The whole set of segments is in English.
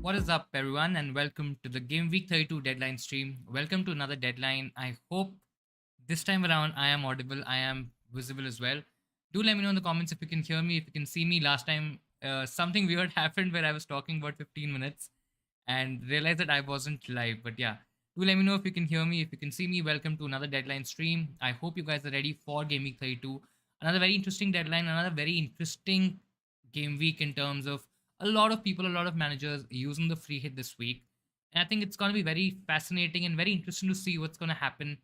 What is up, everyone, and welcome to the Game Week 32 deadline stream. Welcome to another deadline. I hope this time around I am audible, I am visible as well. Do let me know in the comments if you can hear me, if you can see me. Last time, something weird happened where I was talking about 15 minutes and realized that I wasn't live. But yeah, do let me know if you can hear me, if you can see me. Welcome to another deadline stream. I hope you guys are ready for Game Week 32. Another very interesting deadline, another very interesting game week in terms of a lot of people, a lot of managers using the free hit this week. And I think it's going to be very fascinating and very interesting to see what's going to happen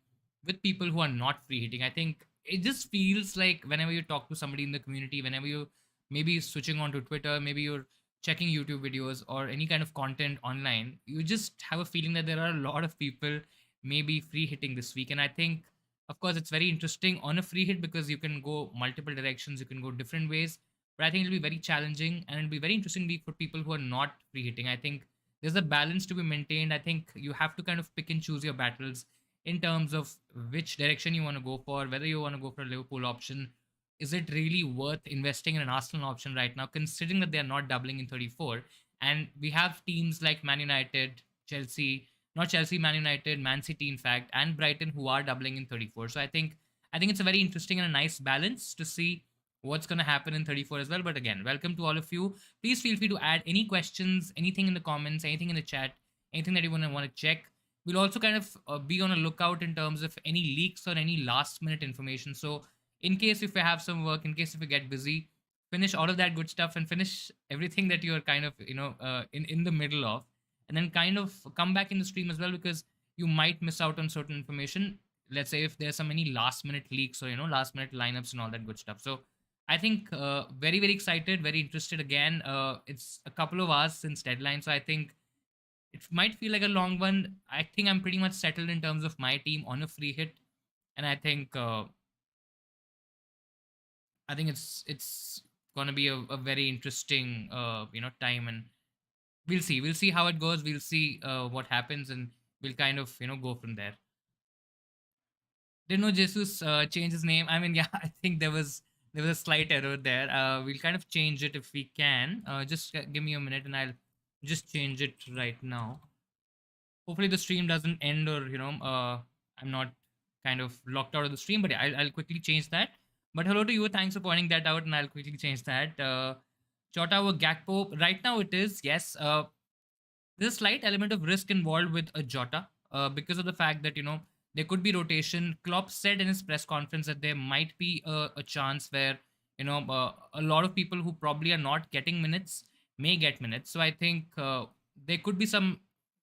with people who are not free hitting. I think it just feels like whenever you talk to somebody in the community, whenever you maybe switching on to Twitter, maybe you're checking YouTube videos or any kind of content online, you just have a feeling that there are a lot of people maybe free hitting this week. And I think, of course, it's very interesting on a free hit because you can go multiple directions, you can go different ways. But I think it'll be very challenging and it'll be very interesting week for people who are not free hitting. I think there's a balance to be maintained. I think you have to kind of pick and choose your battles in terms of which direction you want to go for, whether you want to go for a Liverpool option. Is it really worth investing in an Arsenal option right now, considering that they are not doubling in 34? And we have teams like Man United, Chelsea, not Chelsea, Man United, Man City, in fact, and Brighton who are doubling in 34. So I think it's a very interesting and a nice balance to see what's going to happen in 34 as well. But again, welcome to all of you. Please feel free to add any questions, anything in the comments, anything in the chat, anything that you want to check. We'll also kind of be on a lookout in terms of any leaks or any last minute information. So in case if you have some work, in case if you get busy, finish all of that good stuff and finish everything that you're kind of in the middle of, and then kind of come back in the stream as well, because you might miss out on certain information. Let's say if there's some any last minute leaks or last minute lineups and all that good stuff. So I think very very excited, very interested again. It's a couple of hours since deadline, so I think it might feel like a long one. I think I'm pretty much settled in terms of my team on a free hit, and I think it's gonna be a very interesting time, and we'll see how it goes. We'll see what happens, and we'll kind of go from there. Didn't know Jesus changed his name. I mean, yeah, I think there was a slight error there. We'll kind of change it if we can. Just give me a minute, and I'll just change it right now. Hopefully, the stream doesn't end, or I'm not kind of locked out of the stream. But yeah, I'll quickly change that. But hello to you. Thanks for pointing that out, and I'll quickly change that. Chota or Gakpo. Right now, it is yes. There's a slight element of risk involved with a Jota because of the fact that there could be rotation. Klopp said in his press conference that there might be a chance where a lot of people who probably are not getting minutes may get minutes. So I think there could be some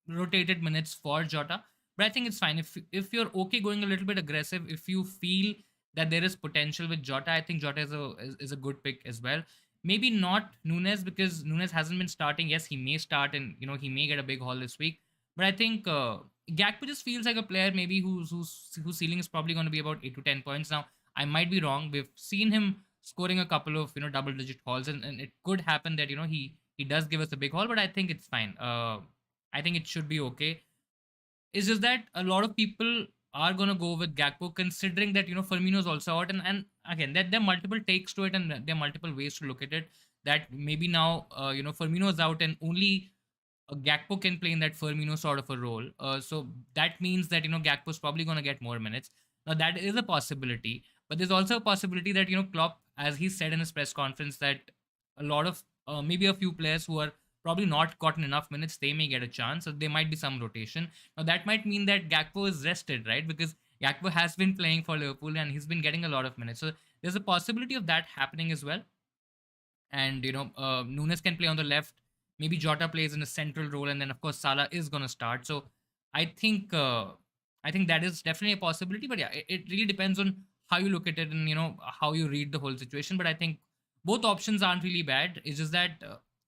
rotated minutes for Jota, but I think it's fine if you're okay going a little bit aggressive. If you feel that there is potential with Jota, I think Jota is a good pick as well. Maybe not Nunes, because Nunes hasn't been starting. Yes, he may start and he may get a big haul this week. But I think Gakpo just feels like a player maybe whose ceiling is probably going to be about 8 to 10 points. Now I might be wrong. We've seen him scoring a couple of double digit hauls, and it could happen that he does give us a big haul. But I think it's fine. I think it should be okay. It's just that a lot of people are gonna go with Gakpo, considering that Firmino's also out, and again that there are multiple takes to it, and there are multiple ways to look at it. That maybe now Firmino is out, and only Gakpo can play in that Firmino sort of a role. So that means that Gakpo's probably gonna get more minutes. Now that is a possibility, but there's also a possibility that Klopp, as he said in his press conference, that a lot of maybe a few players who are probably not gotten enough minutes, they may get a chance. So there might be some rotation. Now that might mean that Gakpo is rested, right? Because Gakpo has been playing for Liverpool and he's been getting a lot of minutes. So there's a possibility of that happening as well. And Nunes can play on the left. Maybe Jota plays in a central role, and then of course Salah is gonna start. So I think I think that is definitely a possibility. But yeah, it really depends on how you look at it and how you read the whole situation. But I think both options aren't really bad. It's just that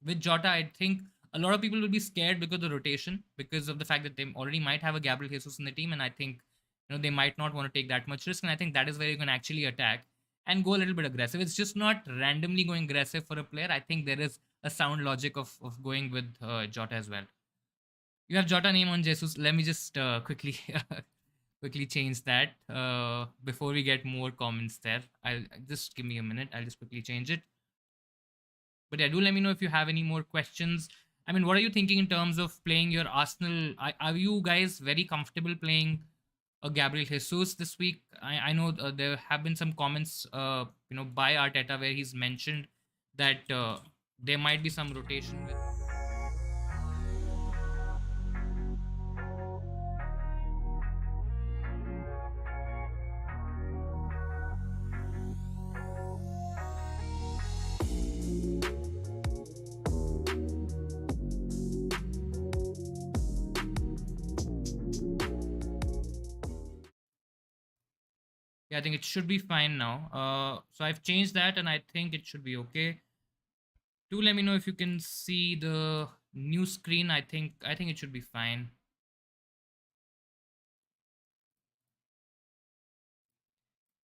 with Jota, I think a lot of people will be scared because of the rotation, because of the fact that they already might have a Gabriel Jesus in the team, and I think they might not want to take that much risk. And I think that is where you can actually attack and go a little bit aggressive. It's just not randomly going aggressive for a player. I think there is a sound logic of going with Jota as well. You have Jota name on Jesus. Let me just quickly quickly change that before we get more comments there. I'll just give me a minute. I'll just quickly change it. But yeah, do let me know if you have any more questions. I mean, what are you thinking in terms of playing your Arsenal? Are you guys very comfortable playing Gabriel Jesus this week? I know there have been some comments, by Arteta where he's mentioned that there might be some rotation with. Yeah, I think it should be fine now. So I've changed that, and I think it should be okay. Do let me know if you can see the new screen. I think it should be fine.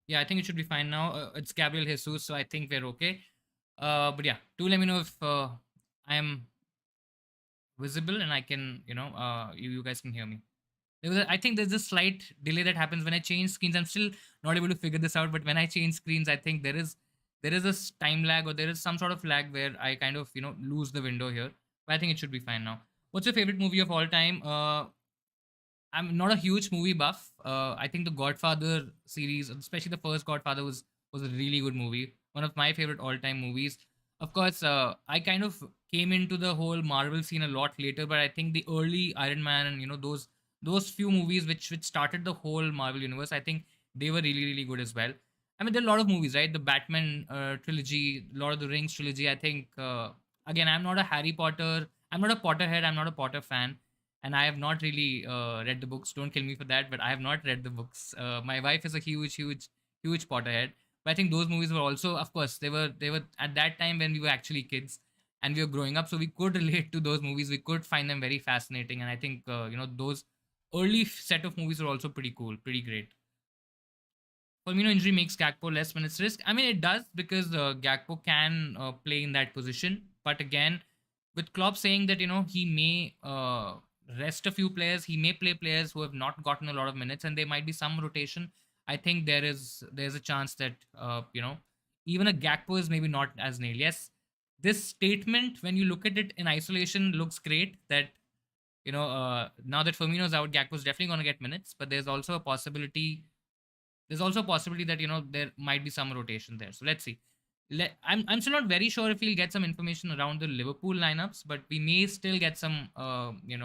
Yeah, I think it should be fine now. It's Gabriel Jesus, so I think we're okay. But yeah, do let me know if I am visible and I can, you guys can hear me. I think there's a slight delay that happens when I change screens. I'm still not able to figure this out, but when I change screens, I think there is a time lag, or there is some sort of lag where I kind of lose the window here. But I think it should be fine now. What's your favorite movie of all time? I'm not a huge movie buff. I think the Godfather series, especially the first Godfather, was a really good movie. One of my favorite all time movies. Of course, I kind of came into the whole Marvel scene a lot later, but I think the early Iron Man and those few movies which started the whole Marvel universe, I think they were really really good as well. I mean, there are a lot of movies, right? The Batman trilogy, Lord of the Rings trilogy. I think again, I'm not a Harry Potter. I'm not a Potterhead. I'm not a Potter fan, and I have not really read the books. Don't kill me for that, but I have not read the books. My wife is a huge Potterhead. But I think those movies were also, of course, they were at that time when we were actually kids and we were growing up, so we could relate to those movies. We could find them very fascinating, and I think those early set of movies were also pretty cool, pretty great. Firmino injury makes Gakpo less minutes risk. I mean, it does because Gakpo can play in that position. But again, with Klopp saying that he may rest a few players, he may play players who have not gotten a lot of minutes, and there might be some rotation. I think there's a chance that even a Gakpo is maybe not as nailed. Yes, this statement, when you look at it in isolation, looks great. That now that Firmino's out, Gakpo's definitely going to get minutes, but there's also a possibility that there might be some rotation there. So let's see. I'm still not very sure if we'll get some information around the Liverpool lineups, but we may still get some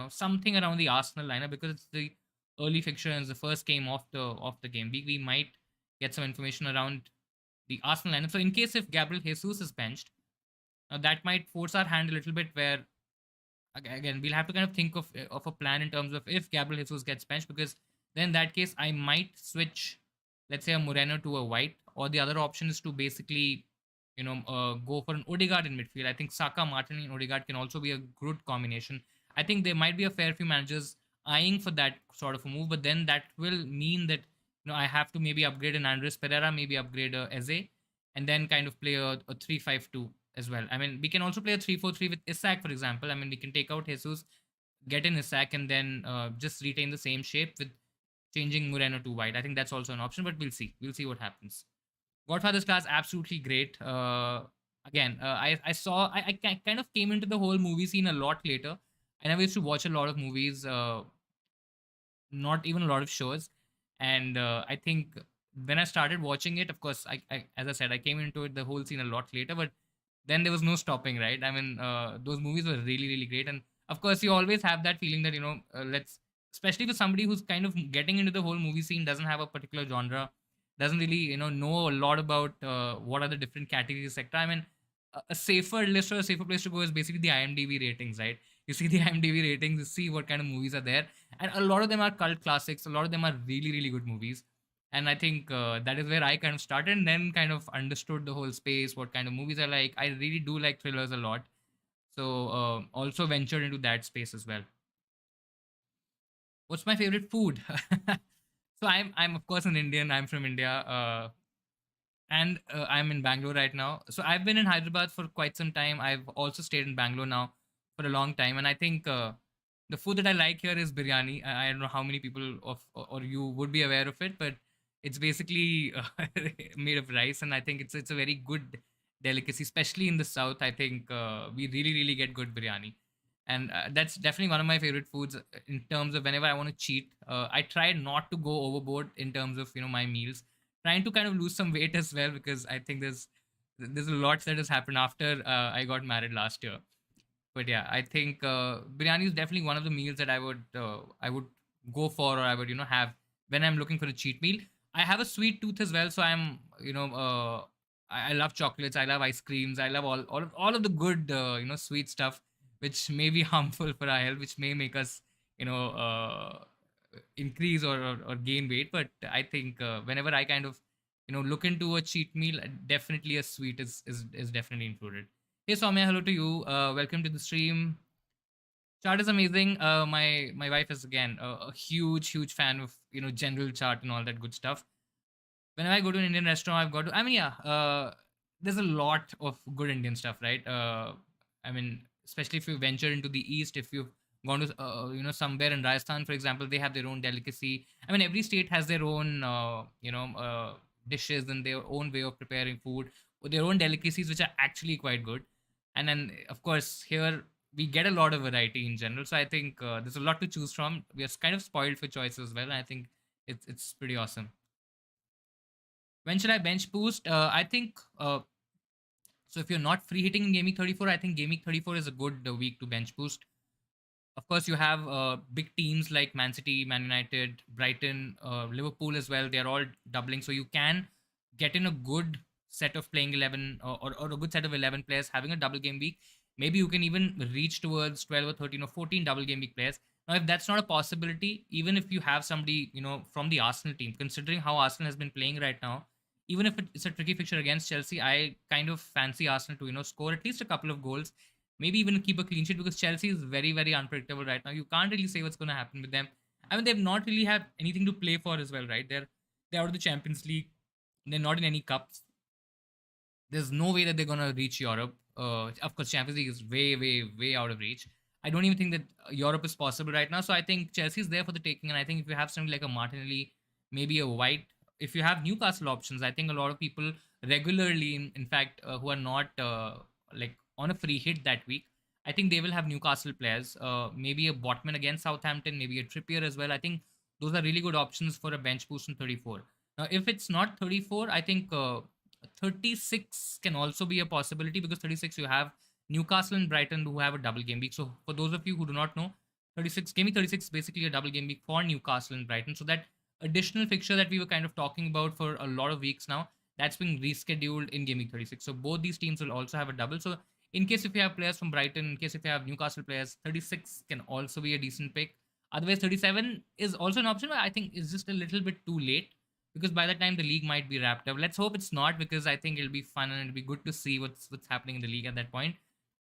something around the Arsenal lineup because it's the early fixture and it's the first game of the game week. We might get some information around the Arsenal lineup. So in case if Gabriel Jesus is benched, that might force our hand a little bit. Where again we'll have to kind of think of a plan in terms of if Gabriel Jesus gets benched, because then in that case I might switch, let's say, a Moreno to a White, or the other option is to basically go for an Odegaard in midfield. I think Saka, Martin, and Odegaard can also be a good combination. I think there might be a fair few managers eyeing for that sort of a move, but then that will mean that I have to maybe upgrade an Andres Pereira, maybe upgrade a Eze, and then kind of play a 3-5-2 as well. I mean, we can also play a 3-4-3 with Isak, for example. I mean, we can take out Jesus, get in Isak, and then just retain the same shape with changing Moreno to White. I think that's also an option, but we'll see. We'll see what happens. Godfather's class, absolutely great. Again, I saw, I kind of came into the whole movie scene a lot later. I never used to watch a lot of movies, not even a lot of shows. And I think when I started watching it, of course, as I said, I came into it the whole scene a lot later, but then there was no stopping, right? I mean, those movies were really, really great. And of course, you always have that feeling that, especially for somebody who's kind of getting into the whole movie scene, doesn't have a particular genre, doesn't really, know a lot about what are the different categories, sector. I mean, a safer list or a safer place to go is basically the IMDb ratings, right? You see the IMDb ratings, you see what kind of movies are there, and a lot of them are cult classics. A lot of them are really, really good movies, and I think that is where I kind of started, and then kind of understood the whole space, what kind of movies I like. I really do like thrillers a lot, so also ventured into that space as well. What's my favorite food? So I'm of course an Indian. I'm from India. And I'm in Bangalore right now. So I've been in Hyderabad for quite some time. I've also stayed in Bangalore now for a long time, and I think the food that I like here is biryani. I don't know how many people or you would be aware of it, but it's basically made of rice, and I think it's a very good delicacy, especially in the south. I think we really really get good biryani, And that's definitely one of my favorite foods in terms of whenever I want to cheat. I try not to go overboard in terms of my meals, trying to kind of lose some weight as well, because I think there's a lot that has happened after I got married last year. But yeah, I think biryani is definitely one of the meals that I would go for, or I would have when I'm looking for a cheat meal. I have a sweet tooth as well, so I'm I love chocolates, I love ice creams, I love all of the good sweet stuff, which may be harmful for our health, which may make us you know increase or gain weight. But I think whenever I kind of look into a cheat meal, definitely a sweet is definitely included. Hey Soumya, hello to you. Welcome to the stream. Chart is amazing. My wife is again a huge fan of general chart and all that good stuff. Whenever I go to an Indian restaurant, I've got to. I mean, yeah, there's a lot of good Indian stuff, right? I mean, especially if you venture into the east, if you've gone to somewhere in Rajasthan, for example, they have their own delicacy. I mean, every state has their own dishes and their own way of preparing food, or their own delicacies, which are actually quite good. And then, of course, here we get a lot of variety in general. So I think there's a lot to choose from. We are kind of spoiled for choice as well. And I think it's pretty awesome. When should I bench boost? I think so. If you're not free hitting in Gaming 34, I think Gaming 34 is a good week to bench boost. Of course, you have big teams like Man City, Man United, Brighton, Liverpool as well. They're all doubling, so you can get in a good set of playing 11 or a good set of 11 players having a double game week. Maybe you can even reach towards 12 or 13 or 14 double game week players. Now, if that's not a possibility, even if you have somebody from the Arsenal team, considering how Arsenal has been playing right now, even if it's a tricky fixture against Chelsea, I kind of fancy Arsenal to score at least a couple of goals, maybe even keep a clean sheet, because Chelsea is very unpredictable right now. You can't really say what's going to happen with them. I mean, they've not really had anything to play for as well, right? They're out of the Champions League. They're not in any cups. There's no way that they're gonna reach Europe. Of course, Champions League is way out of reach. I don't even think that Europe is possible right now. So I think Chelsea is there for the taking, and I think if you have something like a Martinelli, maybe a White, if you have Newcastle options, I think a lot of people regularly, in fact, who are not like on a free hit that week, I think they will have Newcastle players. Maybe a Botman against Southampton, maybe a Trippier as well. I think those are really good options for a bench boost in 34. Now, if it's not 34, I think 36 can also be a possibility, because 36 you have Newcastle and Brighton who have a double game week. So for those of you who do not know, 36 game week 36 is basically a double game week for Newcastle and Brighton. So that additional fixture that we were kind of talking about for a lot of weeks now, that's being rescheduled in game week 36. So both these teams will also have a double. So in case if you have players from Brighton, in case if you have Newcastle players, 36 can also be a decent pick. Otherwise, 37 is also an option, but I think it's just a little bit too late, because by the time the league might be wrapped up. Let's hope it's not, because I think it'll be fun and it'll be good to see what's happening in the league at that point.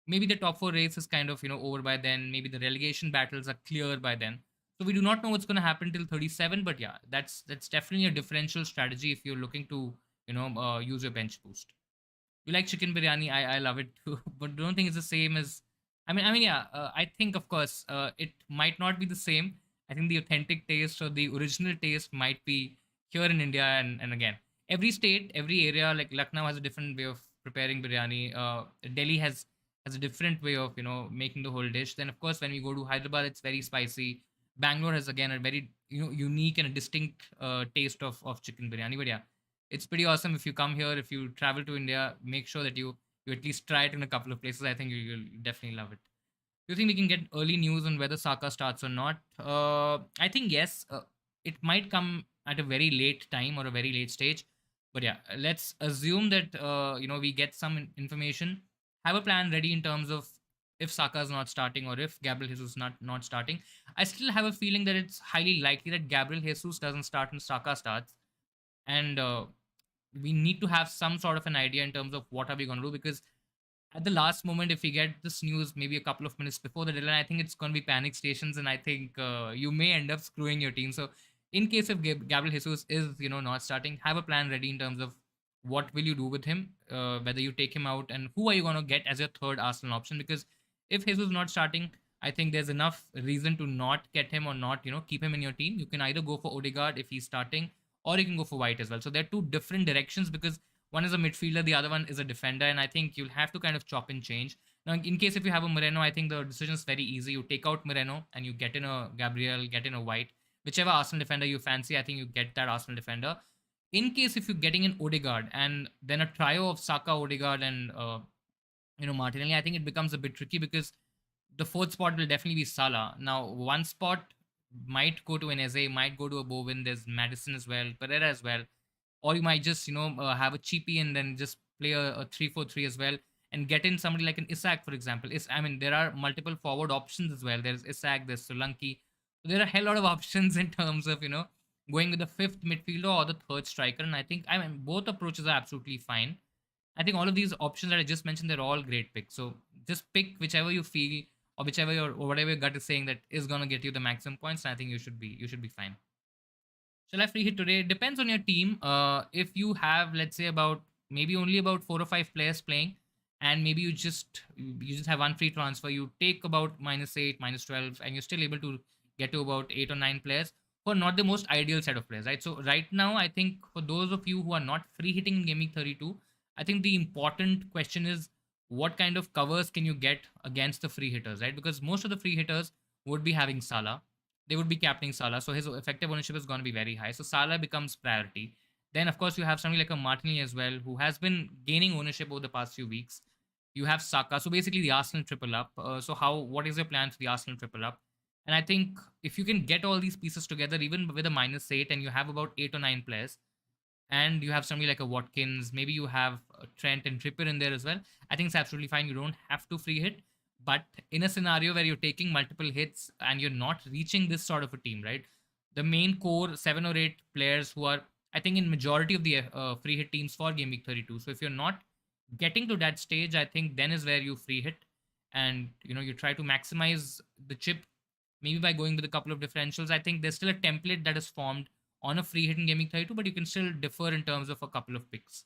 Maybe the top four race is kind of over by then. Maybe the relegation battles are clear by then. So we do not know what's going to happen till 37. But yeah, that's definitely a differential strategy if you're looking to use your bench boost. You like chicken biryani? I love it too, but don't think it's the same as. I mean, yeah. I think of course it might not be the same. I think the authentic taste or the original taste might be here in India, and again, every state, every area, like Lucknow has a different way of preparing biryani. Delhi has a different way of making the whole dish. Then of course, when we go to Hyderabad, it's very spicy. Bangalore has again a very unique and a distinct taste of chicken biryani. But yeah, it's pretty awesome. If you come here, if you travel to India, make sure that you at least try it in a couple of places. I think you'll definitely love it. Do you think we can get early news on whether Saka starts or not? I think yes. It might come at a very late time or a very late stage, but yeah, let's assume that we get some information. Have a plan ready in terms of if Saka is not starting or if Gabriel Jesus is not starting. I still have a feeling that it's highly likely that Gabriel Jesus doesn't start and Saka starts, and we need to have some sort of an idea in terms of what are we going to do, because at the last moment, if we get this news maybe a couple of minutes before the deadline, I think it's going to be panic stations, and I think you may end up screwing your team. So in case if Gabriel Jesus is not starting, have a plan ready in terms of what will you do with him, whether you take him out, and who are you going to get as your third Arsenal option. Because if Jesus is not starting, I think there's enough reason to not get him or not keep him in your team. You can either go for Odegaard if he's starting, or you can go for White as well. So there are two different directions, because One is a midfielder, the other one is a defender, and I think you'll have to kind of chop and change. Now, in case if you have a Moreno, I think the decision is very easy. You take out Moreno and you get in a Gabriel, get in a White, whichever Arsenal defender you fancy. I think you get that Arsenal defender. In case if you're getting an Odegaard and then a trio of Saka, Odegaard, and Martinelli, I think it becomes a bit tricky because the fourth spot will definitely be Salah. Now, one spot might go to an Eze, might go to a Bowen. There's Madison as well, Pereira as well, or you might just have a cheapie and then just play a 3-4-3 as well and get in somebody like an Isak, for example. I mean, there are multiple forward options as well. There's Isak, there's Solanke. So there are a hell lot of options in terms of going with the fifth midfielder or the third striker. And I mean both approaches are absolutely fine. I think all of these options that I just mentioned, they're all great picks. So just pick whichever you feel or whichever or whatever your gut is saying that is gonna get you the maximum points. And I think you should be fine. Shall I free hit today? It depends on your team. If you have, let's say, about maybe only about 4 or 5 players playing, and maybe you just have one free transfer, you take about -8, -12, and you're still able to get to about 8 or 9 players for not the most ideal set of players, right? So right now, I think for those of you who are not free hitting in Gaming 32, I think the important question is what kind of covers can you get against the free hitters, right? Because most of the free hitters would be having Salah, they would be captaining Salah, so his effective ownership is going to be very high. So Salah becomes priority. Then, of course, you have somebody like a Martinelli as well, who has been gaining ownership over the past few weeks. You have Saka, so basically the Arsenal triple up. What is your plan for the Arsenal triple up? And I think if you can get all these pieces together, even with a -8, and you have about 8 or 9 players, and you have somebody like a Watkins, maybe you have Trent and Trippier in there as well. I think it's absolutely fine. You don't have to free hit, but in a scenario where you're taking multiple hits and you're not reaching this sort of a team, right? The main core 7 or 8 players who are, I think, in majority of the free hit teams for Game Week 32. So if you're not getting to that stage, I think then is where you free hit, and you try to maximize the chip, maybe by going with a couple of differentials. I think there's still a template that is formed on a free hit in Gaming 32, but you can still differ in terms of a couple of picks.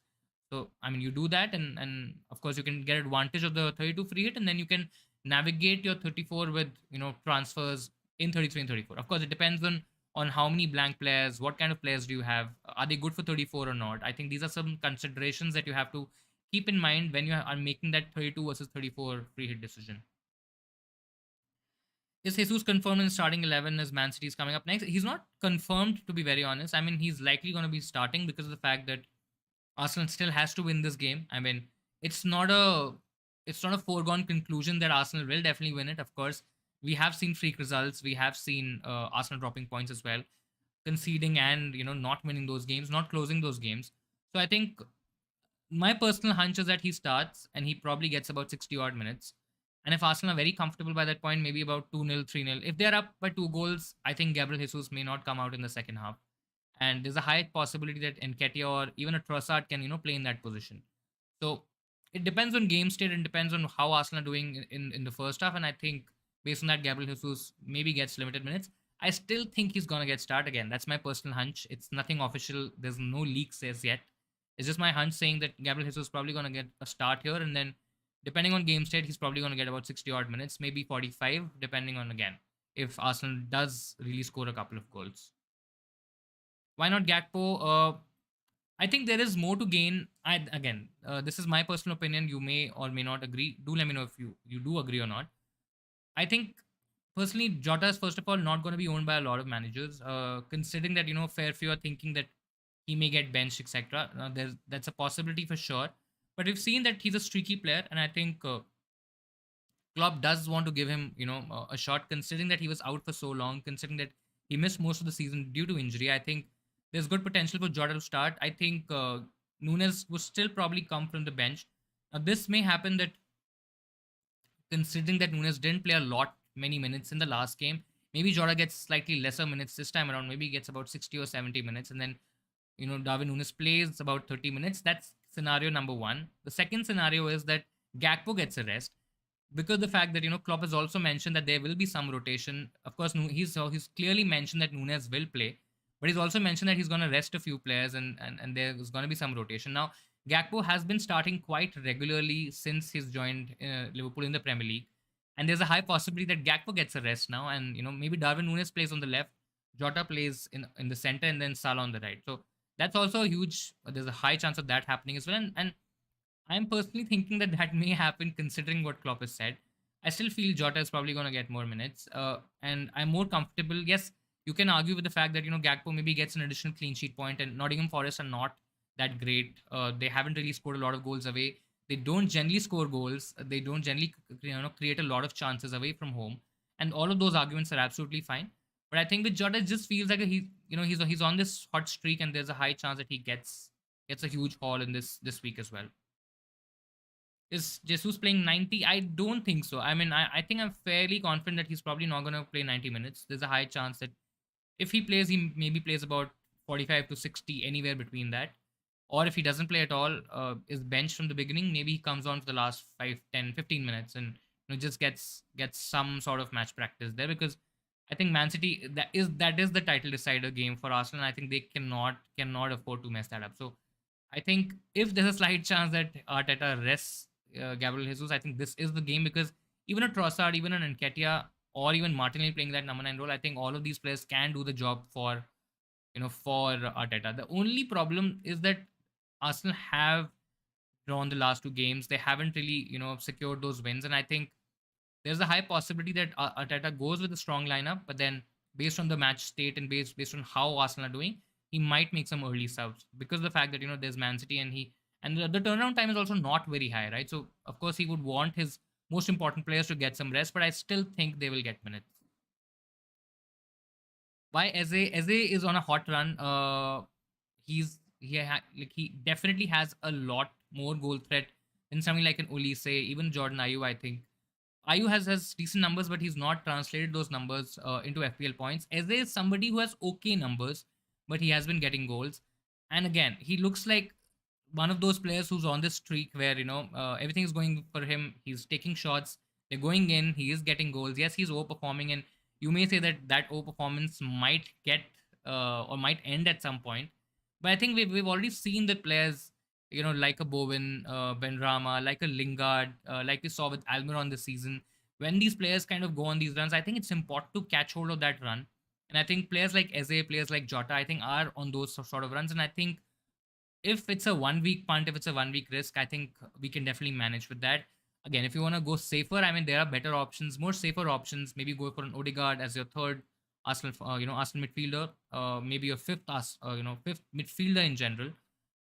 So I mean, you do that, and of course you can get advantage of the 32 free hit, and then you can navigate your 34 with transfers in 33 and 34. Of course, it depends on how many blank players, what kind of players do you have, are they good for 34 or not. I think these are some considerations that you have to keep in mind when you are making that 32 versus 34 free hit decision. Is Jesus confirmed in starting 11 as Man City is coming up next? He's not confirmed, to be very honest. I mean, he's likely going to be starting because of the fact that Arsenal still has to win this game. I mean, it's not a foregone conclusion that Arsenal will definitely win it. Of course, we have seen freak results. We have seen Arsenal dropping points as well, conceding and not winning those games, not closing those games. So I think my personal hunch is that he starts and he probably gets about 60 odd minutes. And if Arsenal are very comfortable by that point, maybe about 2-0, 3-0. If they're up by 2 goals, I think Gabriel Jesus may not come out in the second half. And there's a high possibility that Nketiah or even a Trossard can, play in that position. So it depends on game state and depends on how Arsenal are doing in the first half. And I think based on that, Gabriel Jesus maybe gets limited minutes. I still think he's going to get start again. That's my personal hunch. It's nothing official. There's no leaks as yet. It's just my hunch saying that Gabriel Jesus is probably going to get a start here, and then depending on game state, he's probably going to get about 60 odd minutes, maybe 45, depending on, again, if Arsenal does really score a couple of goals. Why not Gakpo? I think there is more to gain. This is my personal opinion. You may or may not agree. Do let me know if you do agree or not. I think personally, Jota is first of all not going to be owned by a lot of managers. Considering that Fairview are thinking that he may get benched, etc. That's a possibility for sure. But we've seen that he's a streaky player, and I think Klopp does want to give him, a shot. Considering that he was out for so long, considering that he missed most of the season due to injury, I think there's good potential for Jota to start. I think Nunes will still probably come from the bench. Now, this may happen that considering that Nunes didn't play many minutes in the last game, maybe Jota gets slightly lesser minutes this time around. Maybe he gets about 60 or 70 minutes, and then Darwin Nunes plays about 30 minutes. That's scenario number one. The second scenario is that Gakpo gets a rest because the fact that Klopp has also mentioned that there will be some rotation. Of course, he's clearly mentioned that Nunes will play, but he's also mentioned that he's going to rest a few players, and there's going to be some rotation. Now, Gakpo has been starting quite regularly since he's joined Liverpool in the Premier League, and there's a high possibility that Gakpo gets a rest now, and maybe Darwin Nunes plays on the left, Jota plays in the center, and then Salah on the right. So That's also a huge. There's a high chance of that happening as well, and I'm personally thinking that that may happen considering what Klopp has said. I still feel Jota is probably going to get more minutes, and I'm more comfortable. Yes, you can argue with the fact that Gakpo maybe gets an additional clean sheet point, and Nottingham Forest are not that great. They haven't really scored a lot of goals away. They don't generally score goals. They don't generally create a lot of chances away from home, and all of those arguments are absolutely fine. But I think with Jota, it just feels like he's on this hot streak, and there's a high chance that he gets a huge haul in this week as well. Is Jesus playing 90? I don't think so. I mean, I think I'm fairly confident that he's probably not going to play 90 minutes. There's a high chance that if he plays, he maybe plays about 45 to 60, anywhere between that. Or if he doesn't play at all, is benched from the beginning, maybe he comes on for the last 5, 10, 15 minutes and just gets some sort of match practice there, because I think Man City, that is the title decider game for Arsenal. And I think they cannot afford to mess that up. So I think if there's a slight chance that Arteta rests Gabriel Jesus, I think this is the game, because even a Trossard, even an Nketiah, or even Martinelli playing that number 9 role, I think all of these players can do the job for Arteta. The only problem is that Arsenal have drawn the last two games. They haven't really secured those wins, and I think there's a high possibility that Arteta goes with a strong lineup, but then based on the match state and based on how Arsenal are doing, he might make some early subs, because of the fact that there's Man City, and the turnaround time is also not very high, right? So of course he would want his most important players to get some rest, but I still think they will get minutes. Why Eze is on a hot run. He definitely has a lot more goal threat than something like an Olise, even Jordan Ayew. I think Ayu has decent numbers, but he's not translated those numbers into FPL points. Eze is somebody who has okay numbers, but he has been getting goals. And again, he looks like one of those players who's on this streak where everything is going for him. He's taking shots, they're going in. He is getting goals. Yes, he's overperforming, and you may say that that overperformance might get or might end at some point. But I think we've already seen that players like a Bowen, Ben Rama, like a Lingard, like we saw with Almiron this season. When these players kind of go on these runs, I think it's important to catch hold of that run. And I think players like Eze, players like Jota, I think are on those sort of runs. And I think if it's a 1 week punt, if it's a 1 week risk, I think we can definitely manage with that. Again, if you want to go safer, I mean, there are better options, more safer options. Maybe go for an Odegaard as your third Arsenal, Arsenal midfielder, maybe your fifth midfielder in general.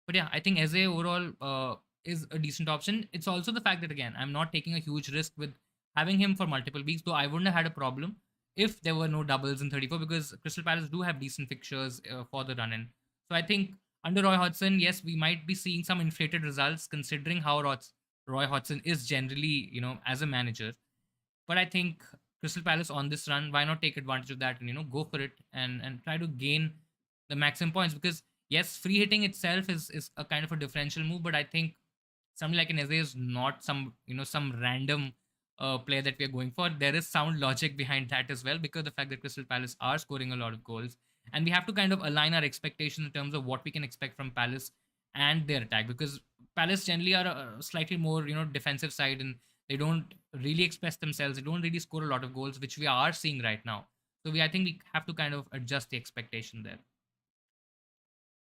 But yeah, I think Eze overall is a decent option. It's also the fact that, again, I'm not taking a huge risk with having him for multiple weeks, though I wouldn't have had a problem if there were no doubles in 34, because Crystal Palace do have decent fixtures for the run in. So I think under Roy Hodgson, yes, we might be seeing some inflated results considering how Roy Hodgson is generally, as a manager. But I think Crystal Palace on this run, why not take advantage of that and go for it and try to gain the maximum points? Because yes, free hitting itself is a kind of a differential move, but I think something like an Eze is not some random player that we are going for. There is sound logic behind that as well, because the fact that Crystal Palace are scoring a lot of goals, and we have to kind of align our expectations in terms of what we can expect from Palace and their attack, because Palace generally are a slightly more defensive side, and they don't really express themselves. They don't really score a lot of goals, which we are seeing right now. So I think we have to kind of adjust the expectation there.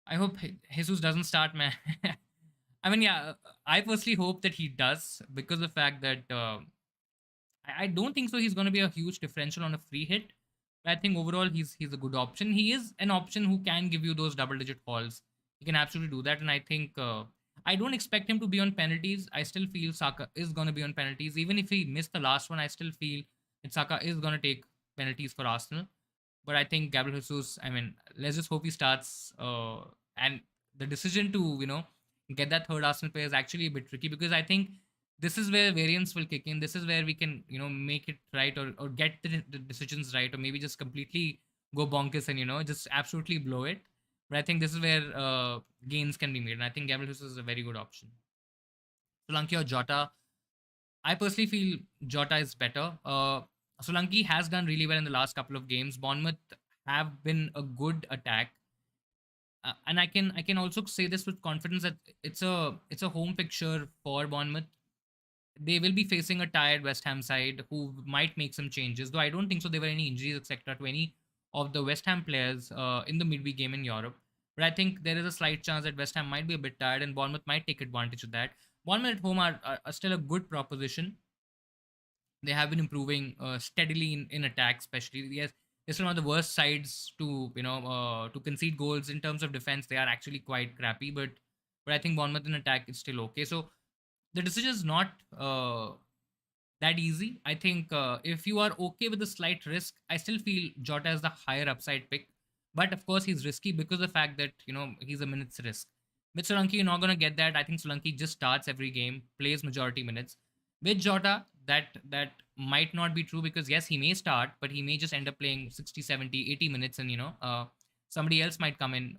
I hope Jesus doesn't start, man. I mean, yeah, I personally hope that he does, because of the fact that I don't think so. He's going to be a huge differential on a free hit. But I think overall he's a good option. He is an option who can give you those double digit calls. He can absolutely do that, and I think I don't expect him to be on penalties. I still feel Saka is going to be on penalties, even if he missed the last one. I still feel that Saka is going to take penalties for Arsenal. But I think Gabriel Jesus, I mean, let's just hope he starts. And the decision to get that third Arsenal player is actually a bit tricky, because I think this is where variance will kick in. This is where we can make it right, or get the decisions right, or maybe just completely go bonkers and just absolutely blow it. But I think this is where gains can be made, and I think Gabriel Jesus is a very good option. Solanke or Jota, I personally feel Jota is better. Solanke has done really well in the last couple of games. Bournemouth have been a good attack, and I can also say this with confidence that it's a home fixture for Bournemouth. They will be facing a tired West Ham side who might make some changes, though I don't think so. There were any injuries, etc., to any of the West Ham players in the midweek game in Europe. But I think there is a slight chance that West Ham might be a bit tired and Bournemouth might take advantage of that. Bournemouth at home are still a good proposition. They have been improving steadily in attack, especially. Yes, it's one of the worst sides to to concede goals in terms of defense. They are actually quite crappy, but I think Bournemouth in attack is still okay. So the decision is not that easy. I think if you are okay with the slight risk, I still feel Jota is the higher upside pick. But of course, he's risky because of the fact that he's a minutes risk. With Solanke, you're not gonna get that. I think Solanke just starts every game, plays majority minutes. With Jota, that might not be true because yes, he may start, but he may just end up playing 60, 70, 80 minutes, and somebody else might come in.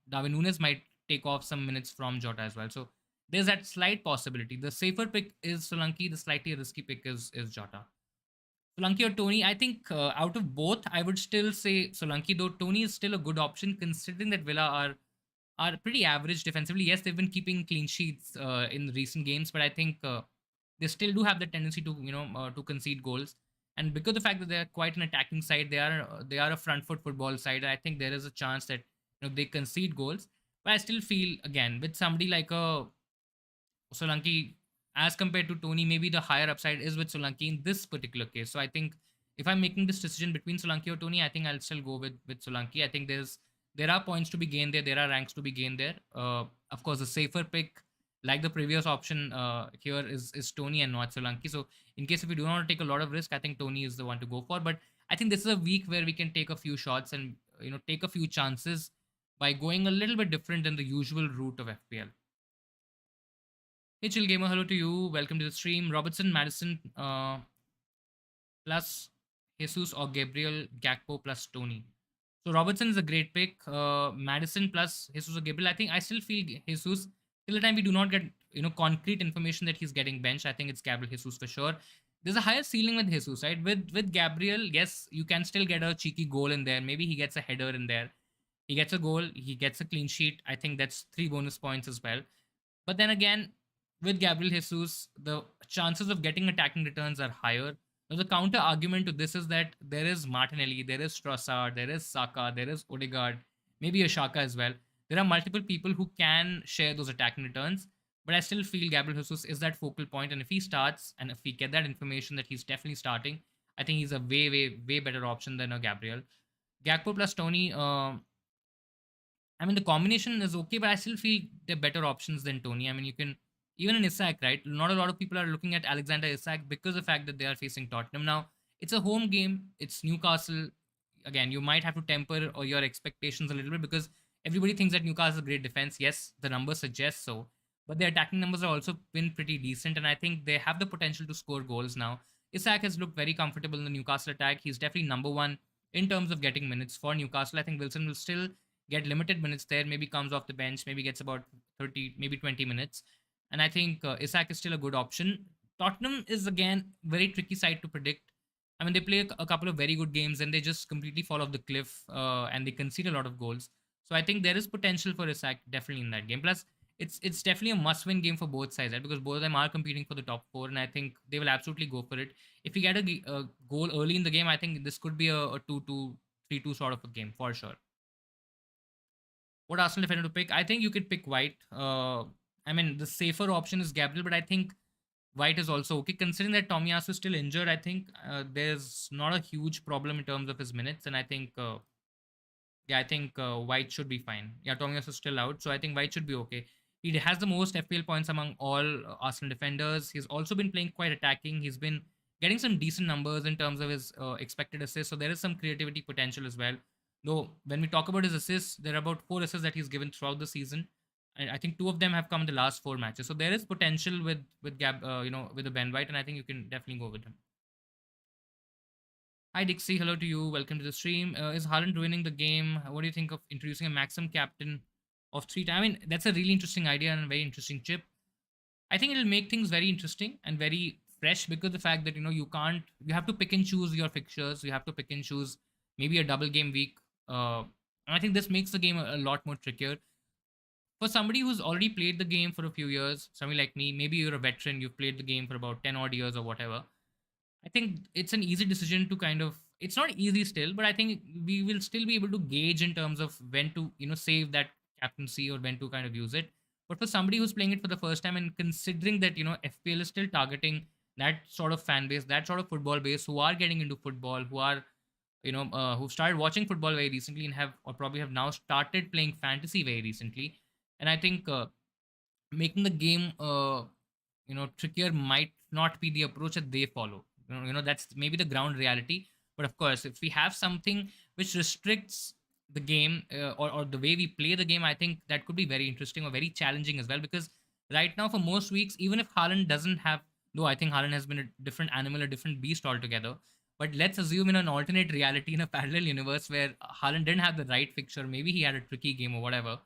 Darwin Nunes might take off some minutes from Jota as well. So there's that slight possibility. The safer pick is Solanke. The slightly risky pick is Jota. Solanke or Tony, I think out of both, I would still say Solanke, though Tony is still a good option considering that Villa are pretty average defensively. Yes, they've been keeping clean sheets in recent games, but I think they still do have the tendency to to concede goals. And because of the fact that they're quite an attacking side, they are a front foot football side. I think there is a chance that they concede goals. But I still feel again with somebody like a Solanke, as compared to Tony, maybe the higher upside is with Solanke in this particular case. So I think if I'm making this decision between Solanke or Tony, I think I'll still go with Solanke. I think there are points to be gained there, there are ranks to be gained there. Of course, the safer pick, like the previous option here, is Tony and not Solanke. So in case if we do not take a lot of risk, I think Tony is the one to go for. But I think this is a week where we can take a few shots and take a few chances by going a little bit different than the usual route of FPL. Hey, Chill Gamer, hello to you. Welcome to the stream. Robertson, Madison, plus Jesus or Gabriel, Gakpo plus Tony. So Robertson is a great pick. Madison plus Jesus or Gabriel. I think I still feel Jesus. Till the time we do not get concrete information that he's getting benched, I think it's Gabriel Jesus for sure. There's a higher ceiling with Jesus, right? With Gabriel, yes, you can still get a cheeky goal in there. Maybe he gets a header in there. He gets a goal. He gets a clean sheet. I think that's 3 bonus points as well. But then again, with Gabriel Jesus, the chances of getting attacking returns are higher. Now, the counter argument to this is that there is Martinelli, there is Trossard, there is Saka, there is Odegaard, maybe a Shaka as well. There are multiple people who can share those attacking returns, but I still feel Gabriel Jesus is that focal point. And if he starts, and if we get that information that he's definitely starting, I think he's a way, way, way better option than a Gabriel. Gakpo plus Tony, I mean, the combination is okay, but I still feel they're better options than Tony. I mean, you can even in Isak, right? Not a lot of people are looking at Alexander Isak because of the fact that they are facing Tottenham. Now, it's a home game. It's Newcastle. Again, you might have to temper or your expectations a little bit because everybody thinks that Newcastle is a great defense. Yes, the numbers suggest so, but their attacking numbers have also been pretty decent, and I think they have the potential to score goals now. Isak has looked very comfortable in the Newcastle attack. He's definitely number one in terms of getting minutes for Newcastle. I think Wilson will still get limited minutes there, maybe comes off the bench, maybe gets about 30, maybe 20 minutes. And I think Isak is still a good option. Tottenham is, again, very tricky side to predict. I mean, they play a couple of very good games and they just completely fall off the cliff and they concede a lot of goals. So I think there is potential for Isak definitely in that game. Plus, it's definitely a must-win game for both sides, right? Because both of them are competing for the top 4, and I think they will absolutely go for it. If you get a goal early in the game, I think this could be a 2-2, 3-2 sort of a game for sure. What Arsenal defender to pick? I think you could pick White. I mean, the safer option is Gabriel, but I think White is also okay. Considering that Tomiyasu is still injured, I think there's not a huge problem in terms of his minutes, and I think White should be fine. Yeah, Tomiyasu is still out, so I think White should be okay. He has the most FPL points among all Arsenal defenders. He's also been playing quite attacking. He's been getting some decent numbers in terms of his expected assists, so there is some creativity potential as well. Though when we talk about his assists, there are about 4 assists that he's given throughout the season, and I think 2 of them have come in the last 4 matches. So there is potential with with the Ben White, and I think you can definitely go with him. Hi Dixie, hello to you. Welcome to the stream. Is Haaland ruining the game? What do you think of introducing a maximum captain of 3 times? I mean, that's a really interesting idea and a very interesting chip. I think it'll make things very interesting and very fresh because the fact that you have to pick and choose your fixtures. You have to pick and choose maybe a double game week. And I think this makes the game a lot more trickier. For somebody who's already played the game for a few years, somebody like me, maybe you're a veteran, you've played the game for about 10 odd years or whatever. I think it's an easy decision to kind of. It's not easy still, but I think we will still be able to gauge in terms of when to save that captaincy or when to kind of use it. But for somebody who's playing it for the first time and considering that FPL is still targeting that sort of fan base, that sort of football base who are getting into football, who are who've started watching football very recently and have or probably have now started playing fantasy very recently, and I think making the game trickier might not be the approach that they follow. That's maybe the ground reality. But of course, if we have something which restricts the game or the way we play the game, I think that could be very interesting or very challenging as well. Because right now, for most weeks, even if Haaland doesn't have, though I think Haaland has been a different animal, a different beast altogether. But let's assume in an alternate reality, in a parallel universe where Haaland didn't have the right fixture, maybe he had a tricky game or whatever,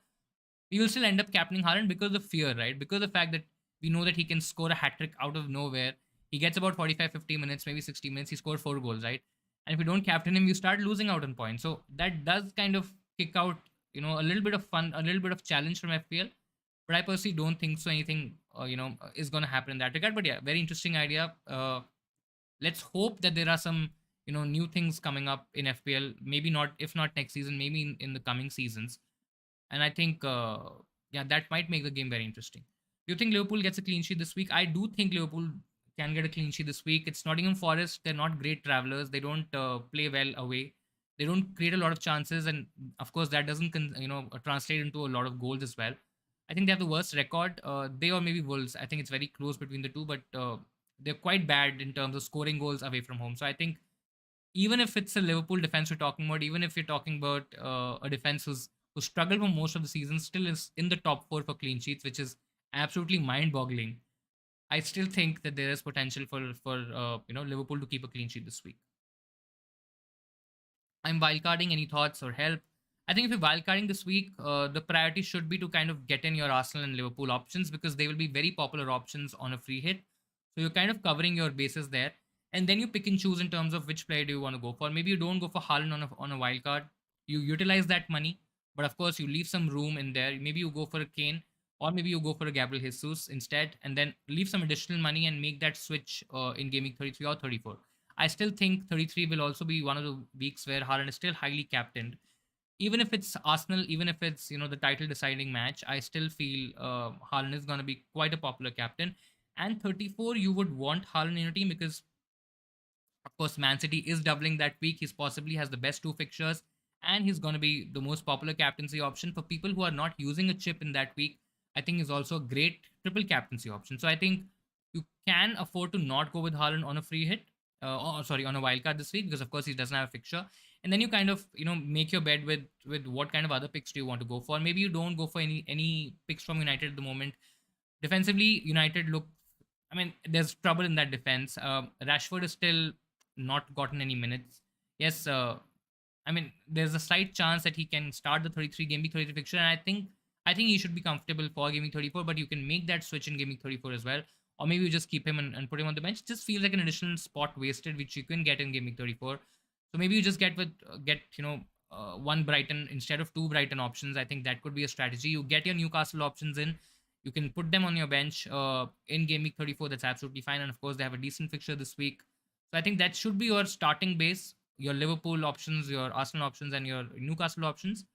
we will still end up captaining Haaland because of fear, right? Because of the fact that we know that he can score a hat trick out of nowhere. He gets about 45, 50 minutes, maybe 60 minutes. He scored 4 goals, right? And if you don't captain him, you start losing out on points. So that does kind of kick out, a little bit of fun, a little bit of challenge from FPL. But I personally don't think so. Anything, is going to happen in that regard. But yeah, very interesting idea. Let's hope that there are some, new things coming up in FPL. Maybe not, if not next season, maybe in the coming seasons, and I think, yeah, that might make the game very interesting. Do you think Liverpool gets a clean sheet this week? I do think Liverpool can get a clean sheet this week. It's Nottingham Forest. They're not great travelers. They don't play well away. They don't create a lot of chances, and of course that doesn't translate into a lot of goals as well. I think they have the worst record. They or maybe Wolves. I think it's very close between the two, but they're quite bad in terms of scoring goals away from home. So I think even if it's a Liverpool defense we're talking about, even if you're talking about a defense who struggled for most of the season, still is in the top four for clean sheets, which is absolutely mind-boggling. I still think that there is potential for Liverpool to keep a clean sheet this week. I'm wildcarding. Any thoughts or help? I think if you're wildcarding this week, the priority should be to kind of get in your Arsenal and Liverpool options because they will be very popular options on a free hit. So you're kind of covering your bases there. And then you pick and choose in terms of which player do you want to go for. Maybe you don't go for Haaland on a wild card. You utilize that money, but of course you leave some room in there. Maybe you go for a Kane, or maybe you go for a Gabriel Jesus instead, and then leave some additional money and make that switch in gaming 33 or 34. I still think 33 will also be one of the weeks where Haaland is still highly captained. Even if it's Arsenal, even if it's the title deciding match, I still feel Haaland is going to be quite a popular captain. And 34, you would want Haaland in your team because of course, Man City is doubling that week. He's possibly has the best two fixtures, and he's going to be the most popular captaincy option for people who are not using a chip in that week. I think is also a great triple captaincy option. So I think you can afford to not go with Haaland on a free hit. Sorry, on a wild card this week because of course he doesn't have a fixture, and then you kind of make your bed with what kind of other picks do you want to go for. Maybe you don't go for any picks from United at the moment. Defensively, United look. I mean, there's trouble in that defense. Rashford is still not gotten any minutes. Yes, I mean, there's a slight chance that he can start the 33 game week 33 fixture, and I think he should be comfortable for gaming 34. But you can make that switch in gaming 34 as well, or maybe you just keep him and put him on the bench. It just feels like an additional spot wasted, which you can get in gaming 34. So maybe you just get one Brighton instead of two Brighton options. I think that could be a strategy. You get your Newcastle options in. You can put them on your bench in game week 34. That's absolutely fine. And of course, they have a decent fixture this week. So I think that should be your starting base, your Liverpool options, your Arsenal options, and your Newcastle options.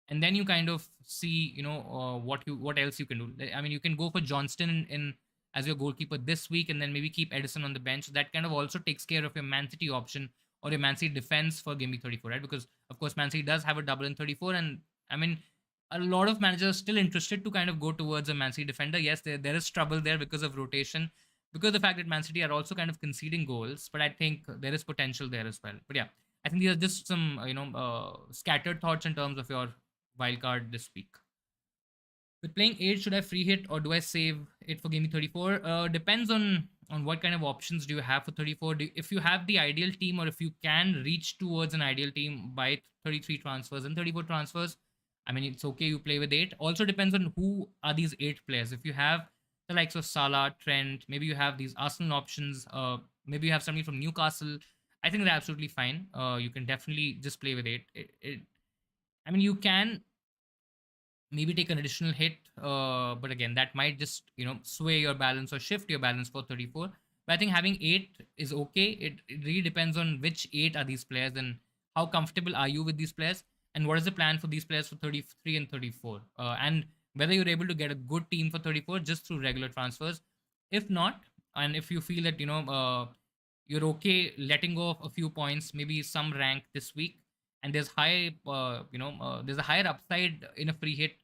And then you kind of see, what else you can do. I mean, you can go for Johnston in as your goalkeeper this week, and then maybe keep Edison on the bench. That kind of also takes care of your Man City option or your Man City defense for game week 34, right? Because of course, Man City does have a double in 34, and I mean, a lot of managers are still interested to kind of go towards a Man City defender. Yes, there is trouble there because of rotation, because of the fact that Man City are also kind of conceding goals, but I think there is potential there as well. But yeah, I think these are just some scattered thoughts in terms of your wildcard this week. With playing 8, should I free hit or do I save it for gaming 34? Depends on what kind of options do you have for 34. If you have the ideal team, or if you can reach towards an ideal team by 33 transfers and 34 transfers, I mean, it's okay, you play with 8. Also depends on who are these 8 players. If you have the likes of Salah, Trent, maybe you have these Arsenal options, maybe you have somebody from Newcastle, I think they're absolutely fine. You can definitely just play with 8. I mean, you can maybe take an additional hit, but again, that might just sway your balance or shift your balance for 34. But I think having eight is okay. It really depends on which eight are these players and how comfortable are you with these players and what is the plan for these players for 33 and 34. And whether you're able to get a good team for 34 just through regular transfers. If not, and if you feel that, you're okay letting go of a few points, maybe some rank this week, and there's a higher upside in a free hit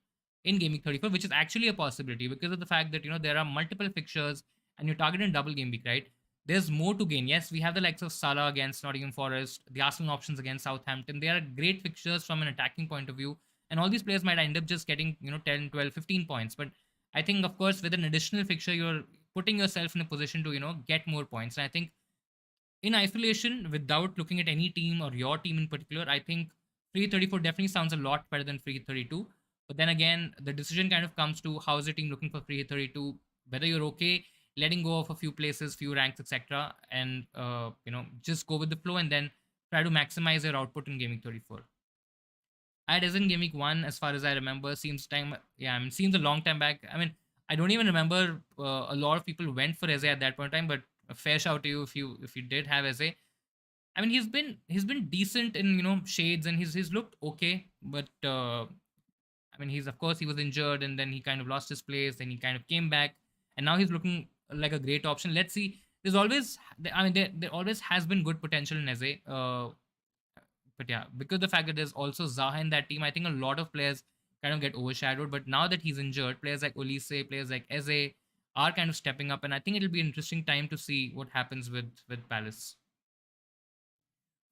in gaming 34, which is actually a possibility because of the fact that, there are multiple fixtures and you're targeting double game week, right? There's more to gain. Yes, we have the likes of Salah against Nottingham Forest, the Arsenal options against Southampton. They are great fixtures from an attacking point of view. And all these players might end up just getting, 10, 12, 15 points. But I think, of course, with an additional fixture, you're putting yourself in a position to, get more points. And I think in isolation, without looking at any team or your team in particular, I think free 34 definitely sounds a lot better than free 32. But then again, the decision kind of comes to how is the team looking for free 32, whether you're okay letting go of a few places, few ranks, etc., and just go with the flow and then try to maximize your output in gaming 34. I had in Gaming 1, as far as I remember. Seems a long time back. I mean, I don't even remember a lot of people went for Eze at that point in time, but a fair shout to you if you did have Eze. I mean, he's been decent in shades, and he's looked okay, but I mean, he's of course he was injured, and then he kind of lost his place, then he kind of came back, and now he's looking like a great option. Let's see. There's always, I mean, there always has been good potential in Eze. But yeah, because the fact that there's also Zaha in that team, I think a lot of players kind of get overshadowed. But now that he's injured, players like Olise, players like Eze are kind of stepping up, and I think it'll be an interesting time to see what happens with Palace.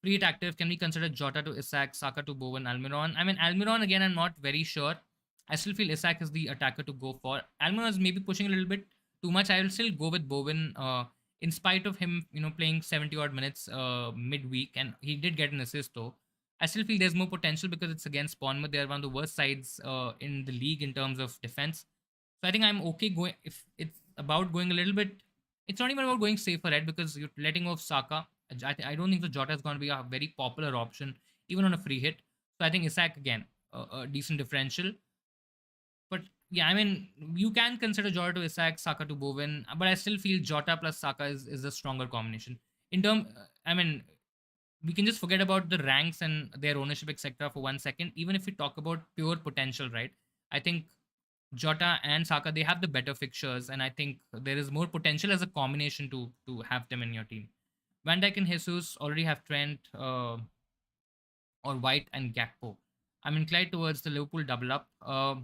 Free hit active, can we consider Jota to Isak, Saka to Bowen, Almiron? I mean, Almiron again, I'm not very sure. I still feel Isak is the attacker to go for. Almiron is maybe pushing a little bit too much. I will still go with Bowen, in spite of him, playing 70 odd minutes midweek, and he did get an assist though. I still feel there's more potential because it's against Bournemouth. They're one of the worst sides in the league in terms of defense. So I think I'm okay going if it's about going a little bit. It's not even about going safer, right? Because you're letting off Saka. I don't think the Jota is going to be a very popular option, even on a free hit. So I think Isak again a decent differential. But yeah, I mean, you can consider Jota to Isak, Saka to Bowen, but I still feel Jota plus Saka is a stronger combination. I mean, we can just forget about the ranks and their ownership, etc., for 1 second. Even if we talk about pure potential, right? I think Jota and Saka, they have the better fixtures, and I think there is more potential as a combination to have them in your team. Van Dijk and Jesus already have Trent or White and Gakpo. I'm inclined towards the Liverpool double up. So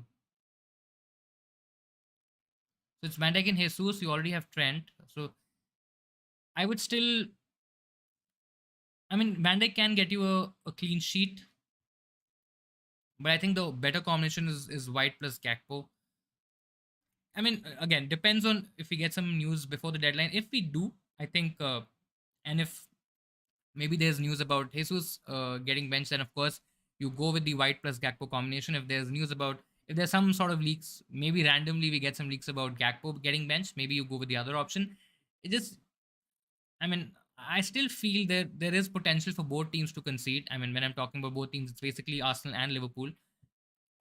it's Van Dijk and Jesus. You already have Trent. So I would still. I mean, Van Dijk can get you a clean sheet, but I think the better combination is White plus Gakpo. I mean, again, depends on if we get some news before the deadline. If we do, I think, and if maybe there's news about Jesus getting benched, then of course you go with the White plus Gakpo combination. If there's some sort of leaks, maybe randomly we get some leaks about Gakpo getting benched, maybe you go with the other option. It just, I mean, I still feel that there is potential for both teams to concede. I mean, when I'm talking about both teams, it's basically Arsenal and Liverpool.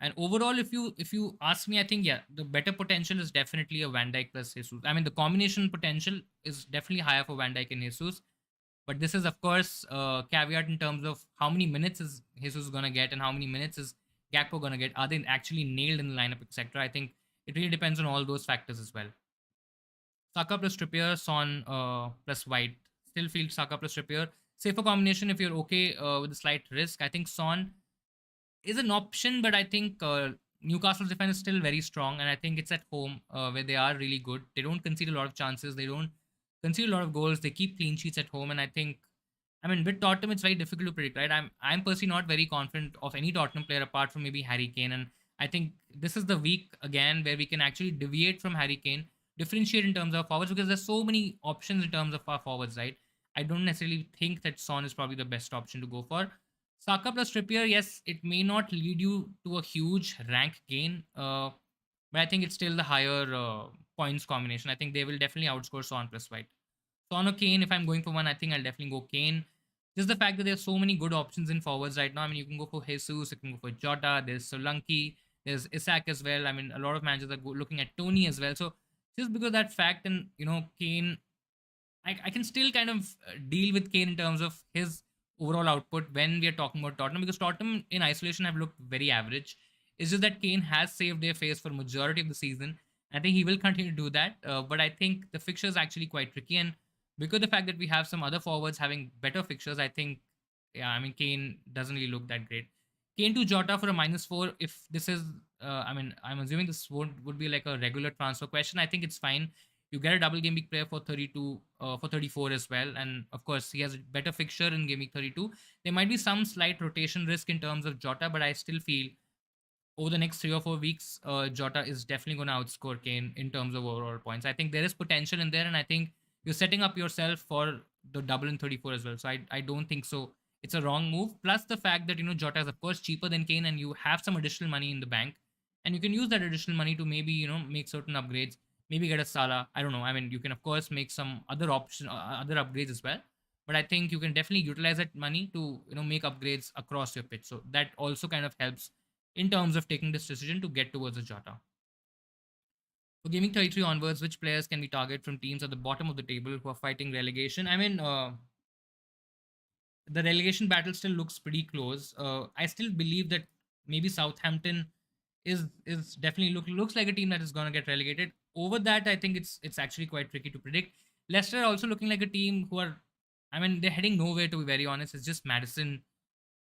And overall, if you ask me, I think yeah, the better potential is definitely a Van Dijk plus Jesus. I mean, the combination potential is definitely higher for Van Dijk and Jesus. But this is, of course, caveat in terms of how many minutes is Jesus gonna get and how many minutes is Gakpo gonna get. Are they actually nailed in the lineup, etc.? I think it really depends on all those factors as well. Saka plus Trippier, Son plus White. Still feel Saka plus Trippier. Safer combination if you're okay with a slight risk. I think Son is an option, but I think Newcastle's defense is still very strong, and I think it's at home where they are really good. They don't concede a lot of chances. They don't concede a lot of goals. They keep clean sheets at home, and I think, I mean, with Tottenham, it's very difficult to predict, right? I'm personally not very confident of any Tottenham player apart from maybe Harry Kane, and I think this is the week again where we can actually deviate from Harry Kane, differentiate in terms of forwards because there's so many options in terms of our forwards, right? I don't necessarily think that Son is probably the best option to go for. Saka plus Trippier, yes, it may not lead you to a huge rank gain, but I think it's still the higher points combination. I think they will definitely outscore Son plus White. Son or Kane, if I'm going for one, I think I'll definitely go Kane. Just the fact that there's so many good options in forwards right now. I mean, you can go for Jesus, you can go for Jota, there's Solanke, there's Isak as well. I mean, a lot of managers are looking at Tony as well. So just because of that fact, and Kane, I can still kind of deal with Kane in terms of his overall output when we are talking about Tottenham, because Tottenham in isolation have looked very average. It's just that Kane has saved their face for majority of the season. I think he will continue to do that, but I think the fixture is actually quite tricky, and because of the fact that we have some other forwards having better fixtures, I think, yeah, I mean, Kane doesn't really look that great. Kane to Jota for a -4. If this is, I mean, I'm assuming this would be like a regular transfer question. I think it's fine. You get a double game week player for 32, for 34 as well, and of course he has a better fixture in game week 32. There might be some slight rotation risk in terms of Jota, but I still feel over the next 3 or 4 weeks, Jota is definitely going to outscore Kane in terms of overall points. I think there is potential in there, and I think you're setting up yourself for the double in 34 as well. So I don't think so. It's a wrong move. Plus the fact that Jota is of course cheaper than Kane, and you have some additional money in the bank, and you can use that additional money to maybe make certain upgrades. Maybe get a Salah. I don't know. I mean, you can of course make some other upgrades as well. But I think you can definitely utilize that money to make upgrades across your pitch. So that also kind of helps in terms of taking this decision to get towards a Jota. For Gaming 33 onwards, which players can we target from teams at the bottom of the table who are fighting relegation? I mean, the relegation battle still looks pretty close. I still believe that maybe Southampton is definitely looks like a team that is going to get relegated. Over that, I think it's actually quite tricky to predict. Leicester also looking like a team who are, I mean, they're heading nowhere, to be very honest. It's just Madison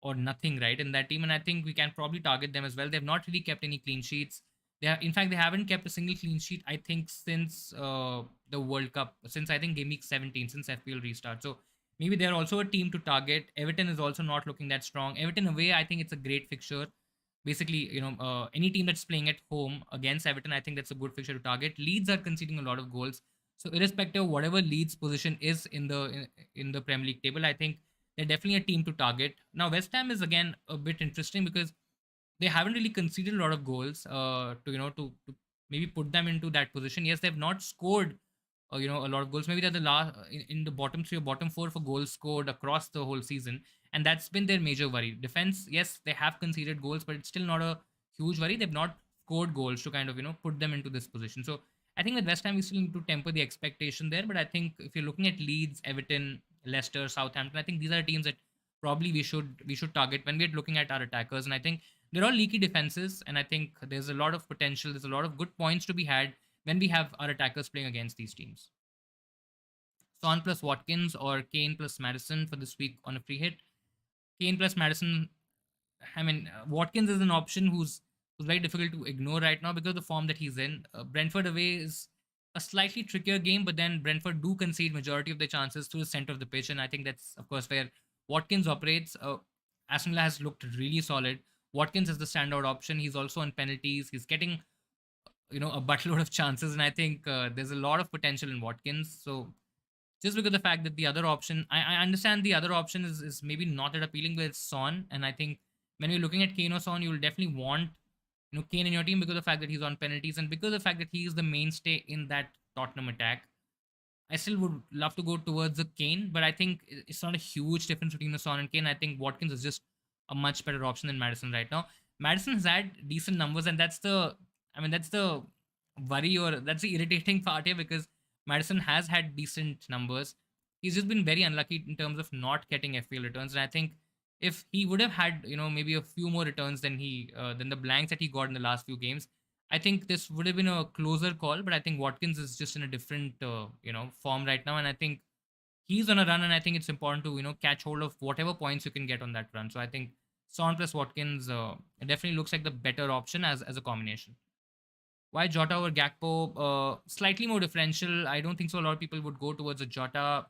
or nothing, right, in that team, and I think we can probably target them as well. They've not really kept any clean sheets. In fact, they haven't kept a single clean sheet, I think, since the World Cup, since I think game week 17, since FPL restart. So maybe they're also a team to target. Everton is also not looking that strong. Everton away, I think it's a great fixture. Basically, any team that's playing at home against Everton, I think that's a good fixture to target. Leeds are conceding a lot of goals, so irrespective of whatever Leeds position is in the Premier League table, I think they're definitely a team to target. Now, West Ham is again a bit interesting because they haven't really conceded a lot of goals to maybe put them into that position. Yes, they've not scored a lot of goals. Maybe they're the last in the bottom three or bottom four for goals scored across the whole season, and that's been their major worry. Defense, yes, they have conceded goals, but it's still not a huge worry. They've not scored goals to kind of put them into this position. So I think with West Ham, we still need to temper the expectation there. But I think if you're looking at Leeds, Everton, Leicester, Southampton, I think these are teams that probably we should target when we're looking at our attackers. And I think they're all leaky defenses, and I think there's a lot of potential. There's a lot of good points to be had when we have our attackers playing against these teams. Son plus Watkins or Kane plus Madison for this week on a free hit. Kane plus Madison. I mean, Watkins is an option who's very difficult to ignore right now because of the form that he's in. Brentford away is a slightly trickier game, but then Brentford do concede majority of their chances to the center of the pitch, and I think that's of course where Watkins operates. Aston Villa has looked really solid. Watkins is the standout option. He's also on penalties. He's getting a buttload of chances, and I think there's a lot of potential in Watkins. So just because of the fact that the other option, I understand the other option is maybe not that appealing, but it's Son, and I think when you're looking at Kane or Son, you'll definitely want Kane in your team because of the fact that he's on penalties and because of the fact that he is the mainstay in that Tottenham attack. I still would love to go towards the Kane, but I think it's not a huge difference between the Son and Kane. I think Watkins is just a much better option than Madison right now. Madison has had decent numbers, and that's the worry, or that's the irritating part here, because Madison has had decent numbers. He's just been very unlucky in terms of not getting FPL returns, and I think if he would have had maybe a few more returns than the blanks that he got in the last few games, I think this would have been a closer call. But I think Watkins is just in a different form right now, and I think he's on a run, and I think it's important to catch hold of whatever points you can get on that run. So I think Son plus Watkins it definitely looks like the better option as a combination. Why Jota over Gakpo? Slightly more differential. I don't think so. A lot of people would go towards a Jota.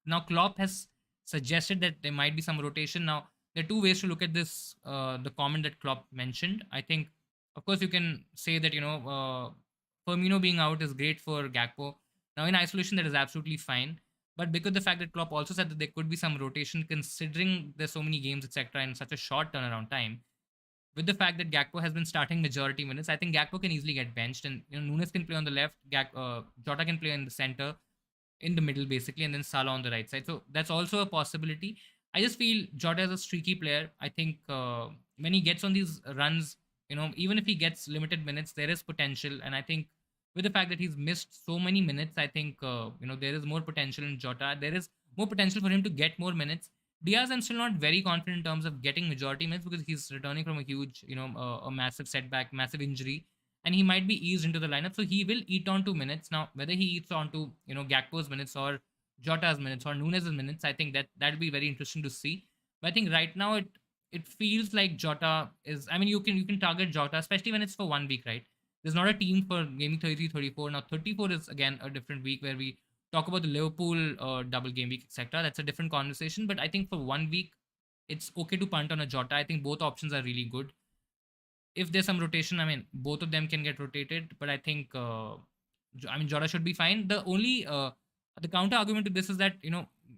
Now Klopp has suggested that there might be some rotation. Now there are two ways to look at this. The comment that Klopp mentioned. I think, of course, you can say that Firmino being out is great for Gakpo. Now in isolation, that is absolutely fine. But because the fact that Klopp also said that there could be some rotation, considering there's so many games, etc., in such a short turnaround time, with the fact that Gakpo has been starting majority minutes, I think Gakpo can easily get benched, and Nunes can play on the left, Jota can play in the center, in the middle basically, and then Salah on the right side. So that's also a possibility. I just feel Jota is a streaky player. I think when he gets on these runs, even if he gets limited minutes, there is potential, and I think with the fact that he's missed so many minutes, I think there is more potential in Jota. There is more potential for him to get more minutes. Diaz, I'm still not very confident in terms of getting majority minutes because he's returning from a huge, a massive setback, massive injury, and he might be eased into the lineup. So he will eat on to minutes. Now, whether he eats on to, Gakpo's minutes or Jota's minutes or Nunez's minutes, I think that'll be very interesting to see. But I think right now it feels like Jota is. I mean, you can target Jota, especially when it's for 1 week, right? There's not a team for gaming 33, 34. Now 34 is again a different week where we talk about the Liverpool double game week, etc. That's a different conversation. But I think for 1 week, it's okay to punt on a Jota. I think both options are really good. If there's some rotation, I mean, both of them can get rotated. But I think, I mean, Jota should be fine. The counter argument to this is that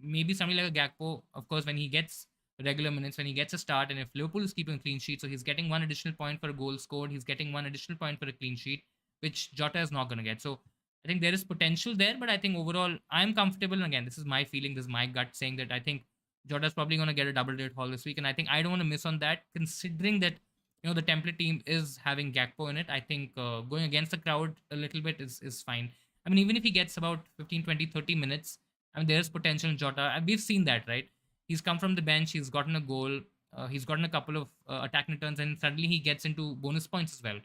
maybe somebody like a Gakpo, of course, when he gets regular minutes, when he gets a start, and if Liverpool is keeping a clean sheet, so he's getting one additional point for a goal scored, he's getting one additional point for a clean sheet, which Jota is not going to get. So I think there is potential there, but I think overall I'm comfortable. And again, this is my feeling, this is my gut saying that I think Jota's probably going to get a double digit haul this week, and I think I don't want to miss on that, considering that the template team is having Gakpo in it. I think going against the crowd a little bit is fine. I mean, even if he gets about 15, 20, 30 minutes, I mean, there's potential in Jota. And we've seen that, right? He's come from the bench, he's gotten a goal, he's gotten a couple of attack returns, and suddenly he gets into bonus points as well.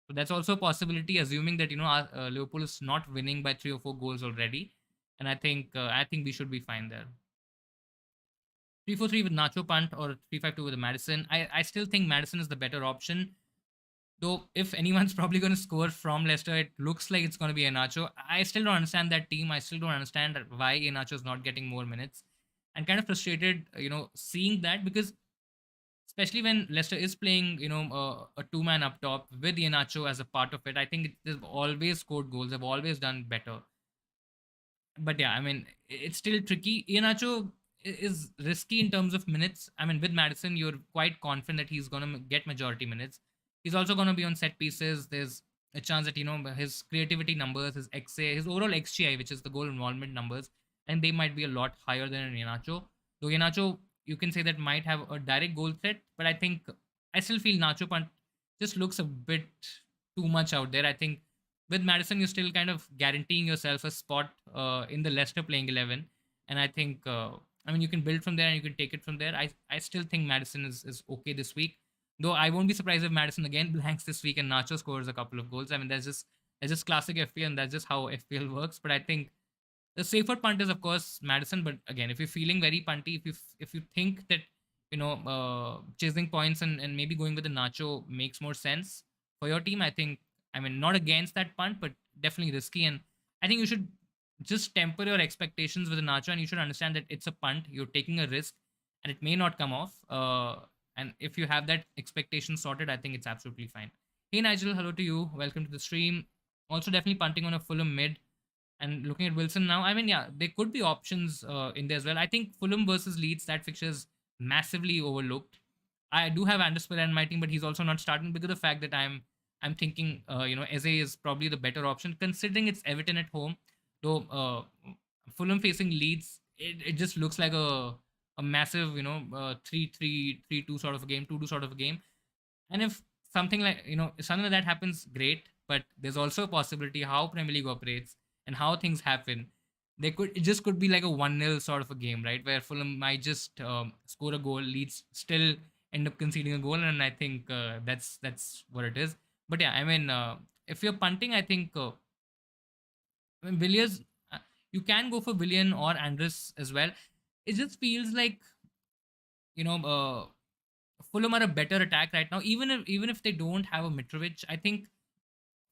So that's also a possibility, assuming that Liverpool is not winning by 3 or 4 goals already. And I think we should be fine there. 3-4-3 with Nacho punt or 3-5-2 with Madison. I still think Madison is the better option. Though, if anyone's probably going to score from Leicester, it looks like it's going to be Iheanacho. I still don't understand that team. I still don't understand why Iheanacho is not getting more minutes. And kind of frustrated, seeing that, because especially when Leicester is playing, a two-man up top with Iheanacho as a part of it, I think they've always scored goals. They've always done better. But yeah, I mean, it's still tricky. Iheanacho is risky in terms of minutes. I mean, with Madison, you're quite confident that he's going to get majority minutes. He's also going to be on set pieces. There's a chance that, his creativity numbers, his XA, his overall XGI, which is the goal involvement numbers, and they might be a lot higher than Iheanacho. Though Iheanacho, you can say that might have a direct goal threat, but I still feel Nacho punt just looks a bit too much out there. I think with Madison, you're still kind of guaranteeing yourself a spot in the Leicester playing 11. And I think, I mean, you can build from there and you can take it from there. I still think Madison is okay this week. Though I won't be surprised if Madison again blanks this week and Nacho scores a couple of goals. I mean, that's just classic FPL, and that's just how FPL works. But I think the safer punt is, of course, Madison. But again, if you're feeling very punty, if you think that chasing points and maybe going with the Nacho makes more sense for your team, I mean, not against that punt, but definitely risky. And I think you should just temper your expectations with the Nacho, and you should understand that it's a punt. You're taking a risk, and it may not come off. And if you have that expectation sorted, I think it's absolutely fine. Hey Nigel, hello to you. Welcome to the stream. Also, definitely punting on a Fulham mid and looking at Wilson now. I mean, yeah, there could be options in there as well. I think Fulham versus Leeds, that fixture is massively overlooked. I do have Anders in my team, but he's also not starting because of the fact that I'm thinking Eze is probably the better option, considering it's Everton at home. Though Fulham facing Leeds, it just looks like a massive 3-3, 3-2 sort of a game, 2-2 sort of a game. And if something like if something like that happens, great. But there's also a possibility how Premier League operates and how things happen. It just could be like a 1-0 sort of a game, right? Where Fulham might just score a goal, Leeds still end up conceding a goal, and I think that's what it is. But yeah, I mean, if you're punting, I mean, Villiers, you can go for Willian or Andres as well. It just feels like you know Fulham are a better attack right now. Even if they don't have a Mitrovic, I think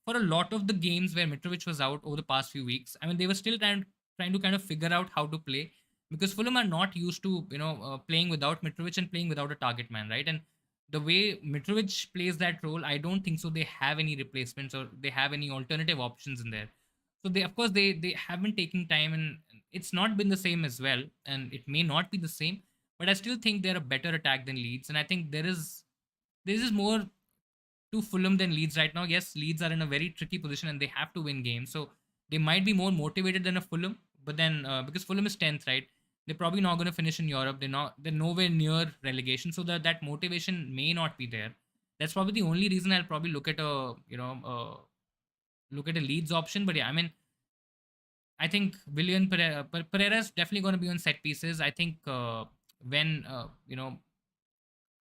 for a lot of the games where Mitrovic was out over the past few weeks, I mean, they were still trying to kind of figure out how to play, because Fulham are not used to playing without Mitrovic and playing without a target man, right? And the way Mitrovic plays that role, I don't think so. They have any replacements or they have any alternative options in there. So they, of course, they have been taking time, and it's not been the same as well, and it may not be the same. But I still think they're a better attack than Leeds, and I think there is more to Fulham than Leeds right now. Yes, Leeds are in a very tricky position and they have to win games. So they might be more motivated than a Fulham. But then because Fulham is 10th, right? They're probably not going to finish in Europe. They're nowhere near relegation. So that motivation may not be there. That's probably the only reason I'll probably look at look at a Leeds option. But yeah, I mean, I think Willian Pereira is definitely going to be on set pieces. I think when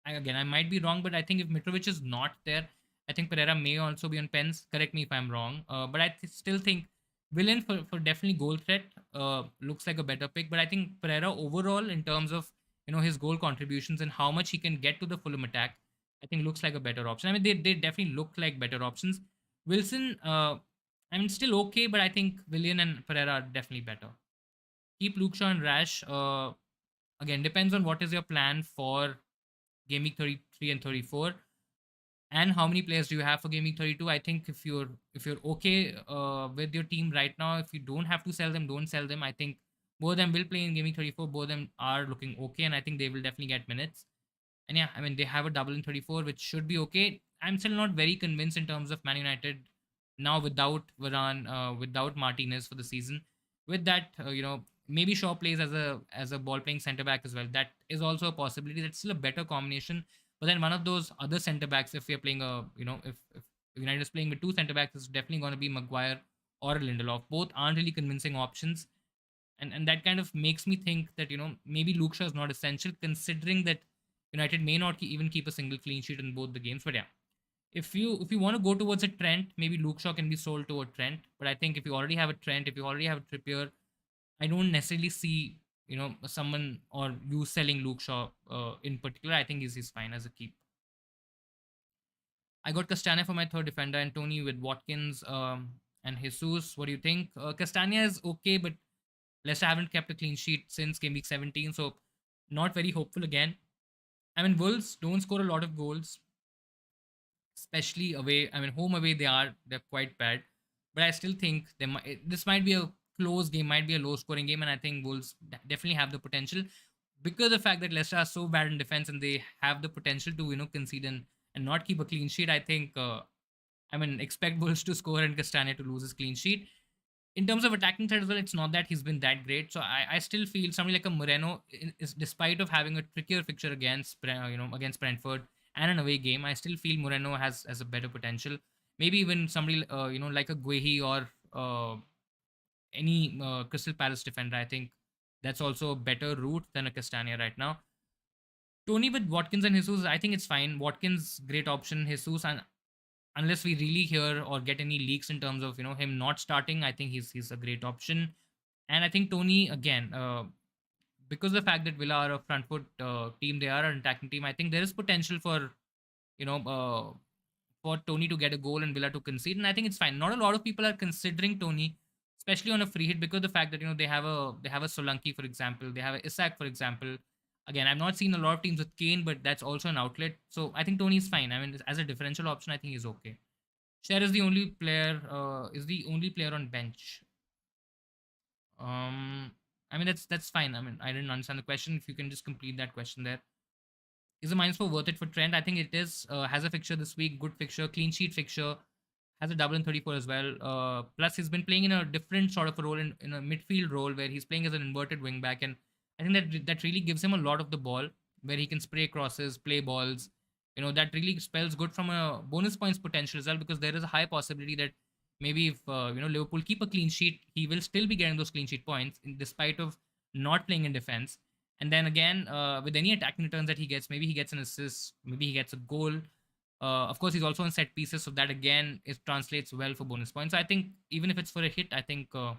again, I might be wrong, but I think if Mitrovic is not there, I think Pereira may also be on pens. Correct me if I'm wrong. But still think Willian for definitely goal threat looks like a better pick. But I think Pereira overall, in terms of his goal contributions and how much he can get to the Fulham attack, I think looks like a better option. I mean, they definitely look like better options. Wilson, I mean, still okay, but I think Willian and Pereira are definitely better. Keep Luke Shaw and Rash. Again, depends on what is your plan for Game Week 33 and 34, and how many players do you have for Game Week 32. I think if you're okay with your team right now, if you don't have to sell them, don't sell them. I think both of them will play in Game Week 34. Both of them are looking okay, and I think they will definitely get minutes. And yeah, I mean, they have a double in 34, which should be okay. I'm still not very convinced in terms of Man United now without Varane, without Martinez for the season. With that, maybe Shaw plays as a ball playing centre back as well. That is also a possibility. That's still a better combination. But then one of those other centre backs, if we're playing if United is playing with two centre backs, is definitely going to be Maguire or Lindelof. Both aren't really convincing options, and that kind of makes me think that maybe Luke Shaw is not essential, considering that United may not even keep a single clean sheet in both the games. But yeah, if you want to go towards a Trent, maybe Luke Shaw can be sold to a Trent. But I think if you already have a Trent, if you already have a Trippier, I don't necessarily see someone or you selling Luke Shaw in particular. I think he's fine as a keep. I got Castagna for my third defender and Tony with Watkins and Jesus. What do you think? Castagna is okay, but Leicester haven't kept a clean sheet since game week 17, so not very hopeful again. I mean, Wolves don't score a lot of goals, especially away. I mean, home away they're quite bad, but I still think this might be a close game, might be a low scoring game, and I think Wolves definitely have the potential because the fact that Leicester are so bad in defense and they have the potential to concede and not keep a clean sheet. I think I mean, expect Wolves to score and Castagna to lose his clean sheet. In terms of attacking threat as well, it's not that he's been that great. So I still feel somebody like a Moreno is, despite of having a trickier fixture against Brentford and an away game, I still feel Moreno has a better potential. Maybe even somebody like a Guehi or any Crystal Palace defender. I think that's also a better route than a Castagna right now. Tony with Watkins and Jesus, I think it's fine. Watkins, great option. Jesus, and unless we really hear or get any leaks in terms of him not starting, I think he's a great option. And I think Tony again, because of the fact that Villa are a front foot team, they are an attacking team. I think there is potential for you know uh, for Tony to get a goal and Villa to concede, and I think it's fine. Not a lot of people are considering Tony, especially on a free hit, because of the fact that they have a Solanke, for example, they have a Isak, for example. Again, I've not seen a lot of teams with Kane, but that's also an outlet. So I think Tony is fine. I mean, as a differential option, I think he's okay. Cher is the only player on bench. Um, I mean that's fine. I mean I didn't understand the question. If you can just complete that question there. Is the minus four worth it for Trent? I think it is. Has a fixture this week, good fixture, clean sheet fixture. Has a double in 34 as well. Plus, he's been playing in a different sort of a role in a midfield role where he's playing as an inverted wing back, and I think that really gives him a lot of the ball where he can spray crosses, play balls. That really spells good from a bonus points potential as well, because there is a high possibility that maybe if Liverpool keep a clean sheet, he will still be getting those clean sheet points in despite of not playing in defense. And then again, with any attacking returns that he gets, maybe he gets an assist, maybe he gets a goal. Of course, he's also on set pieces, so that again it translates well for bonus points. So I think even if it's for a hit, I think I'll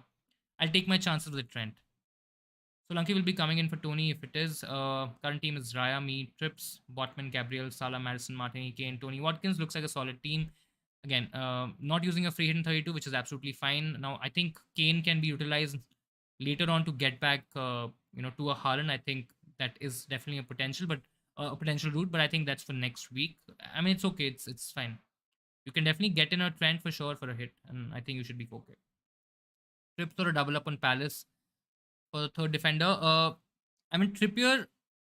take my chances with Trent. So Lanky will be coming in for Tony if it is. Current team is Raya, me, Trips, Botman, Gabriel, Salah, Madison, Martini, Kane, Tony Watkins. Looks like a solid team. Again, not using a free hit in 32, which is absolutely fine. Now, I think Kane can be utilized later on to get back, to a Haaland. I think that is definitely a potential, but a potential route. But I think that's for next week. I mean, it's okay. It's fine. You can definitely get in a trend for sure for a hit, and I think you should be okay. Trips or a double up on Palace for the third defender. I mean, Trippier,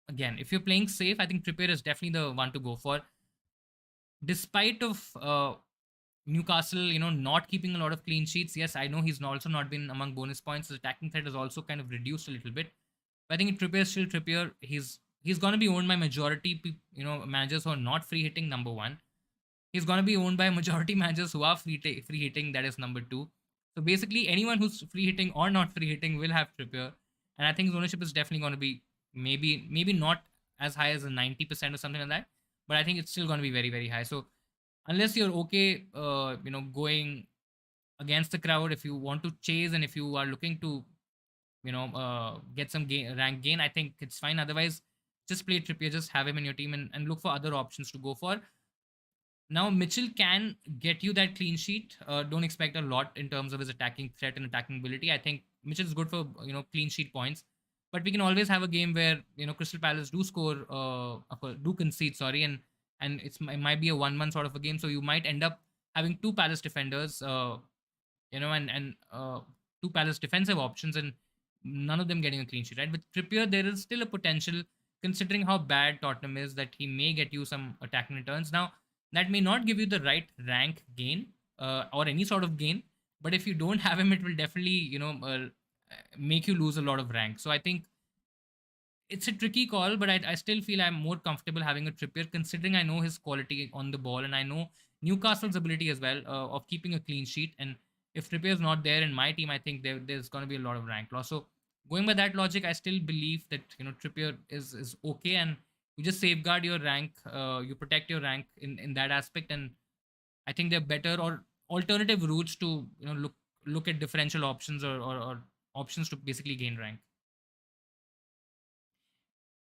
again, if you're playing safe, I think Trippier is definitely the one to go for. Despite of Newcastle, not keeping a lot of clean sheets. Yes, I know he's also not been among bonus points. His attacking threat is also kind of reduced a little bit. But I think Trippier is still Trippier. He's going to be owned by majority, managers who are not free hitting. Number one. He's going to be owned by majority managers who are free hitting. That is number two. So basically, anyone who's free hitting or not free hitting will have Trippier, and I think his ownership is definitely going to be maybe not as high as a 90% or something like that, but I think it's still going to be very very high. So unless you're okay, going against the crowd, if you want to chase and if you are looking to get some rank gain, I think it's fine. Otherwise, just play Trippier, just have him in your team, and look for other options to go for. Now, Mitchell can get you that clean sheet. Don't expect a lot in terms of his attacking threat and attacking ability. I think Mitchell is good for clean sheet points, but we can always have a game where Crystal Palace do score, do concede, sorry, and it might be a 1-1 sort of a game. So you might end up having two Palace defenders, and two Palace defensive options, and none of them getting a clean sheet, right? With Trippier, there is still a potential, considering how bad Tottenham is, that he may get you some attacking returns. Now, that may not give you the right rank gain or any sort of gain, but if you don't have him, it will definitely make you lose a lot of rank. So I think it's a tricky call, but I still feel I'm more comfortable having a Trippier, considering I know his quality on the ball and I know Newcastle's ability as well of keeping a clean sheet. And if Trippier is not there in my team, I think there's going to be a lot of rank loss. So going by that logic, I still believe that Trippier is okay, and you just safeguard your rank, you protect your rank in that aspect, and I think they're better or alternative routes to look at differential options or options to basically gain rank.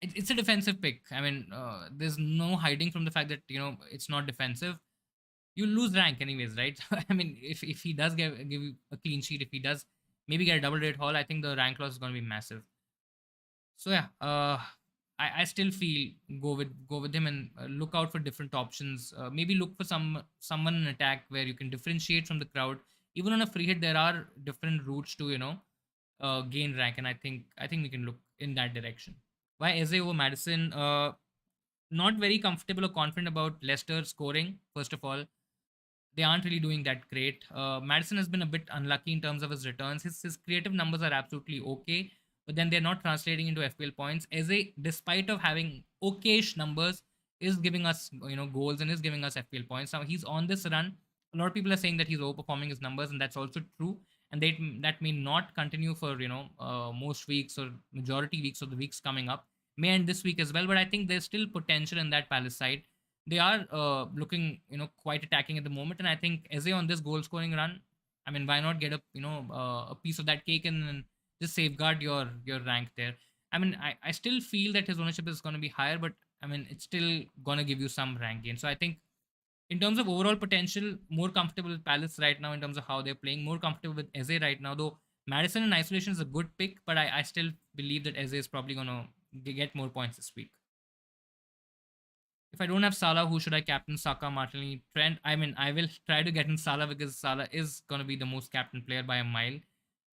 It's a defensive pick. I mean, there's no hiding from the fact that it's not defensive. You lose rank anyways, right? I mean, if he does give you a clean sheet, if he does maybe get a double rate haul, I think the rank loss is going to be massive. So yeah, I still feel go with him and look out for different options. Maybe look for someone in attack where you can differentiate from the crowd. Even on a free hit, there are different routes to gain rank, and I think we can look in that direction. Why Eze over Madison? Not very comfortable or confident about Leicester scoring. First of all, they aren't really doing that great. Madison has been a bit unlucky in terms of his returns. His creative numbers are absolutely okay, but then they're not translating into FPL points. Eze, despite of having okayish numbers, is giving us goals and is giving us FPL points. Now he's on this run. A lot of people are saying that he's overperforming his numbers, and that's also true. And that may not continue for most weeks or majority weeks or the weeks coming up. May end this week as well, but I think there's still potential in that Palace side. They are looking quite attacking at the moment, and I think Eze on this goal scoring run, I mean, why not get a piece of that cake and just safeguard your rank there. I mean, I still feel that his ownership is going to be higher, but I mean, it's still going to give you some rank gain. So I think in terms of overall potential, more comfortable with Palace right now in terms of how they're playing, more comfortable with Eze right now, though Madison in isolation is a good pick, but I still believe that Eze is probably going to get more points this week. If I don't have Salah, who should I captain? Saka, Martinelli, Trent. I mean, I will try to get in Salah because Salah is going to be the most captain player by a mile.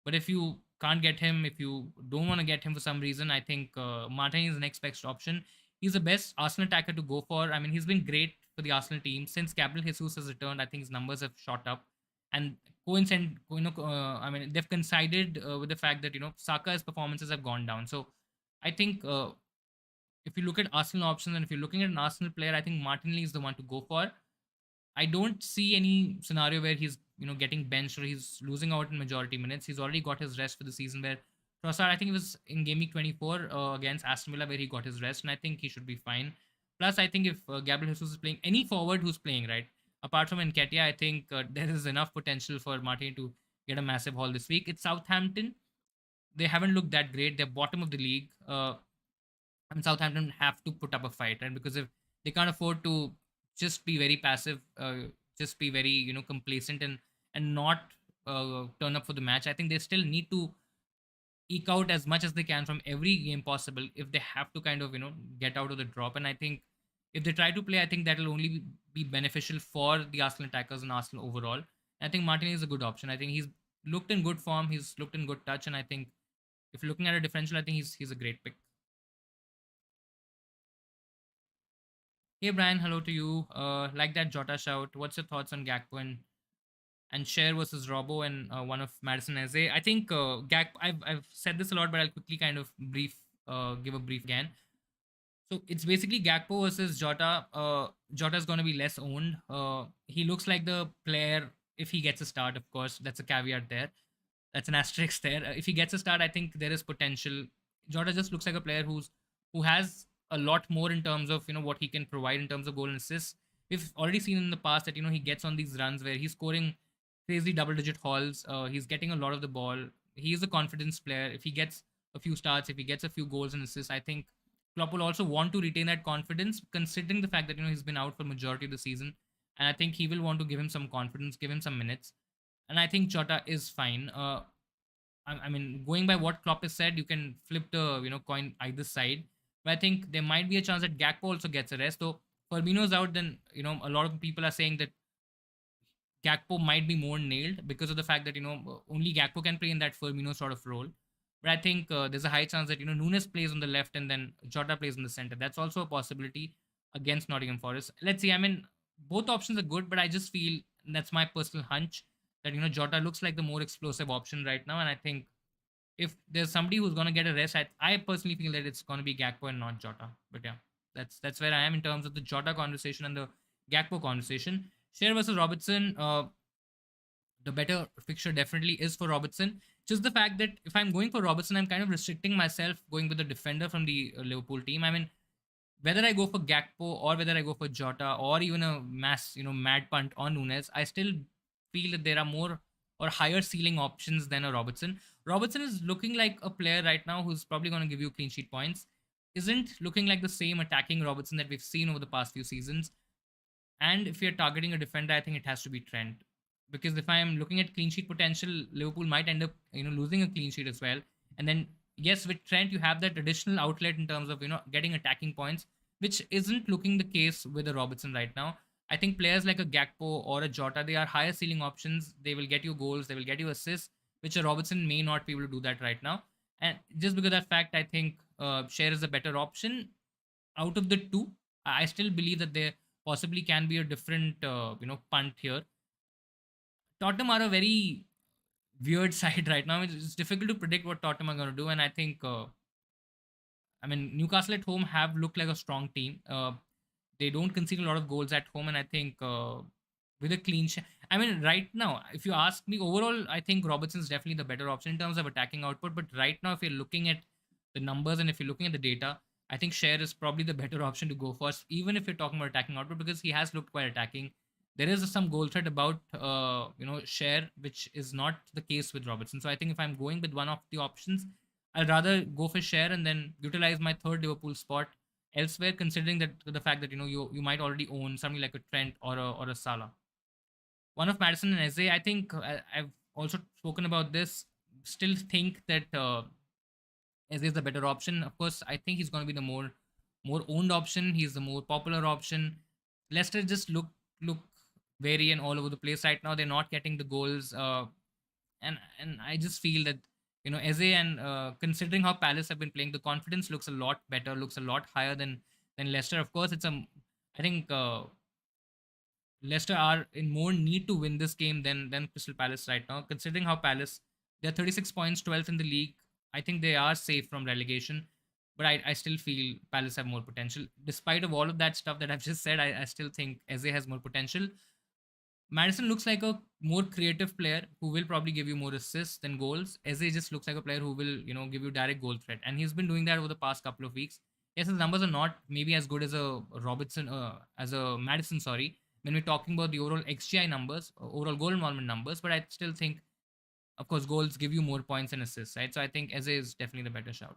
But if you can't get him, if you don't want to get him for some reason, I think Martinelli is the next best option. He's the best Arsenal attacker to go for. I mean, he's been great for the Arsenal team since Gabriel Jesus has returned. I think his numbers have shot up, and coincident, I mean, they've coincided with the fact that Saka's performances have gone down. So I think if you look at Arsenal options and if you're looking at an Arsenal player, I think Martinelli is the one to go for. I don't see any scenario where he's getting benched or he's losing out in majority minutes. He's already got his rest for the season. Where Trossard, I think it was in game week 24 against Aston Villa where he got his rest, and I think he should be fine. Plus, I think if Gabriel Jesus is playing, any forward who's playing, right, apart from Nketiah, I think there is enough potential for Martinelli to get a massive haul this week. It's Southampton. They haven't looked that great. They're bottom of the league. And Southampton have to put up a fight, right? Because if they can't afford to just be very passive, just be very complacent and not turn up for the match, I think they still need to eke out as much as they can from every game possible if they have to kind of get out of the drop. And I think if they try to play, I think that will only be beneficial for the Arsenal attackers and Arsenal overall. And I think Martinez is a good option. I think he's looked in good form, he's looked in good touch, and I think if you're looking at a differential, I think he's a great pick. Hey Brian, hello to you. Like that Jota shout. What's your thoughts on Gakpo and Share versus Robo and one of Madison Eze? I think I've said this a lot, but I'll quickly kind of give a brief again. So it's basically Gakpo versus Jota. Jota is going to be less owned. He looks like the player if he gets a start. Of course, that's a caveat there. That's an asterisk there. If he gets a start, I think there is potential. Jota just looks like a player who has a lot more in terms of what he can provide in terms of goal and assists. We've already seen in the past that he gets on these runs where he's scoring crazy double-digit hauls. He's getting a lot of the ball. He is a confidence player. If he gets a few starts, if he gets a few goals and assists, I think Klopp will also want to retain that confidence, considering the fact that he's been out for majority of the season, and I think he will want to give him some confidence, give him some minutes, and I think Jota is fine. I mean, going by what Klopp has said, you can flip the coin either side. But I think there might be a chance that Gakpo also gets a rest. Though Firmino's out, then a lot of people are saying that Gakpo might be more nailed because of the fact that only Gakpo can play in that Firmino sort of role. But I think there's a high chance that Nunes plays on the left and then Jota plays in the center. That's also a possibility against Nottingham Forest. Let's see. I mean, both options are good, but I just feel that's my personal hunch that Jota looks like the more explosive option right now, and I think if there's somebody who's gonna get a rest, I personally feel that it's gonna be Gakpo and not Jota. But yeah, that's where I am in terms of the Jota conversation and the Gakpo conversation. Share versus Robertson. The better fixture definitely is for Robertson. Just the fact that if I'm going for Robertson, I'm kind of restricting myself going with the defender from the Liverpool team. I mean, whether I go for Gakpo or whether I go for Jota or even a mad punt on Nunes, I still feel that there are more or higher ceiling options than a Robertson. Robertson is looking like a player right now who's probably going to give you clean sheet points. Isn't looking like the same attacking Robertson that we've seen over the past few seasons. And if you're targeting a defender, I think it has to be Trent. Because if I'm looking at clean sheet potential, Liverpool might end up, losing a clean sheet as well. And then, yes, with Trent, you have that additional outlet in terms of, getting attacking points, which isn't looking the case with a Robertson right now. I think players like a Gakpo or a Jota, they are higher ceiling options. They will get you goals, they will get you assists, which a Robertson may not be able to do that right now. And just because of that fact, I think Share is a better option out of the two. I still believe that there possibly can be a different, punt here. Tottenham are a very weird side right now. It's difficult to predict what Tottenham are going to do, and I think, I mean, Newcastle at home have looked like a strong team. They don't concede a lot of goals at home, and I think with a clean sheet. I mean, right now, if you ask me, overall, I think Robertson's definitely the better option in terms of attacking output. But right now, if you're looking at the numbers and if you're looking at the data, I think Share is probably the better option to go for, even if you're talking about attacking output, because he has looked quite attacking. There is some goal threat about Share, which is not the case with Robertson. So I think if I'm going with one of the options, I'd rather go for Share and then utilize my third Liverpool spot elsewhere, considering that the fact that you might already own something like a Trent or a Salah. One of Madison and Eze, I think I've also spoken about this. Still think that Eze is the better option. Of course, I think he's going to be the more owned option. He's the more popular option. Leicester just look very and all over the place right now. They're not getting the goals, and I just feel that Eze and considering how Palace have been playing, the confidence looks a lot better, looks a lot higher than Leicester. Of course, I think Leicester are in more need to win this game than Crystal Palace right now. Considering how Palace, they're 36 points, 12th in the league. I think they are safe from relegation, but I still feel Palace have more potential. Despite of all of that stuff that I've just said, I still think Eze has more potential. Madison looks like a more creative player who will probably give you more assists than goals. Eze just looks like a player who will, give you direct goal threat. And he's been doing that over the past couple of weeks. Yes, his numbers are not maybe as good as a Robertson, as a Madison, sorry, when we're talking about the overall XGI numbers, overall goal involvement numbers. But I still think, of course, goals give you more points and assists, right? So I think Eze is definitely the better shout.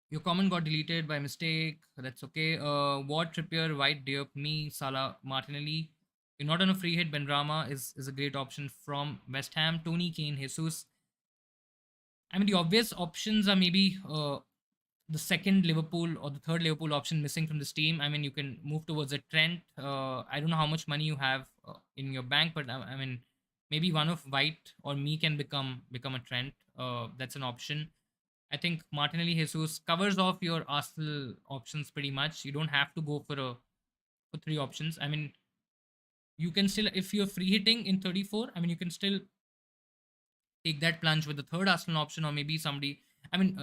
Your comment got deleted by mistake. That's okay. Watt, Trippier, White, Diop, me, Salah, Martinelli. You're not on a free hit. Benrahma is a great option from West Ham. Tony, Kane, Jesus. I mean, the obvious options are maybe the second Liverpool or the third Liverpool option missing from this team. I mean, you can move towards a Trent. I don't know how much money you have in your bank, but I mean, maybe one of White or me can become a Trent. That's an option. I think Martinelli Jesus covers off your Arsenal options pretty much. You don't have to go for three options. I mean, you can still, if you're free hitting in 34, I mean, you can still take that plunge with the third Arsenal option, or maybe somebody. I mean,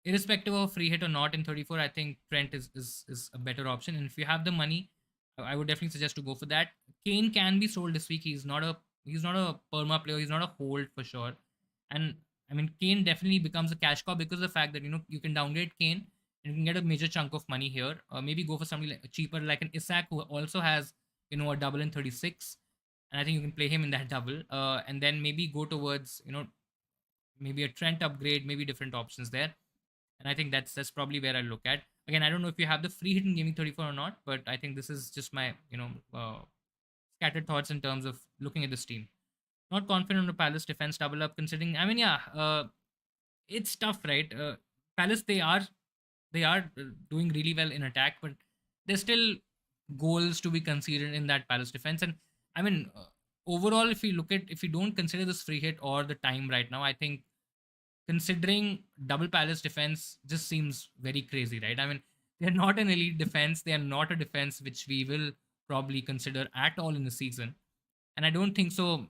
irrespective of free hit or not in 34, I think Trent is a better option. And if you have the money, I would definitely suggest to go for that. Kane can be sold this week. He's not a perma player. He's not a hold for sure. And I mean, Kane definitely becomes a cash cow because of the fact that you can downgrade Kane and you can get a major chunk of money here. Maybe go for somebody cheaper like an Isak who also has a double in 36, and I think you can play him in that double. And then maybe go towards maybe a Trent upgrade, maybe different options there. And I think that's probably where I look at. Again, I don't know if you have the free hit in gaming 34 or not, but I think this is just my scattered thoughts in terms of looking at this team. Not confident on the Palace defense double up, considering. I mean, yeah, it's tough, right? Palace, they are doing really well in attack, but there's still goals to be considered in that Palace defense. And I mean, overall, if you don't consider this free hit or the time right now, I think considering double Palace defense just seems very crazy, right? I mean, they're not an elite defense. They are not a defense which we will probably consider at all in the season. And I don't think so.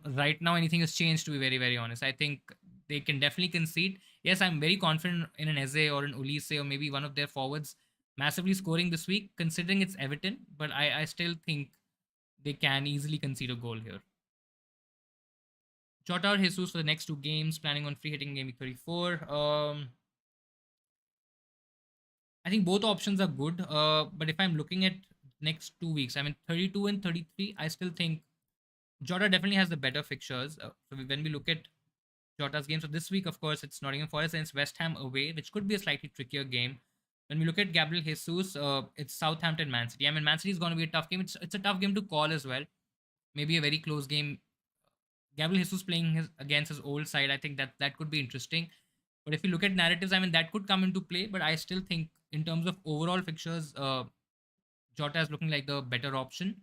Right now, anything has changed, to be very, very honest. I think they can definitely concede. Yes, I'm very confident in an Eze or an Ulise or maybe one of their forwards massively scoring this week, considering it's Everton. But I still think they can easily concede a goal here. Jota or Jesus for the next two games, planning on free hitting game week 34. I think both options are good. But if I'm looking at next 2 weeks, I mean 32 and 33, I still think Jota definitely has the better fixtures. So when we look at Jota's game, so this week, of course, it's Nottingham Forest and it's West Ham away, which could be a slightly trickier game. When we look at Gabriel Jesus, it's Southampton, Man City. I mean, Man City is going to be a tough game. It's a tough game to call as well. Maybe a very close game. Gabriel Jesus playing against his old side, I think that could be interesting. But if you look at narratives, I mean, that could come into play. But I still think, in terms of overall fixtures, Jota is looking like the better option.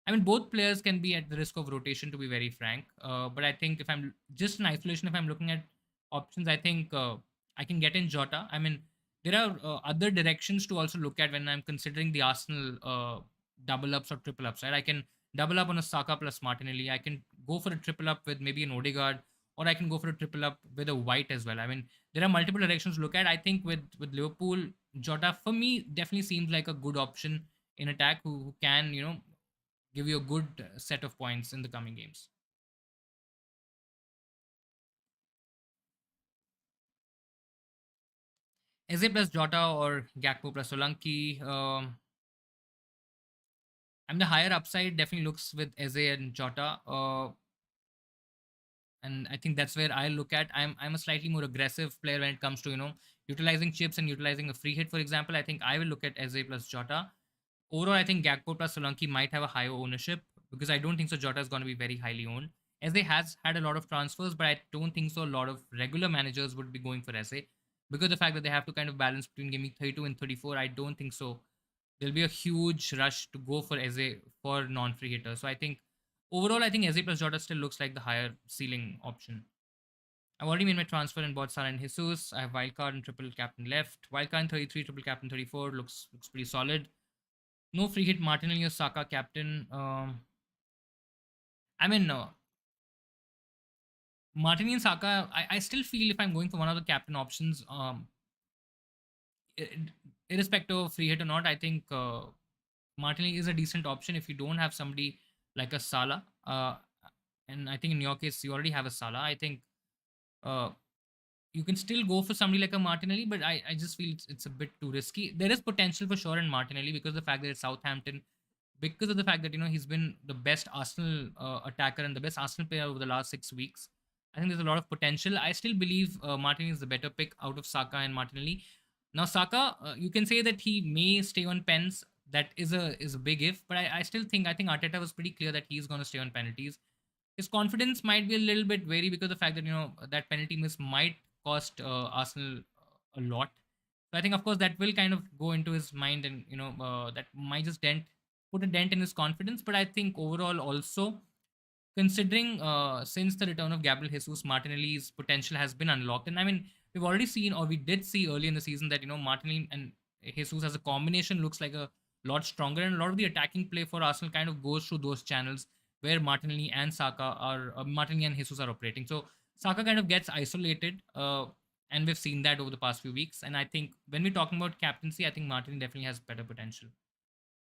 I mean, both players can be at the risk of rotation, to be very frank. But I think if I'm just in isolation, if I'm looking at options, I think I can get in Jota. I mean, there are other directions to also look at when I'm considering the Arsenal double ups or triple ups, right? I can double up on a Saka plus Martinelli. I can go for a triple up with maybe an Odegaard, or I can go for a triple up with a White as well. I mean, there are multiple directions to look at. I think with Liverpool, Jota for me definitely seems like a good option in attack who can give you a good set of points in the coming games. Eze plus Jota or Gakpo plus Solanke. I mean, the higher upside definitely looks with Eze and Jota. And I think that's where I look at. I'm a slightly more aggressive player when it comes to utilizing chips and utilizing a free hit, for example. I think I will look at Eze plus Jota. Overall, I think Gakpo plus Solanke might have a higher ownership because I don't think so. Jota is going to be very highly owned. Eze has had a lot of transfers, but I don't think so. A lot of regular managers would be going for Eze because the fact that they have to kind of balance between gaming 32 and 34. I don't think so. There'll be a huge rush to go for Eze for non-free hitters. So I think overall, I think Eze plus Jota still looks like the higher ceiling option. I've already made my transfer and bought Salah and Jesus. I have wildcard and triple captain left. Wildcard in 33, triple captain 34 looks pretty solid. No free hit Martinelli or Saka captain. I mean, Martinelli and Saka, I still feel if I'm going for one of the captain options, irrespective of free hit or not, I think Martinelli is a decent option if you don't have somebody like a Salah. And I think in your case, you already have a Salah. I think uh, you can still go for somebody like a Martinelli, but I just feel it's a bit too risky. There is potential for sure in Martinelli because of the fact that it's Southampton, because of the fact that he's been the best Arsenal attacker and the best Arsenal player over the last 6 weeks. I think there's a lot of potential. I still believe Martinelli is the better pick out of Saka and Martinelli. Now Saka, you can say that he may stay on pens. That is a big if, but I still think Arteta was pretty clear that he's going to stay on penalties. His confidence might be a little bit wary because of the fact that that penalty miss might cost Arsenal a lot. So I think, of course, that will kind of go into his mind, and that might just put a dent in his confidence. But I think overall, also considering since the return of Gabriel Jesus, Martinelli's potential has been unlocked, and I mean we've already seen, or we did see early in the season that Martinelli and Jesus as a combination looks like a lot stronger, and a lot of the attacking play for Arsenal kind of goes through those channels. where Martinelli and Saka are Martinelli and Jesus are operating. So Saka kind of gets isolated, and we've seen that over the past few weeks. And I think when we're talking about captaincy, I think Martinelli definitely has better potential.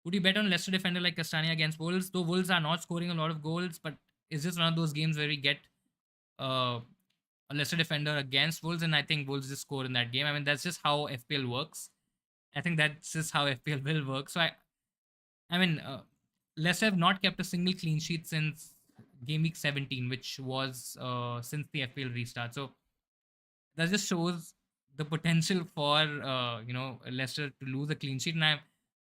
Would you bet on Leicester defender like Castagna against Wolves? Though Wolves are not scoring a lot of goals, but it's just one of those games where we get uh, a Leicester defender against Wolves, and I think Wolves just score in that game. I mean, that's just how FPL works. I think that's just how FPL will work. So I mean, Leicester have not kept a single clean sheet since game week 17, which was since the FPL restart. So that just shows the potential for Leicester to lose a clean sheet. And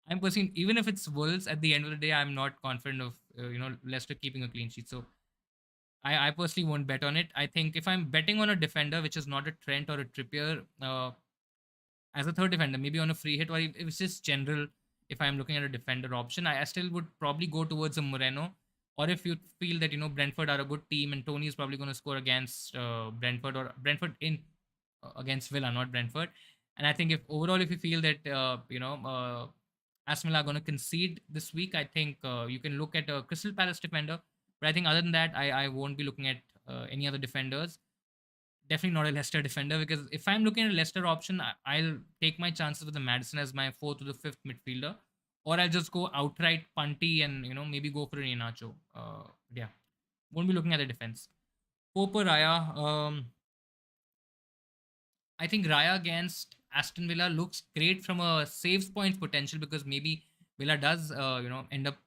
I'm personally, even if it's Wolves, at the end of the day, I'm not confident of Leicester keeping a clean sheet. So I personally won't bet on it. I think if I'm betting on a defender, which is not a Trent or a Trippier, as a third defender, maybe on a free hit, or if it's just general, if I'm looking at a defender option, I still would probably go towards a Moreno. Or if you feel that Brentford are a good team and Tony is probably going to score against Brentford, or Brentford in against Villa, not Brentford. And I think if overall, if you feel that Aston Villa are going to concede this week, I think you can look at a Crystal Palace defender. But I think other than that, I won't be looking at any other defenders. Definitely not a Leicester defender, because if I'm looking at a Leicester option, I'll take my chances with the Madison as my fourth to the fifth midfielder, or I'll just go outright punty and maybe go for an Iheanacho. Yeah, won't be looking at the defense. Pope or Raya, I think Raya against Aston Villa looks great from a saves points potential, because maybe Villa does end up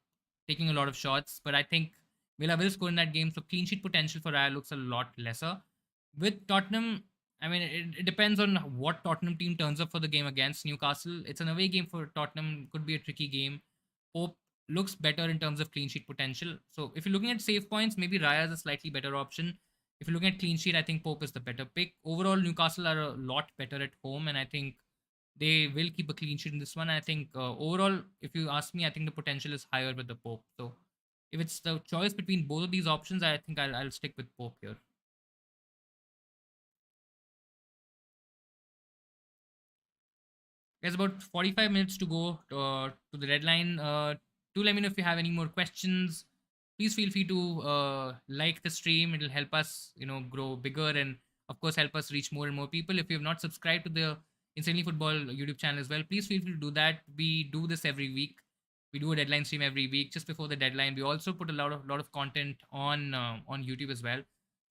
taking a lot of shots, but I think Villa will score in that game. So clean sheet potential for Raya looks a lot lesser. With Tottenham, I mean, it depends on what Tottenham team turns up for the game against Newcastle. It's an away game for Tottenham, could be a tricky game. Pope looks better in terms of clean sheet potential. So if you're looking at save points, maybe Raya is a slightly better option. If you're looking at clean sheet, I think Pope is the better pick. Overall, Newcastle are a lot better at home, and I think they will keep a clean sheet in this one. I think overall, if you ask me, I think the potential is higher with the Pope. So if it's the choice between both of these options, I think I'll stick with Pope here. There's about 45 minutes to go to the deadline. Do let me know if you have any more questions. Please feel free to like the stream. It'll help us, grow bigger, and of course help us reach more and more people. If you have not subscribed to the Insanely Football YouTube channel as well, please feel free to do that. We do this every week. We do a deadline stream every week just before the deadline. We also put a lot of content on YouTube as well.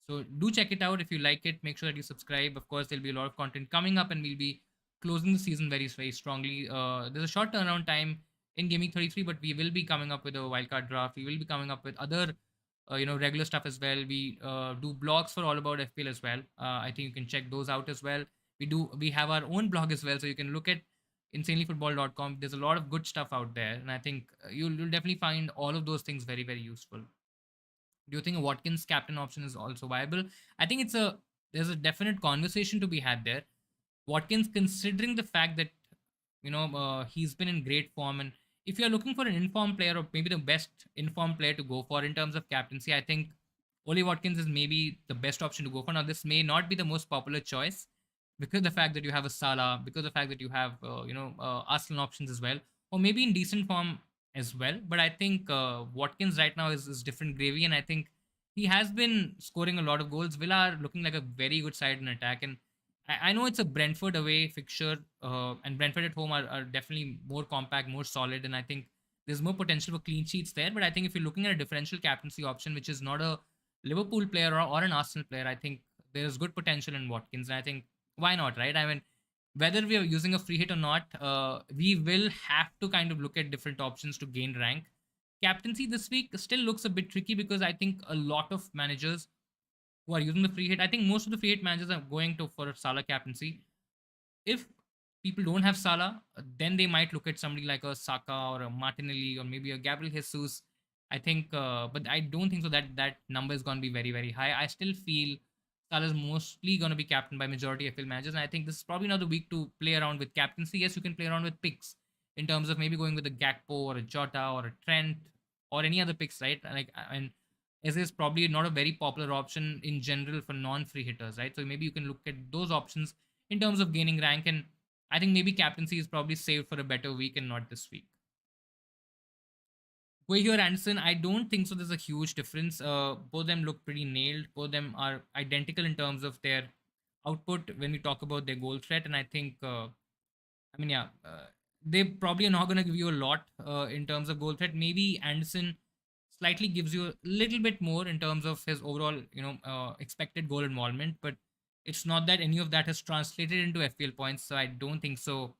So do check it out if you like it. Make sure that you subscribe. Of course, there'll be a lot of content coming up, and we'll be closing the season very strongly. There's a short turnaround time in Gaming 33, but we will be coming up with a wildcard draft. We will be coming up with other regular stuff as well. We do blogs for all about FPL as well. I think you can check those out as well. We have our own blog as well, so you can look at insanelyfootball.com. There's a lot of good stuff out there, and I think you'll definitely find all of those things very useful. Do you think a Watkins captain option is also viable? I think there's a definite conversation to be had there. Watkins, considering the fact that he's been in great form, and if you're looking for an informed player, or maybe the best informed player to go for in terms of captaincy, I think Oli Watkins is maybe the best option to go for. Now, this may not be the most popular choice because of the fact that you have a Salah, because of the fact that you have Arsenal options as well, or maybe in decent form as well. But I think Watkins right now is different gravy, and I think he has been scoring a lot of goals. Villa are looking like a very good side in attack, and I know it's a Brentford away fixture, and Brentford at home are definitely more compact, more solid, and I think there's more potential for clean sheets there. But I think if you're looking at a differential captaincy option, which is not a Liverpool player or an Arsenal player, I think there's good potential in Watkins, and I think why not, right? I mean, whether we are using a free hit or not, we will have to kind of look at different options to gain rank. Captaincy this week still looks a bit tricky, because I think a lot of managers who are using the free hit, I think most of the free hit managers are going to for Salah captaincy. If people don't have Salah, then they might look at somebody like a Saka or a Martinelli or maybe a Gabriel Jesus. I think, but I don't think so that number is going to be very high. I still feel Salah is mostly going to be captained by majority of FPL managers, and I think this is probably not the week to play around with captaincy. Yes, you can play around with picks in terms of maybe going with a Gakpo or a Jota or a Trent or any other picks, right? And as is probably not a very popular option in general for non-free hitters, right? So maybe you can look at those options in terms of gaining rank, and I think maybe captaincy is probably saved for a better week and not this week. Guehi or Anderson, I don't think so. There's a huge difference. Both of them look pretty nailed. Both of them are identical in terms of their output when we talk about their goal threat. And I think, I mean, yeah, they probably are not going to give you a lot in terms of goal threat. Maybe Anderson slightly gives you a little bit more in terms of his overall, expected goal involvement. But it's not that any of that has translated into FPL points. So I don't think so.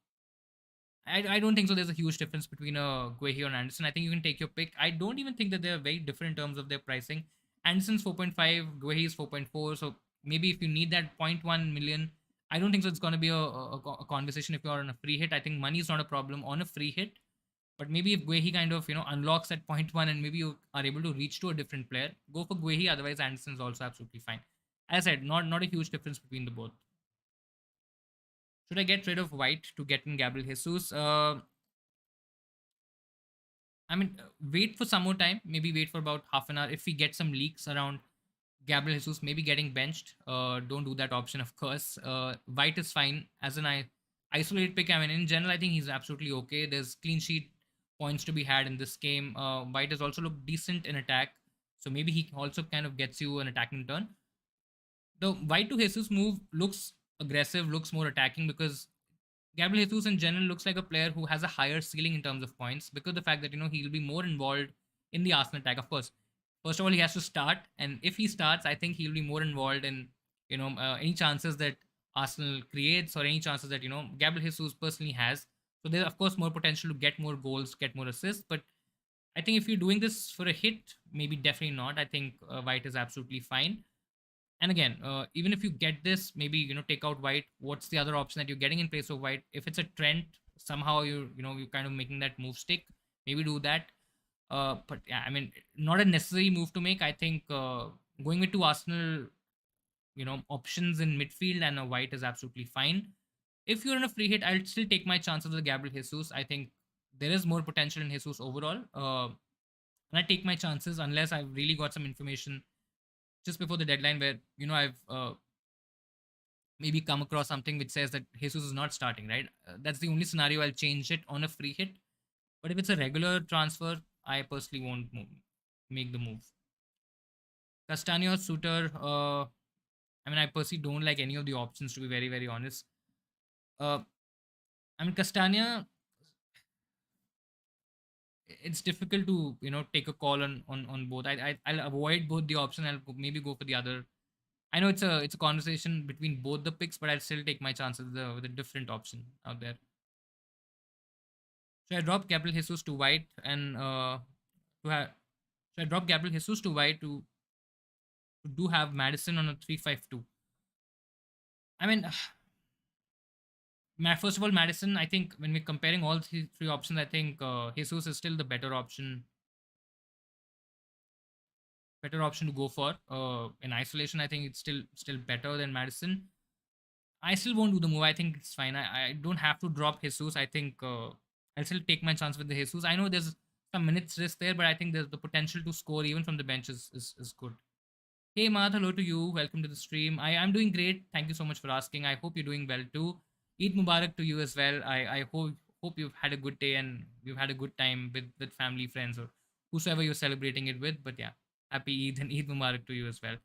I don't think so. There's a huge difference between Guehi and Anderson. I think you can take your pick. I don't even think that they're very different in terms of their pricing. Anderson's 4.5, Guehi is 4.4. So maybe if you need that zero point 0.1 million, I don't think so. It's going to be a conversation if you're on a free hit. I think money is not a problem on a free hit. But maybe if Guehi kind of unlocks that 0.1 and maybe you are able to reach to a different player, go for Guehi. Otherwise, Anderson's also absolutely fine. As I said, not a huge difference between the both. Should I get rid of White to get in Gabriel Jesus? I mean, wait for some more time. Maybe wait for about half an hour. If we get some leaks around Gabriel Jesus maybe getting benched, don't do that option, of course. White is fine as an isolated pick. I mean, in general, I think he's absolutely okay. There's clean sheet points to be had in this game. White has also looked decent in attack, so maybe he also kind of gets you an attacking turn. The White to Jesus move looks aggressive, looks more attacking because Gabriel Jesus in general looks like a player who has a higher ceiling in terms of points because of the fact that he'll be more involved in the Arsenal attack. Of course, first of all he has to start, and if he starts, I think he'll be more involved in any chances that Arsenal creates or any chances that Gabriel Jesus personally has. So there's of course more potential to get more goals, get more assists. But I think if you're doing this for a hit, maybe definitely not. I think White is absolutely fine. And again, even if you get this, maybe take out White. What's the other option that you're getting in place of White? If it's a Trent, somehow you're kind of making that move stick. Maybe do that. But yeah, I mean, not a necessary move to make. I think going with two Arsenal, options in midfield and a White is absolutely fine. If you're in a free hit, I'll still take my chances with Gabriel Jesus. I think there is more potential in Jesus overall. And I take my chances unless I've really got some information just before the deadline where I've maybe come across something which says that Jesus is not starting, right? That's the only scenario I'll change it on a free hit. But if it's a regular transfer, I personally won't make the move. Castagna or Suter, I mean, I personally don't like any of the options, to be very, very honest. Uh, I mean, Castagna, it's difficult to take a call on both. I'll avoid both the option. I'll maybe go for the other. I know it's a conversation between both the picks, but I'll still take my chances with a different option out there. So I drop Gabriel Jesus to White and to have. So I drop Gabriel Jesus to White to do have Madison on a 3-5-2. I mean, first of all, Madison. I think when we're comparing all three options, I think Jesus is still the better option. Better option to go for. In isolation, I think it's still better than Madison. I still won't do the move. I think it's fine. I don't have to drop Jesus. I think I'll still take my chance with the Jesus. I know there's some minutes risk there, but I think there's the potential to score even from the bench is good. Hey Math, hello to you. Welcome to the stream. I am doing great. Thank you so much for asking. I hope you're doing well too. Eid Mubarak to you as well. I hope you've had a good day and you've had a good time with family, friends, or whosoever you're celebrating it with. But yeah, happy Eid and Eid Mubarak to you as well.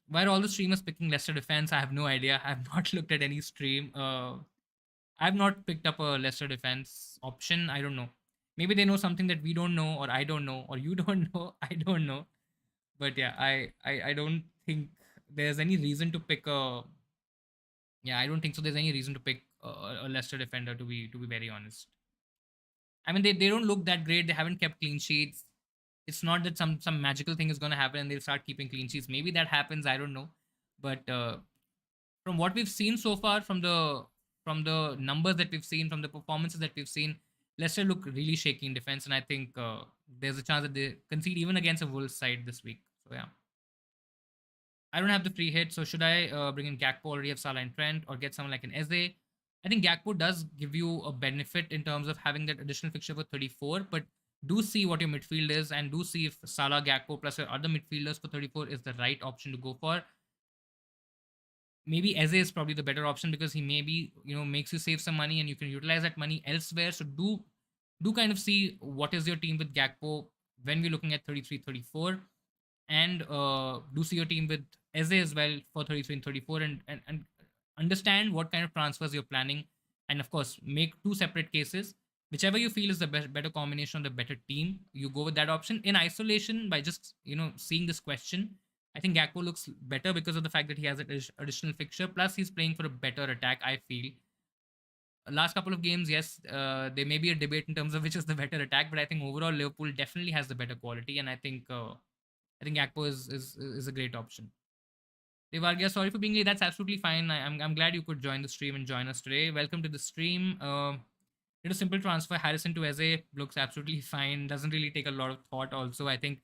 Why are all the streamers picking Leicester defense? I have no idea. I have not looked at any stream. I have not picked up a Leicester defense option. I don't know. Maybe they know something that we don't know, or I don't know, or you don't know. I don't know. But yeah, I don't think there's any reason to pick a. Yeah, I don't think so. There's any reason to pick a Leicester defender to be very honest. I mean, they don't look that great. They haven't kept clean sheets. It's not that some magical thing is going to happen and they'll start keeping clean sheets. Maybe that happens. I don't know. But from what we've seen so far, from the numbers that we've seen, from the performances that we've seen, Leicester look really shaky in defense, and I think there's a chance that they concede even against a Wolves side this week. So yeah. I don't have the free hit, so should I bring in Gakpo, already have Salah and Trent, or get someone like an Eze? I think Gakpo does give you a benefit in terms of having that additional fixture for 34, but do see what your midfield is and do see if Salah, Gakpo plus your other midfielders for 34 is the right option to go for. Maybe Eze is probably the better option because he maybe makes you save some money and you can utilize that money elsewhere. So do kind of see what is your team with Gakpo when we're looking at 33, 34, and do see your team with Eze as well for 33 and 34, and understand what kind of transfers you're planning, and of course make two separate cases. Whichever you feel is the better combination, the better team, you go with that option. In isolation, by just seeing this question, I think Gakpo looks better because of the fact that he has an additional fixture. Plus, he's playing for a better attack. I feel last couple of games, yes, there may be a debate in terms of which is the better attack, but I think overall Liverpool definitely has the better quality, and I think Gakpo is a great option. Devargia, sorry for being late. That's absolutely fine. I'm glad you could join the stream and join us today. Welcome to the stream. Did a simple transfer. Harrison to Eze looks absolutely fine. Doesn't really take a lot of thought. Also, I think.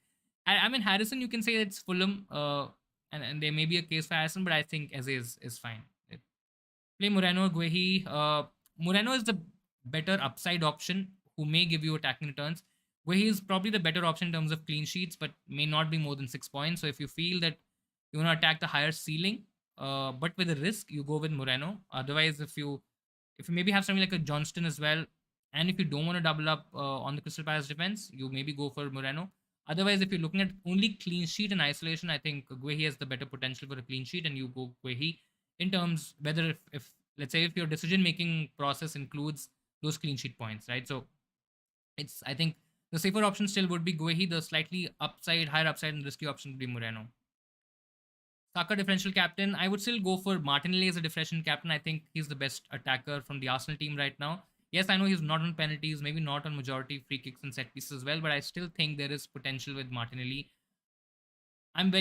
I mean Harrison. You can say it's Fulham. And there may be a case for Harrison, but I think Eze is fine. Play Moreno, Guehi. Moreno is the better upside option who may give you attacking returns. Guehi is probably the better option in terms of clean sheets, but may not be more than 6 points. So if you feel that you want to attack the higher ceiling, but with a risk, you go with Moreno. Otherwise, if you maybe have something like a Johnston as well, and if you don't want to double up on the Crystal Palace defense, you maybe go for Moreno. Otherwise, if you're looking at only clean sheet and isolation, I think Guehi has the better potential for a clean sheet, and you go Guehi in terms whether if let's say if your decision making process includes those clean sheet points, right? So it's I think the safer option still would be Guehi. The slightly higher upside and risky option would be Moreno. Saka differential captain. I would still go for Martinelli as a differential captain. I think he's the best attacker from the Arsenal team right now. Yes, I know he's not on penalties, maybe not on majority free kicks and set pieces as well, but I still think there is potential with Martinelli. I'm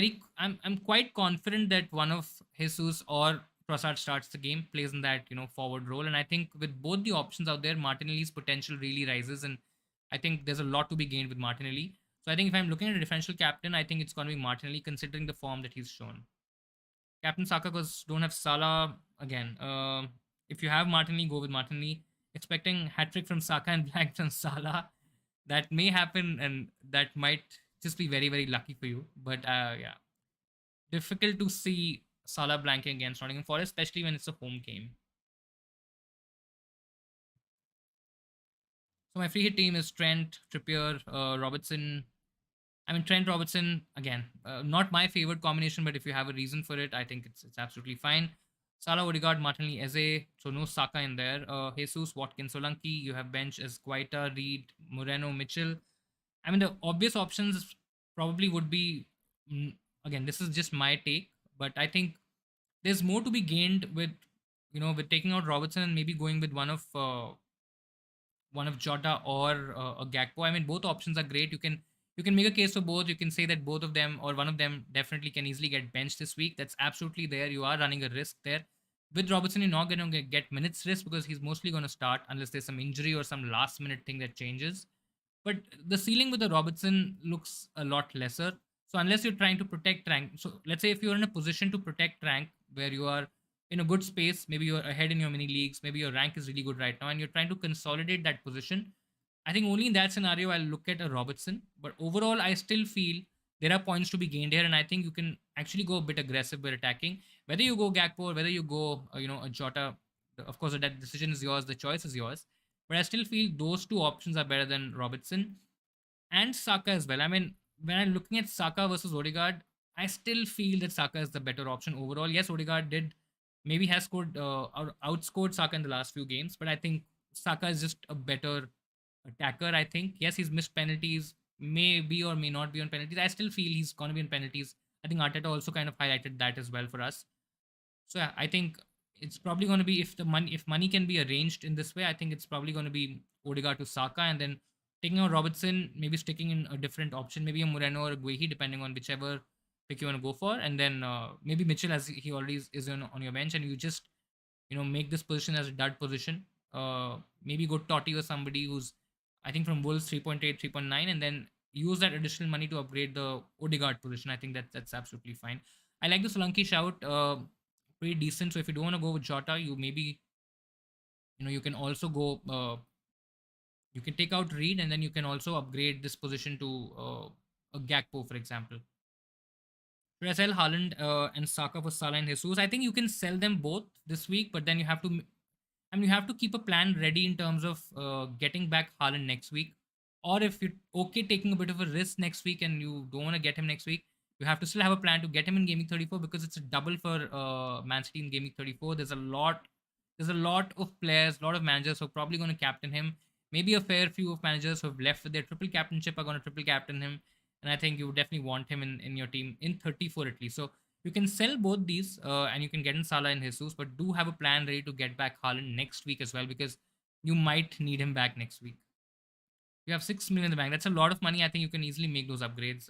quite confident that one of Jesus or Trossard starts the game, plays in that forward role, and I think with both the options out there, Martinelli's potential really rises, and I think there's a lot to be gained with Martinelli. So I think if I'm looking at a differential captain, I think it's going to be Martinelli considering the form that he's shown. Captain Saka because don't have Salah again. If you have Martinelli, go with Martinelli. Expecting hat trick from Saka and blank from Salah, that may happen, and that might just be very very lucky for you. But yeah, difficult to see Salah blanking against Nottingham Forest, especially when it's a home game. So my free hit team is Trent, Trippier, Robertson. I mean Trent Robertson again, not my favorite combination, but if you have a reason for it, I think it's absolutely fine. Salah, Odegaard, Martinelli, Eze, so no Saka in there. Jesus, Watkins, Solanke. You have bench as Guaita, Reed, Moreno, Mitchell. I mean the obvious options probably would be again. This is just my take, but I think there's more to be gained with with taking out Robertson and maybe going with one of Jota or a Gakpo. I mean, both options are great. You can make a case for both. You can say that both of them or one of them definitely can easily get benched this week. That's absolutely there. You are running a risk there. With Robertson, you're not going to get minutes risk because he's mostly going to start unless there's some injury or some last minute thing that changes. But the ceiling with the Robertson looks a lot lesser. So unless you're trying to protect rank, so let's say if you're in a position to protect rank where you are in a good space, maybe you're ahead in your mini leagues, maybe your rank is really good right now, and you're trying to consolidate that position. I think only in that scenario I'll look at a Robertson. But overall, I still feel there are points to be gained here, and I think you can actually go a bit aggressive with attacking. Whether you go Gakpo or whether you go, a Jota, of course that decision is yours, the choice is yours. But I still feel those two options are better than Robertson and Saka as well. I mean, when I'm looking at Saka versus Odegaard, I still feel that Saka is the better option overall. Yes, Odegaard did maybe has scored outscored Saka in the last few games, but I think Saka is just a better attacker. I think yes, he's missed penalties, may be or may not be on penalties. I still feel he's gonna be on penalties. I think Arteta also kind of highlighted that as well for us. So yeah, I think it's probably going to be if money can be arranged in this way, I think it's probably going to be Odegaard to Saka, and then taking out Robertson, maybe sticking in a different option, maybe a Moreno or a Guehi, depending on whichever pick you want to go for, and then maybe Mitchell as he already is on your bench, and you just make this position as a dud position. Maybe go Totti or somebody who's I think from Wolves 3.8, 3.9, and then use that additional money to upgrade the Odegaard position. I think that's absolutely fine. I like the Solanke shout. Pretty decent. So if you don't want to go with Jota, you maybe you can also go. You can take out Reed, and then you can also upgrade this position to a Gakpo, for example. Should I sell Haaland and Saka for Salah and Jesus? I think you can sell them both this week, but then you have to. I mean, you have to keep a plan ready in terms of getting back Haaland next week. Or if you're okay taking a bit of a risk next week and you don't want to get him next week, you have to still have a plan to get him in Gaming 34 because it's a double for Man City in Gaming 34. There's a lot of players, a lot of managers who are probably going to captain him. Maybe a fair few of managers who have left with their triple captainship are going to triple captain him. And I think you definitely want him in your team in 34 at least. So you can sell both these and you can get in Salah and Jesus, but do have a plan ready to get back Haaland next week as well because you might need him back next week. You have 6 million in the bank. That's a lot of money. I think you can easily make those upgrades.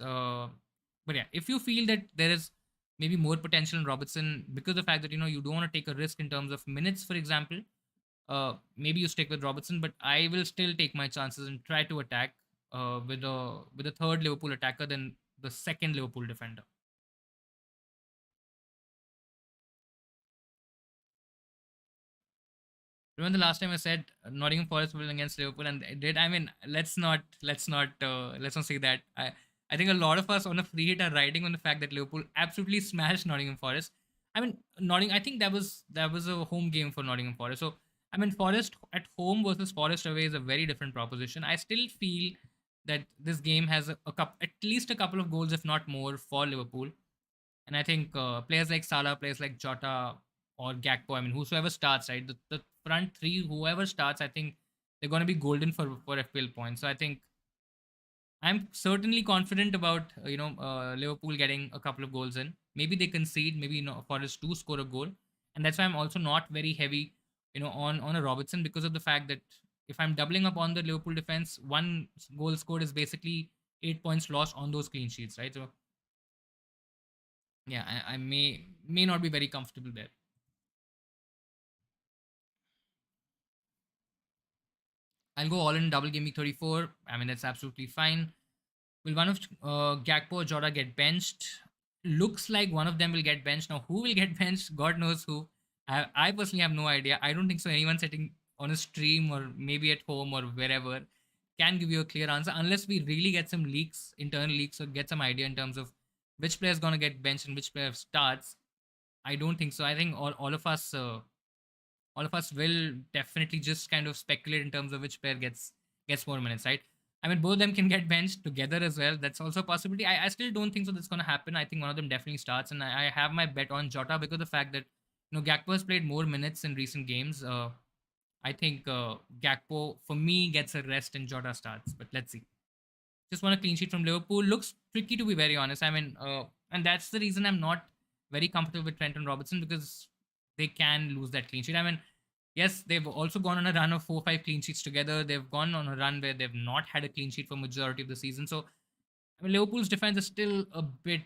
But yeah, if you feel that there is maybe more potential in Robertson because of the fact that you don't want to take a risk in terms of minutes, for example, maybe you stick with Robertson. But I will still take my chances and try to attack with a third Liverpool attacker than the second Liverpool defender. Remember the last time I said Nottingham Forest will win against Liverpool, and they did. I mean, let's not say that. I think a lot of us on a free hit are riding on the fact that Liverpool absolutely smashed Nottingham Forest. I mean, Nottingham. I think that was a home game for Nottingham Forest. So I mean, Forest at home versus Forest away is a very different proposition. I still feel that this game has at least a couple of goals, if not more, for Liverpool. And I think players like Salah, players like Jota or Gakpo, I mean, whosoever starts, right? The front three, whoever starts, I think they're going to be golden for FPL points. So I think I'm certainly confident about Liverpool getting a couple of goals in. Maybe they concede, maybe Forest do score a goal, and that's why I'm also not very heavy, on a Robertson because of the fact that if I'm doubling up on the Liverpool defense, one goal scored is basically 8 points lost on those clean sheets, right? So yeah, I may not be very comfortable there. I'll go all in double game week 34. I mean, that's absolutely fine. Will one of Gakpo or Jota get benched? Looks like one of them will get benched. Now, who will get benched? God knows who. I personally have no idea. I don't think so. Anyone sitting on a stream or maybe at home or wherever can give you a clear answer unless we really get some leaks, internal leaks, or get some idea in terms of which player is going to get benched and which player starts. I don't think so. I think all of us will definitely just kind of speculate in terms of which player gets more minutes, right? I mean, both of them can get benched together as well. That's also a possibility. I still don't think so that's going to happen. I think one of them definitely starts, and I have my bet on Jota because of the fact that Gakpo has played more minutes in recent games. I think Gakpo for me gets a rest and Jota starts, but let's see. Just want a clean sheet from Liverpool. Looks tricky to be very honest. I mean, and that's the reason I'm not very comfortable with Trent and Robertson because they can lose that clean sheet. I mean, yes, they've also gone on a run of 4 or 5 clean sheets together. They've gone on a run where they've not had a clean sheet for majority of the season. So I mean, Liverpool's defense is still a bit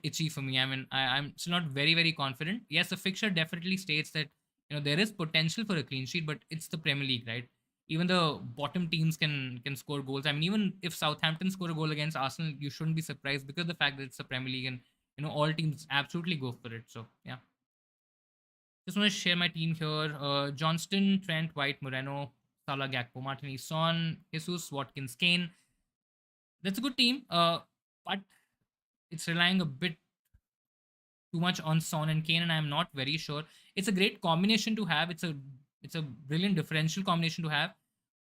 itchy for me. I mean, I'm still not very very confident. Yes, the fixture definitely states that there is potential for a clean sheet, but it's the Premier League, right? Even the bottom teams can score goals. I mean, even if Southampton score a goal against Arsenal, you shouldn't be surprised because of the fact that it's the Premier League and all teams absolutely go for it. So yeah, just want to share my team here: Johnston, Trent, White, Moreno, Salah, Gakpo, Martinez, Son, Jesus, Watkins, Kane. That's a good team. But it's relying a bit too much on Son and Kane, and I'm not very sure. It's a great combination to have. It's a brilliant differential combination to have,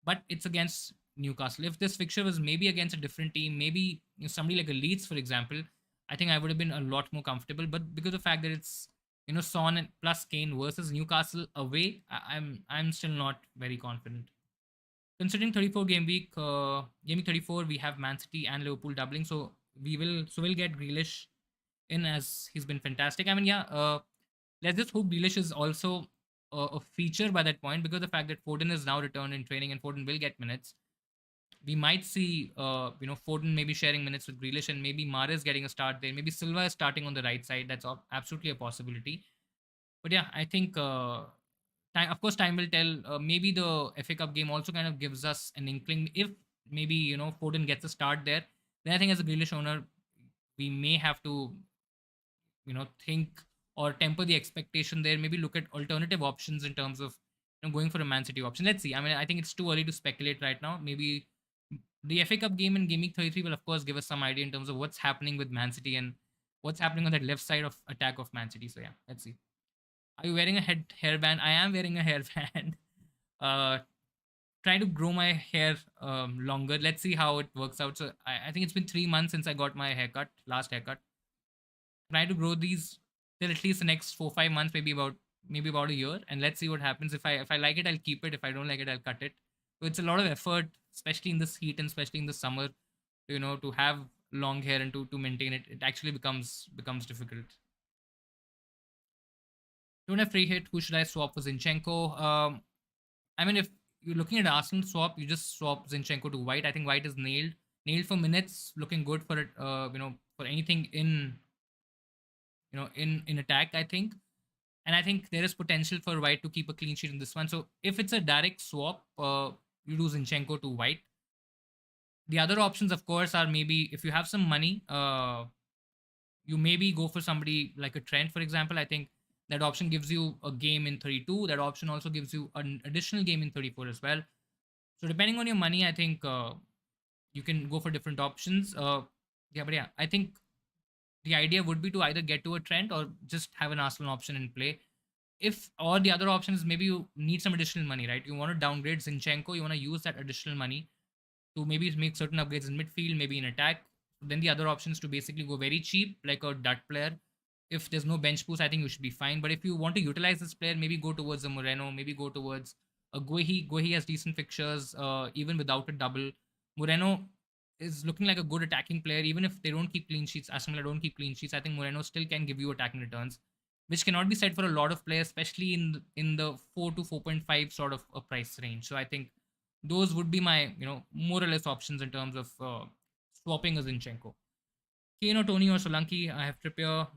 but it's against Newcastle. If this fixture was maybe against a different team, maybe somebody like a Leeds, for example, I think I would have been a lot more comfortable. But because of the fact that it's Son and plus Kane versus Newcastle away, I'm still not very confident. Considering 34 game week 34, we have Man City and Liverpool doubling, so we'll get Grealish in as he's been fantastic. I mean, yeah, let's just hope Grealish is also a feature by that point because the fact that Foden is now returned in training and Foden will get minutes. We might see, Foden maybe sharing minutes with Grealish and maybe Mahrez getting a start there. Maybe Silva is starting on the right side. That's absolutely a possibility. But yeah, I think time, of course, time will tell. Maybe the FA Cup game also kind of gives us an inkling. If maybe Foden gets a start there, then I think as a Grealish owner, we may have to think or temper the expectation there. Maybe look at alternative options in terms of going for a Man City option. Let's see. I mean, I think it's too early to speculate right now. Maybe the FA Cup game and Gaming 33 will of course give us some idea in terms of what's happening with Man City and what's happening on that left side of attack of Man City. So yeah, let's see. Are you wearing a hairband? I am wearing a hairband. uh, trying to grow my hair longer. Let's see how it works out. So I think it's been 3 months since I got my haircut, last haircut. Try to grow these till at least the next 4 5 months, maybe about a year, and let's see what happens. If I like it, I'll keep it. If I don't like it, I'll cut it. So it's a lot of effort, especially in this heat and especially in the summer, to have long hair and to maintain it. It actually becomes difficult. Don't have free hit. Who should I swap for Zinchenko? I mean, if you're looking at Arsenal swap, you just swap Zinchenko to White. I think White is nailed for minutes, looking good for it. For anything in attack, I think. And I think there is potential for White to keep a clean sheet in this one. So if it's a direct swap, you do Zinchenko to White. The other options, of course, are maybe if you have some money, you maybe go for somebody like a Trent, for example. I think that option gives you a game in 32. That option also gives you an additional game in 34 as well. So depending on your money, I think you can go for different options. Yeah, but yeah, I think the idea would be to either get to a Trent or just have an Arsenal option in play. If or the other option is maybe you need some additional money, right? You want to downgrade Zinchenko, you want to use that additional money to maybe make certain upgrades in midfield, maybe in attack. Then the other option is to basically go very cheap, like a dud player. If there's no bench boost, I think you should be fine. But if you want to utilize this player, maybe go towards a Moreno, maybe go towards a Guehi. Guehi has decent fixtures, even without a double. Moreno is looking like a good attacking player, even if they don't keep clean sheets. Aston Villa don't keep clean sheets. I think Moreno still can give you attacking returns, which cannot be said for a lot of players, especially in the 4 to 4.5 sort of a price range. So I think those would be my more or less options in terms of swapping a Zinchenko. Kane or Tony or Solanke. I have Trippier.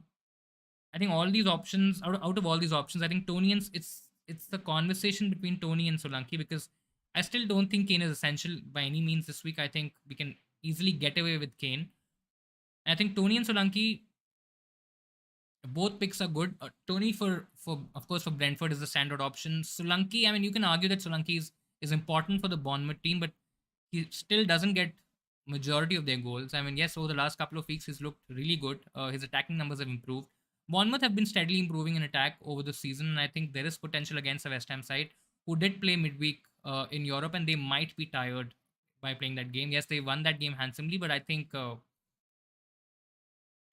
I think all these options out of all these options, I think Tony and it's the conversation between Tony and Solanke because I still don't think Kane is essential by any means this week. I think we can easily get away with Kane. I think Tony and Solanke, both picks are good. Tony for of course for Brentford is the standard option. Solanke, I mean, you can argue that Solanke is important for the Bournemouth team, but he still doesn't get majority of their goals. I mean, yes, over the last couple of weeks he's looked really good. His attacking numbers have improved. Bournemouth have been steadily improving in attack over the season, and I think there is potential against the West Ham side who did play midweek in Europe, and they might be tired by playing that game. Yes, they won that game handsomely, but I think I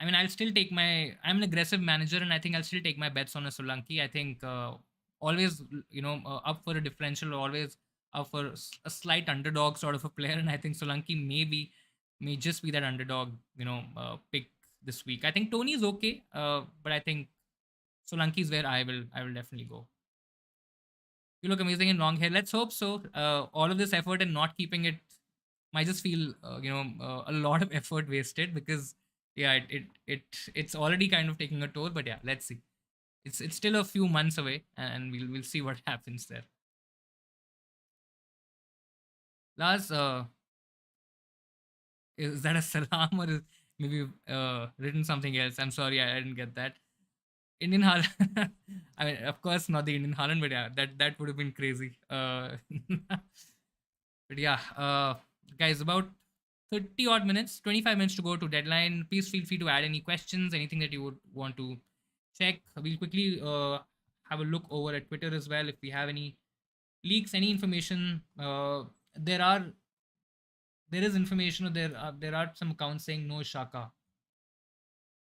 mean, I'll still take my. I'm an aggressive manager, and I think I'll still take my bets on a Solanke. I think always, up for a differential, always up for a slight underdog sort of a player, and I think Solanke may just be that underdog, pick this week. I think Tony is okay, but I think Solanke is where I will definitely go. You look amazing in long hair. Let's hope so. All of this effort and not keeping it might just feel a lot of effort wasted because yeah, it's already kind of taking a toll. But yeah, let's see. It's still a few months away, and we'll see what happens there. Last, is that a salam or is maybe written something else? I'm sorry, I didn't get that. Indian Haaland. I mean, of course, not the Indian Haaland, but yeah, that would have been crazy. But yeah, guys, about 30 odd minutes, 25 minutes to go to deadline. Please feel free to add any questions, anything that you would want to check. We'll quickly have a look over at Twitter as well if we have any leaks, any information. There are there is information, or there are some accounts saying no Shaka.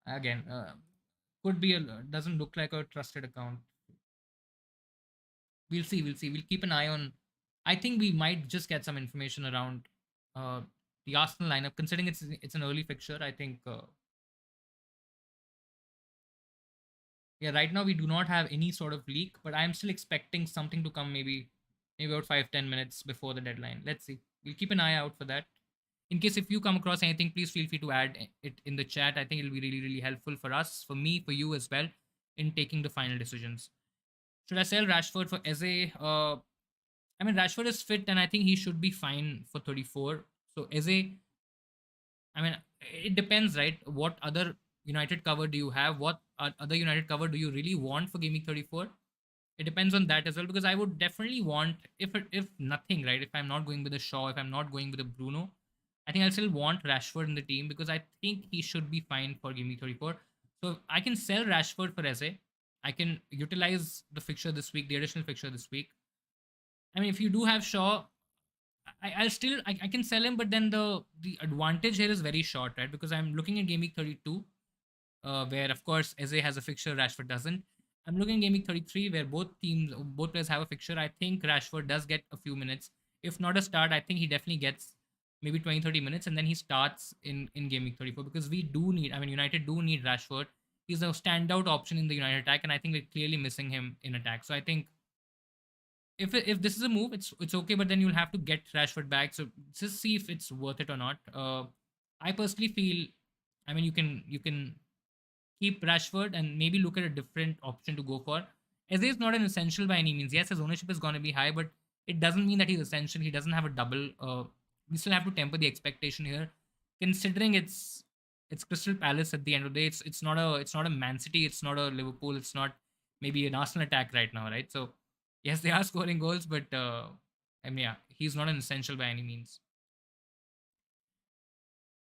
Again, could be doesn't look like a trusted account. We'll see. We'll see. We'll keep an eye on. I think we might just get some information around uh, the Arsenal lineup, considering it's an early fixture. I think yeah. Right now we do not have any sort of leak, but I'm still expecting something to come. Maybe about 5 10 minutes before the deadline. Let's see. We'll keep an eye out for that. In case if you come across anything, please feel free to add it in the chat. I think it'll be really really helpful for us, for me, for you as well, in taking the final decisions. Should I sell Rashford for Eze? I mean, Rashford is fit, and I think he should be fine for 34. So Eze, I mean, it depends, right? What other United cover do you have? What other United cover do you really want for Gaming 34? It depends on that as well, because I would definitely want, if nothing, right? If I'm not going with a Shaw, if I'm not going with a Bruno, I think I'll still want Rashford in the team because I think he should be fine for Gaming 34. So I can sell Rashford for Eze. I can utilize the fixture this week, the additional fixture this week. I mean, if you do have Shaw, I'll still I can sell him, but then the advantage here is very short, right? Because I'm looking at game week 32, where of course Eze has a fixture, Rashford doesn't. I'm looking at game week 33, where both players have a fixture. I think Rashford does get a few minutes, if not a start. I think he definitely gets maybe 20-30 minutes, and then he starts in game week 34 because we do need. I mean, United do need Rashford. He's a standout option in the United attack, and I think we're clearly missing him in attack. So I think if this is a move, it's okay, but then you'll have to get Rashford back. So just see if it's worth it or not. I personally feel, I mean, you can keep Rashford and maybe look at a different option to go for. Eze is not an essential by any means. Yes, his ownership is going to be high, but it doesn't mean that he's essential. He doesn't have a double. We still have to temper the expectation here, considering it's Crystal Palace at the end of the day. It's not a Man City. It's not a Liverpool. It's not maybe an Arsenal attack right now, right? So yes, they are scoring goals, but I mean, yeah, he's not an essential by any means.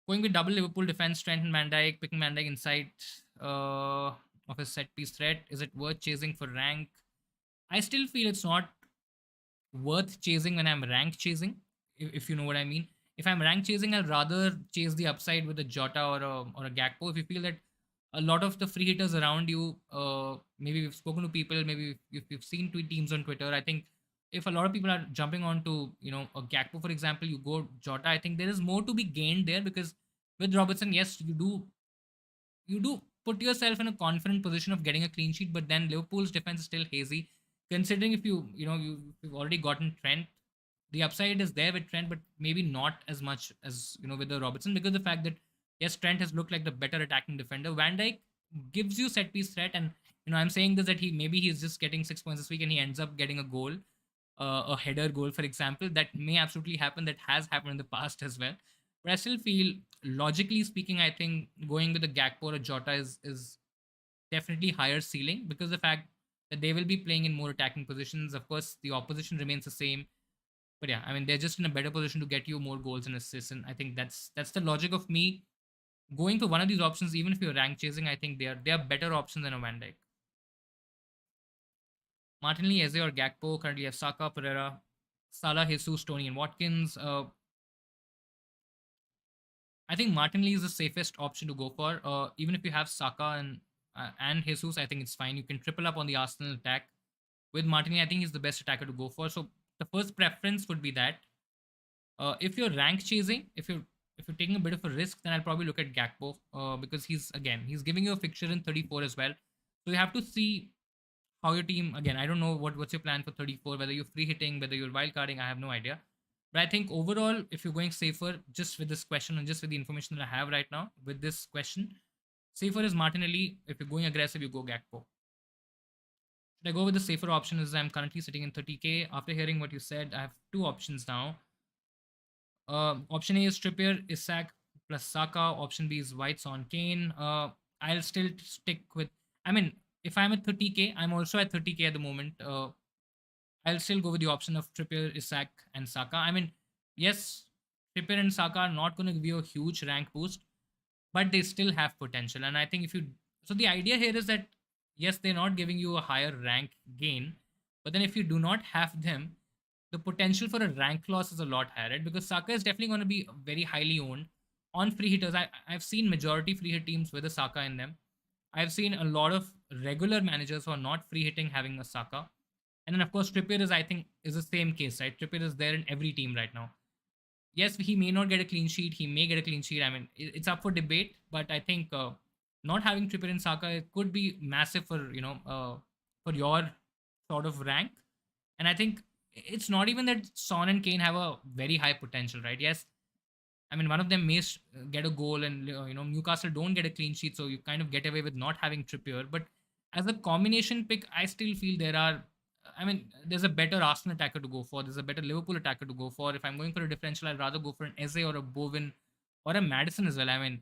Going with double Liverpool defense, Trent and Van Dijk, picking Van Dijk inside of his set piece threat. Is it worth chasing for rank? I still feel it's not worth chasing when I'm rank chasing, if you know what I mean. If I'm rank chasing, I'll rather chase the upside with a Jota or a Gakpo. If you feel that a lot of the free hitters around you, maybe we've spoken to people, maybe if you've seen tweet teams on Twitter, I think if a lot of people are jumping on to, a Gakpo, for example, you go Jota, I think there is more to be gained there because with Robertson, yes, you do put yourself in a confident position of getting a clean sheet, but then Liverpool's defense is still hazy. Considering if you've already gotten Trent, the upside is there with Trent, but maybe not as much as with the Robertson because the fact that yes, Trent has looked like the better attacking defender. Van Dijk gives you set piece threat, and I'm saying this that he's just getting 6 points this week and he ends up getting a goal, a header goal, for example. That may absolutely happen. That has happened in the past as well. But I still feel, logically speaking, I think going with the Gakpo or a Jota is definitely higher ceiling because the fact that they will be playing in more attacking positions. Of course, the opposition remains the same, but yeah, I mean they're just in a better position to get you more goals and assists, and I think that's the logic of me going for one of these options. Even if you're rank chasing, I think they are better options than a Van Dijk. Martinelli, Eze, or Gakpo. Currently have Saka, Pereira, Salah, Jesus, Tony, and Watkins. I think Martinelli is the safest option to go for. Even if you have Saka and Jesus, I think it's fine. You can triple up on the Arsenal attack with Martinelli. I think he's the best attacker to go for. So the first preference would be that. If you're rank chasing, if you're taking a bit of a risk, then I'll probably look at Gakpo because he's giving you a fixture in 34 as well. So you have to see how your team, again, I don't know what's your plan for 34, whether you're free hitting, whether you're wild carding, I have no idea. But I think overall, if you're going safer, just with this question and just with the information that I have right now, with this question, safer is Martinelli. If you're going aggressive, you go Gakpo. Should I go with the safer option as I'm currently sitting in 30k? After hearing what you said, I have two options now. Option A is Trippier, Isak plus Saka. Option B is White, Son, Kane. I'll still stick with, I mean, if I'm at 30k, I'm also at 30k at the moment. I'll still go with the option of Trippier, Isak, and Saka. I mean, yes, Trippier and Saka are not going to give you a huge rank boost, but they still have potential. And I think so the idea here is that yes, they're not giving you a higher rank gain, but then if you do not have them, the potential for a rank loss is a lot higher, right? Because Saka is definitely going to be very highly owned on free hitters. I've seen majority free hit teams with a Saka in them. I've seen a lot of regular managers who are not free hitting having a Saka. And then of course Trippier I think is the same case, right? Trippier is there in every team right now. Yes, he may not get a clean sheet. He may get a clean sheet. I mean, it's up for debate, but I think not having Trippier and Saka could be massive for your sort of rank. And I think it's not even that Son and Kane have a very high potential, right? Yes, I mean one of them may get a goal, and Newcastle don't get a clean sheet, so you kind of get away with not having Trippier. But as a combination pick, I still feel there's a better Arsenal attacker to go for. There's a better Liverpool attacker to go for. If I'm going for a differential, I'd rather go for an Eze or a Bowen or a Madison as well. I mean,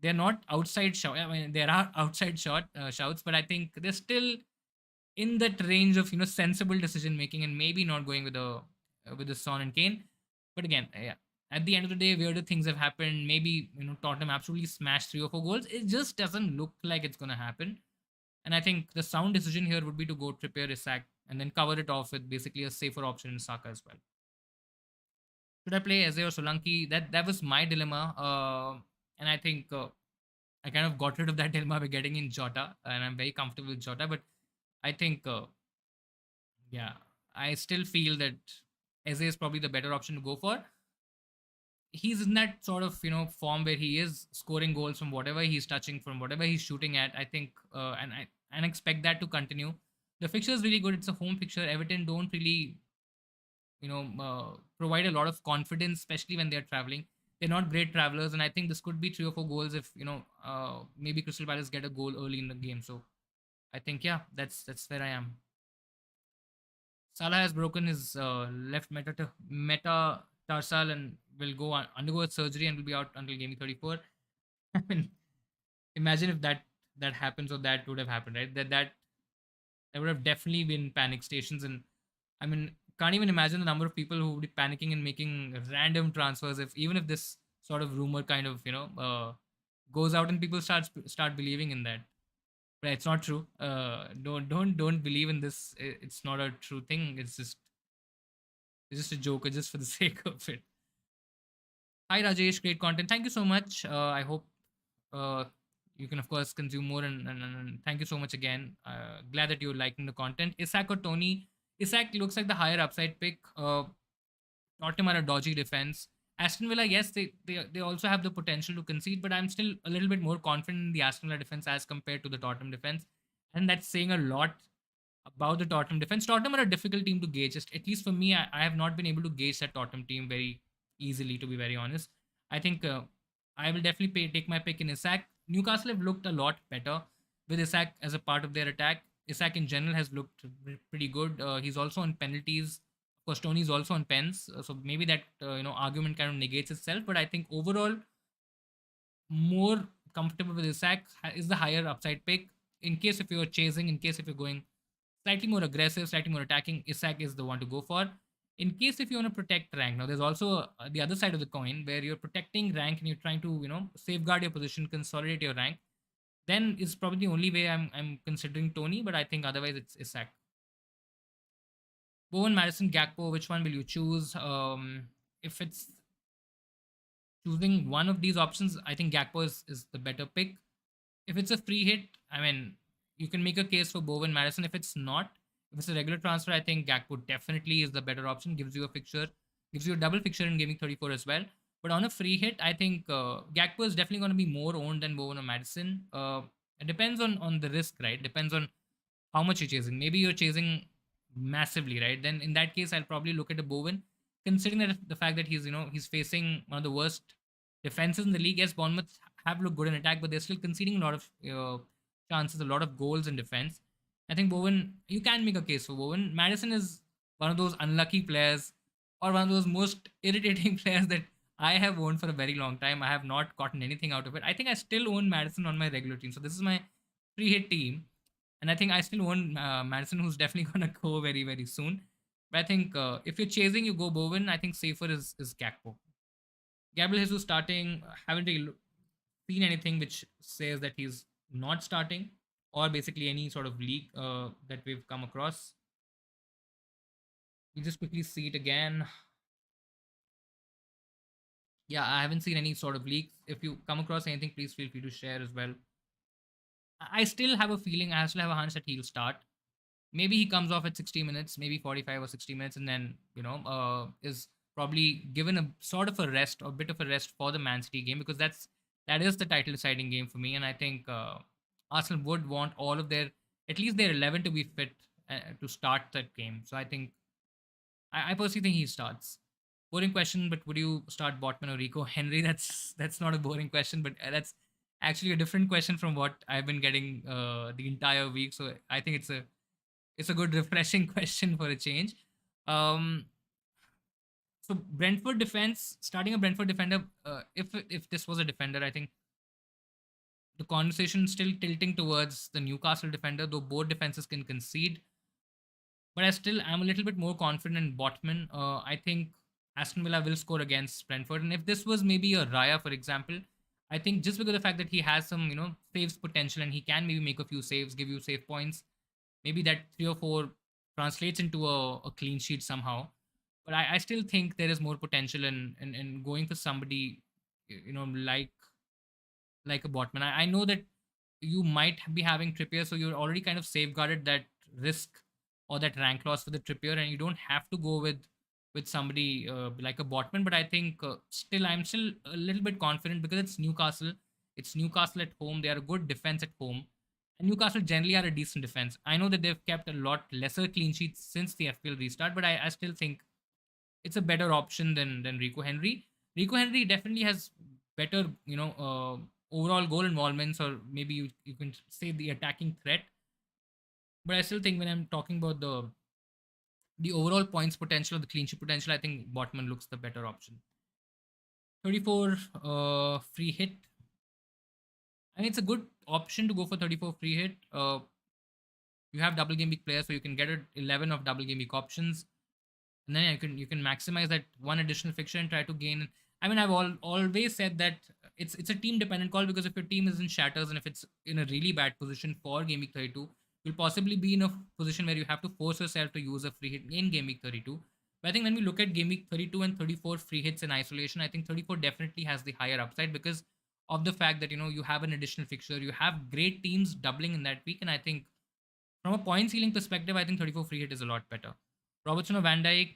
they're not outside shot. I mean, there are outside shouts, but I think they're still in that range of sensible decision making, and maybe not going with the Son and Kane. But again, yeah, at the end of the day, weirder things have happened. Maybe Tottenham absolutely smashed 3 or 4 goals. It just doesn't look like it's gonna happen. And I think the sound decision here would be to go Trippier, Isak, and then cover it off with basically a safer option in Saka as well. Should I play Eze or Solanke? That was my dilemma, and I think I kind of got rid of that dilemma by getting in Jota, and I'm very comfortable with Jota. But I think, yeah, I still feel that Eze is probably the better option to go for. He's in that sort of form where he is scoring goals from whatever he's touching, from whatever he's shooting at. I think, and expect that to continue. The fixture is really good. It's a home fixture. Everton don't really provide a lot of confidence, especially when they're traveling. They're not great travelers, and I think this could be 3 or 4 goals if maybe Crystal Palace get a goal early in the game. So I think, yeah, that's where I am. Salah has broken his left metatarsal and will undergo a surgery and will be out until game 34. I mean, imagine if that happens, or that would have happened, right? That would have definitely been panic stations. And I mean, can't even imagine the number of people who would be panicking and making random transfers if even if this sort of rumor kind of goes out and people start believing in that. But it's not true. Don't believe in this. It's not a true thing. It's just a joke, or just for the sake of it. Hi Rajesh, great content. Thank you so much. I hope uh, you can of course consume more, and thank you so much again. Glad that you're liking the content. Isak or Tony? Isak looks like the higher upside pick. Tottenham are a dodgy defense. Aston Villa, yes, they also have the potential to concede, but I'm still a little bit more confident in the Aston Villa defense as compared to the Tottenham defense, and that's saying a lot about the Tottenham defense. Tottenham are a difficult team to gauge. Just at least for me, I have not been able to gauge that Tottenham team very easily, to be very honest. I think I will definitely take my pick in Isak. Newcastle have looked a lot better with Isak as a part of their attack. Isak in general has looked pretty good. He's also on penalties. Of course, Tony's also on pens, so maybe that argument kind of negates itself. But I think overall, more comfortable with Isak is the higher upside pick. In case if you're chasing, in case if you're going slightly more aggressive, slightly more attacking, Isak is the one to go for. In case if you want to protect rank, now there's also the other side of the coin where you're protecting rank and you're trying to safeguard your position, consolidate your rank. Then it's probably the only way I'm considering Tony, but I think otherwise it's Isak. Bowen, Madison, Gakpo, which one will you choose? If it's choosing one of these options, I think Gakpo is the better pick. If it's a free hit, I mean, you can make a case for Bowen, Madison. If it's not, if it's a regular transfer, I think Gakpo definitely is the better option. Gives you a fixture, gives you a double fixture in Gaming 34 as well. But on a free hit, I think Gakpo is definitely going to be more owned than Bowen or Madison. It depends on the risk, right? Depends on how much you're chasing. Maybe you're chasing massively, right? Then in that case, I'll probably look at a Bowen, considering that the fact that he's facing one of the worst defenses in the league. Yes, Bournemouth have looked good in attack, but they're still conceding a lot of chances, a lot of goals in defense. I think Bowen, you can make a case for Bowen. Madison is one of those unlucky players, or one of those most irritating players that I have owned for a very long time. I have not gotten anything out of it. I think I still own Madison on my regular team. So this is my free hit team. And I think I still own Madison, who's definitely going to go very, very soon. But I think if you're chasing, you go Bowen. I think safer is Gakpo. Gabriel Jesus starting. Haven't really seen anything which says that he's not starting, or basically any sort of leak that we've come across. We just quickly see it again. Yeah, I haven't seen any sort of leaks. If you come across anything, please feel free to share as well. I still have a feeling, I still have a hunch that he'll start. Maybe he comes off at 60 minutes, maybe 45 or 60 minutes, and then, is probably given a sort of a rest, or a bit of a rest for the Man City game, because that is the title deciding game for me. And I think Arsenal would want all of at least their 11 to be fit to start that game. So I think, I personally think he starts. Boring question, but would you start Botman or Rico? Henry, that's not a boring question, but that's actually a different question from what I've been getting the entire week. So I think it's a good refreshing question for a change. Um, so Brentford defense, starting a Brentford defender. If this was a defender, I think the conversation still tilting towards the Newcastle defender, though both defenses can concede. But I still am a little bit more confident in Botman. I think Aston Villa will score against Brentford, and if this was maybe a Raya, for example, I think just because of the fact that he has some, saves potential and he can maybe make a few saves, give you save points, maybe that three or four translates into a clean sheet somehow. But I still think there is more potential in going for somebody, like a Botman. I know that you might be having Trippier, so you're already kind of safeguarded that risk or that rank loss for the Trippier, and you don't have to go with somebody like a Botman. But I think still, I'm still a little bit confident because it's Newcastle. It's Newcastle at home. They are a good defense at home, and Newcastle generally are a decent defense. I know that they've kept a lot lesser clean sheets since the FPL restart, but I still think it's a better option than Rico Henry. Rico Henry definitely has better, overall goal involvements, or maybe you can say the attacking threat. But I still think when I'm talking about the overall points potential, the clean sheet potential, I think Botman looks the better option. 34 free hit. I mean, it's a good option to go for 34 free hit. You have double game week players, so you can get 11 of double game week options, and then you can maximize that one additional fixture and try to gain. I mean, I've always said that it's a team dependent call, because if your team is in shatters and if it's in a really bad position for game week 32, you'll possibly be in a position where you have to force yourself to use a free hit in game week 32. But I think when we look at game week 32 and 34 free hits in isolation, I think 34 definitely has the higher upside because of the fact that you have an additional fixture, you have great teams doubling in that week, and I think from a point ceiling perspective, I think 34 free hit is a lot better. Robertson or Van Dijk,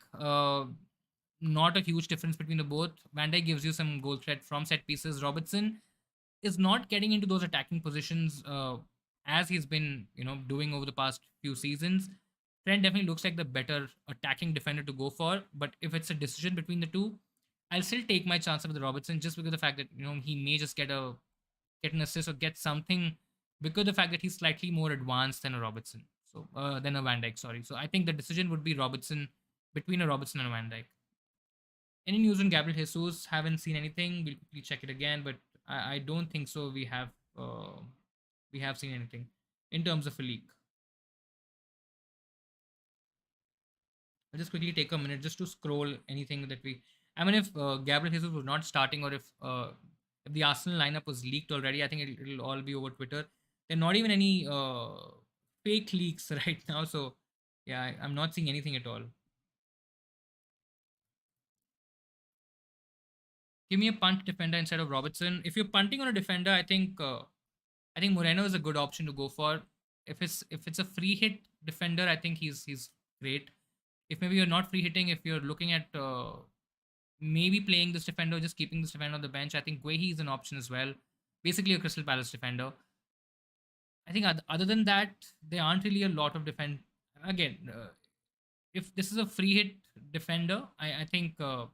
not a huge difference between the both. Van Dijk gives you some goal threat from set pieces. Robertson is not getting into those attacking positions as he's been, doing over the past few seasons. Trent definitely looks like the better attacking defender to go for. But if it's a decision between the two, I'll still take my chance with Robertson just because of the fact that he may just get an assist or get something because of the fact that he's slightly more advanced than a Robertson. So than a Van Dijk, sorry. So I think the decision would be Robertson between a Robertson and a Van Dijk. Any news on Gabriel Jesus? Haven't seen anything. We'll quickly check it again, but I don't think so. We have seen anything in terms of a leak. I'll just quickly take a minute just to scroll anything that we. I mean, if Gabriel Jesus was not starting, or if the Arsenal lineup was leaked already, I think it'll all be over Twitter. There are not even any fake leaks right now, so yeah, I'm not seeing anything at all. Give me a punt defender instead of Robertson. If you're punting on a defender, I think Moreno is a good option to go for. If it's a free hit defender, I think he's great. If maybe you're not free hitting, if you're looking at maybe playing this defender, just keeping this defender on the bench, I think Guehi is an option as well. Basically, a Crystal Palace defender. I think other than that, there aren't really a lot of defend. Again, if this is a free hit defender, I think I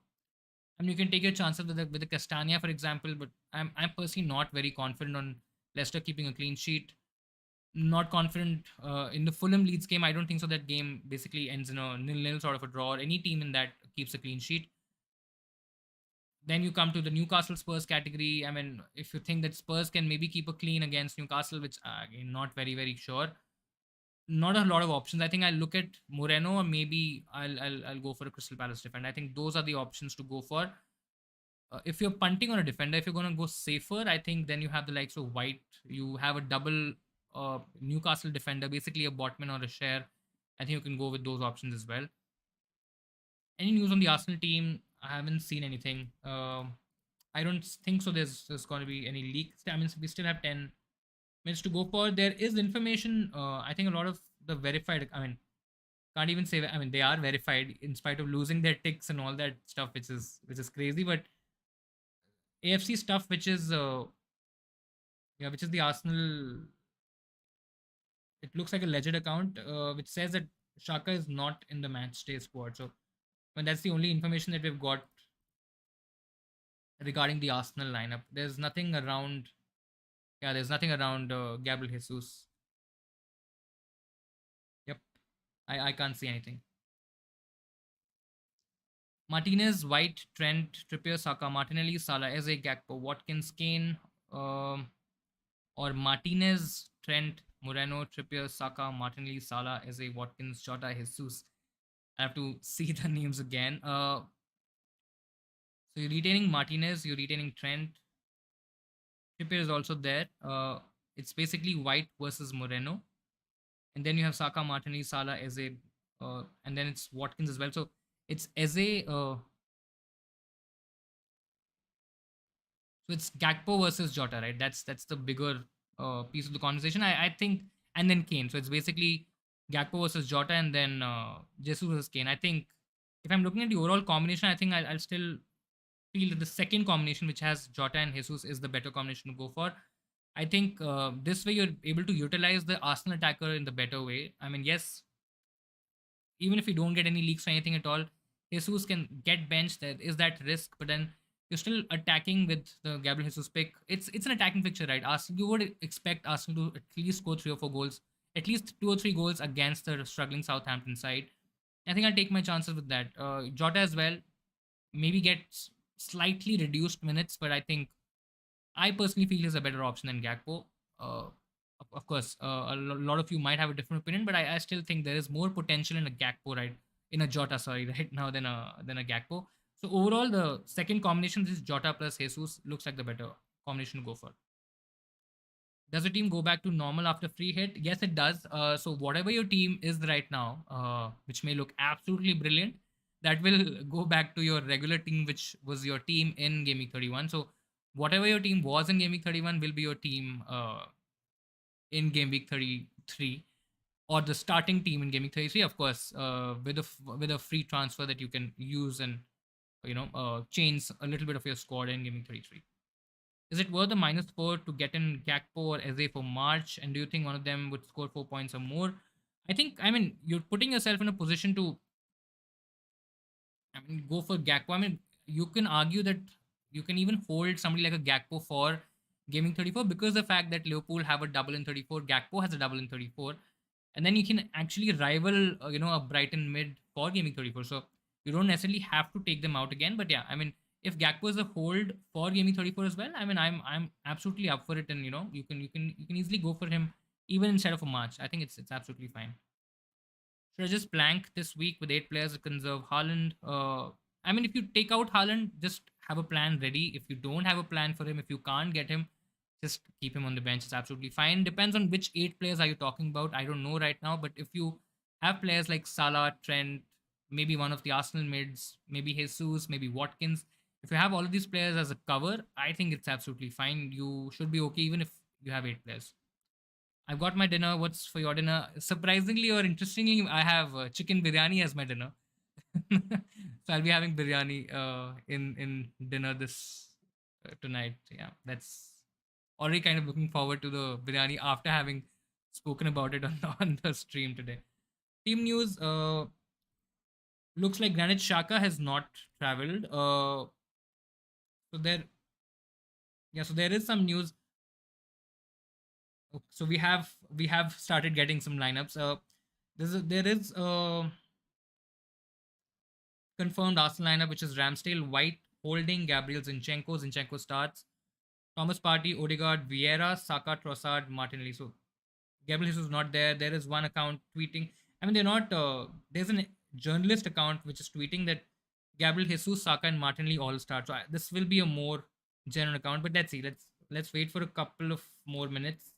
mean you can take your chances with the Castagna, for example. But I'm personally not very confident on Leicester keeping a clean sheet. Not confident in the Fulham Leeds game. I don't think so. That game basically ends in a nil-nil sort of a draw. Or any team in that keeps a clean sheet. Then you come to the Newcastle Spurs category. I mean, if you think that Spurs can maybe keep a clean against Newcastle, which again not very very sure. Not a lot of options. I think I'll look at Moreno, or maybe I'll go for a Crystal Palace defender. I think those are the options to go for. If you're punting on a defender, if you're going to go safer, I think then you have the likes of White. You have a double Newcastle defender, basically a Botman or a Share. I think you can go with those options as well. Any news on the Arsenal team? I haven't seen anything. I don't think so. There's going to be any leaks. I mean, we still have 10 minutes to go for. There is information. I think a lot of the verified. I mean, can't even say. I mean, they are verified in spite of losing their ticks and all that stuff, which is crazy. But AFC stuff, which is the Arsenal. It looks like a legit account, which says that Shaka is not in the match day squad. So, when that's the only information that we've got regarding the Arsenal lineup. There's nothing around. Yeah, there's nothing around Gabriel Jesus. Yep, I can't see anything. Martinez, White, Trent, Trippier, Saka, Martinelli, Salah, Eze, Gakpo, Watkins, Kane, um, or Martinez, Trent, Moreno, Trippier, Saka, Martinelli, Salah, Eze, Watkins, Jota, Jesus. I have to see the names again. So you're retaining Martinez, you're retaining Trent. Trippier is also there. It's basically White versus Moreno, and then you have Saka, Martinelli, Salah, Eze, and then it's Watkins as well. So it's Eze. So it's Gakpo versus Jota, right? That's the bigger piece of the conversation. I think, and then Kane. So it's basically Gakpo versus Jota, and then Jesus versus Kane. I think if I'm looking at the overall combination, I think I'll still feel that the second combination, which has Jota and Jesus, is the better combination to go for. I think this way you're able to utilize the Arsenal attacker in the better way. I mean, yes, even if you don't get any leaks or anything at all, Jesus can get benched. There is that risk, but then you're still attacking with the Gabriel Jesus pick. It's an attacking picture, right? Arsenal, you would expect Arsenal to at least score 3 or 4 goals, at least 2 or 3 goals against the struggling Southampton side. I think I'll take my chances with that. Jota as well, maybe gets slightly reduced minutes, but I think I personally feel he's a better option than Gakpo. Uh, of course, lot of you might have a different opinion, but I still think there is more potential in a Gakpo, right? In a Jota, sorry, right now than a Gakpo. So overall, the second combination, this is Jota plus Jesus, looks like the better combination to go for. Does the team go back to normal after free hit? Yes, it does. So whatever your team is right now, which may look absolutely brilliant, that will go back to your regular team, which was your team in Game Week 31. So whatever your team was in Game Week 31 will be your team in Game Week 33, or the starting team in Game Week 33, of course, with a free transfer that you can use and change a little bit of your squad in Game Week 33. Is it worth the -4 to get in Gakpo or Eze for March? And do you think one of them would score 4 points or more? I mean, you're putting yourself in a position to, go for Gakpo. I mean, you can argue that you can even hold somebody like a Gakpo for gaming 34 because the fact that Liverpool have a double in 34, Gakpo has a double in 34, and then you can actually rival, a Brighton mid for gaming 34. So you don't necessarily have to take them out again. But yeah, I mean, if Gakpo is a hold for gaming 34 as well, I mean, I'm absolutely up for it, and you can easily go for him even instead of a March. I think it's absolutely fine. Should I just blank this week with 8 players to conserve Haaland? I mean, if you take out Haaland, just have a plan ready. If you don't have a plan for him, if you can't get him, just keep him on the bench. It's absolutely fine. Depends on which 8 players are you talking about. I don't know right now, but if you have players like Salah, Trent, maybe one of the Arsenal mids, maybe Jesus, maybe Watkins, if you have all of these players as a cover, I think it's absolutely fine. You should be okay even if you have 8 players. I've got my dinner. What's for your dinner? Surprisingly or interestingly, I have chicken biryani as my dinner. So I'll be having biryani in dinner this tonight. Yeah, that's already kind of looking forward to the biryani after having spoken about it on, on the stream today. Team news. Looks like Granit Xhaka has not traveled. So there, yeah. So there is some news. So we have started getting some lineups. There is confirmed Arsenal lineup, which is Ramsdale, White, Holding, Gabriel Zinchenko. Zinchenko starts. Thomas Partey, Odegaard, Vieira, Saka, Trossard, Martinelli. So Gabriel Jesus is not there. There is one account tweeting. I mean, they're not. There's a journalist account which is tweeting that Gabriel Jesus, Saka, and Martinelli all start. So this will be a more genuine account. But let's see. Let's wait for a couple of more minutes.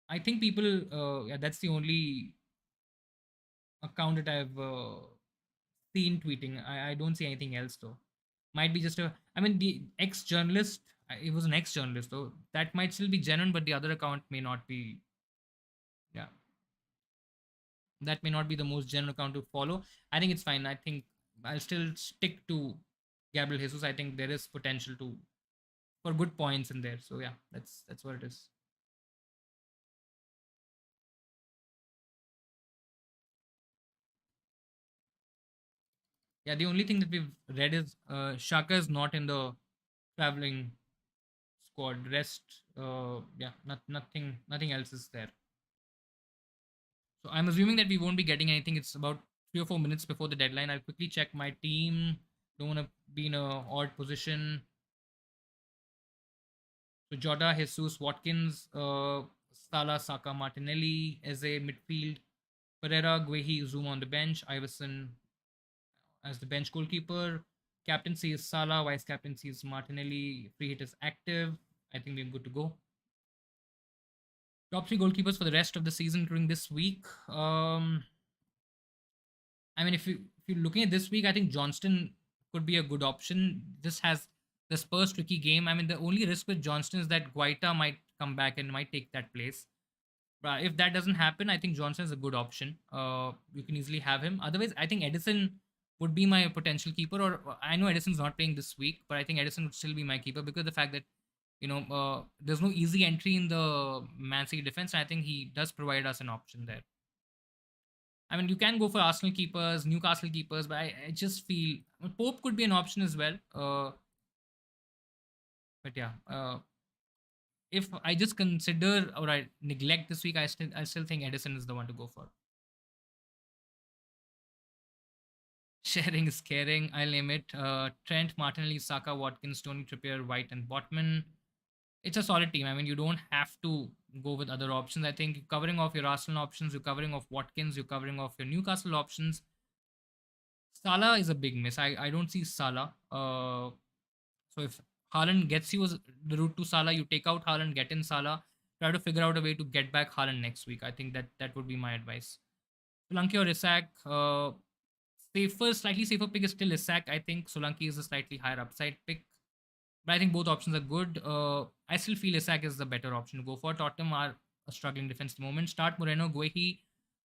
I think people. Yeah, that's the only account that I've seen tweeting. I don't see anything else though. Might be just a. I mean, the ex journalist. It was an ex journalist though. That might still be genuine, but the other account may not be. Yeah, that may not be the most genuine account to follow. I think it's fine. I think I'll still stick to Gabriel Jesus. I think there is potential to for good points in there. So yeah, that's what it is. Yeah, the only thing that we've read is Shaka is not in the traveling squad. Rest, yeah, nothing else is there. So I'm assuming that we won't be getting anything. It's about 3 or 4 minutes before the deadline. I'll quickly check my team. Don't want to be in a odd position. So Jota, Jesus, Watkins, Salah, Saka, Martinelli, Eze, midfield, Pereira, Guehi, Zuma on the bench, Iverson as the bench goalkeeper, Captaincy is Salah, vice captaincy is Martinelli, free hit is active. I think we're good to go. Top three goalkeepers for the rest of the season during this week. I mean, if you're looking at this week, I think Johnston could be a good option. This has the Spurs tricky game. I mean, the only risk with Johnston is that Guaita might come back and might take that place. But if that doesn't happen, I think Johnson is a good option. You can easily have him. Otherwise, I think Edison would be my potential keeper. Or I know Edison's not playing this week, but I think Edison would still be my keeper because of the fact that there's no easy entry in the Man City defense. And I think he does provide us an option there. I mean, you can go for Arsenal keepers, Newcastle keepers, but I just feel Pope could be an option as well. But yeah, if I just consider or I neglect this week, I still think Edison is the one to go for. Sharing is caring. I'll name it. Trent, Martinelli, Saka, Watkins, Tony Trippier, White, and Botman. It's a solid team. I mean, you don't have to go with other options. I think you're covering off your Arsenal options, you're covering off Watkins, you're covering off your Newcastle options. Salah is a big miss. I don't see Salah. So if Haaland gets you the route to Salah, you take out Haaland, get in Salah, try to figure out a way to get back Haaland next week. I think that would be my advice. Solanke or Isak, slightly safer pick is still Isak. I think Solanke is a slightly higher upside pick. But I think both options are good. I still feel Isak is the better option to go for. Tottenham are a struggling defense at the moment. Start Moreno, Guehi.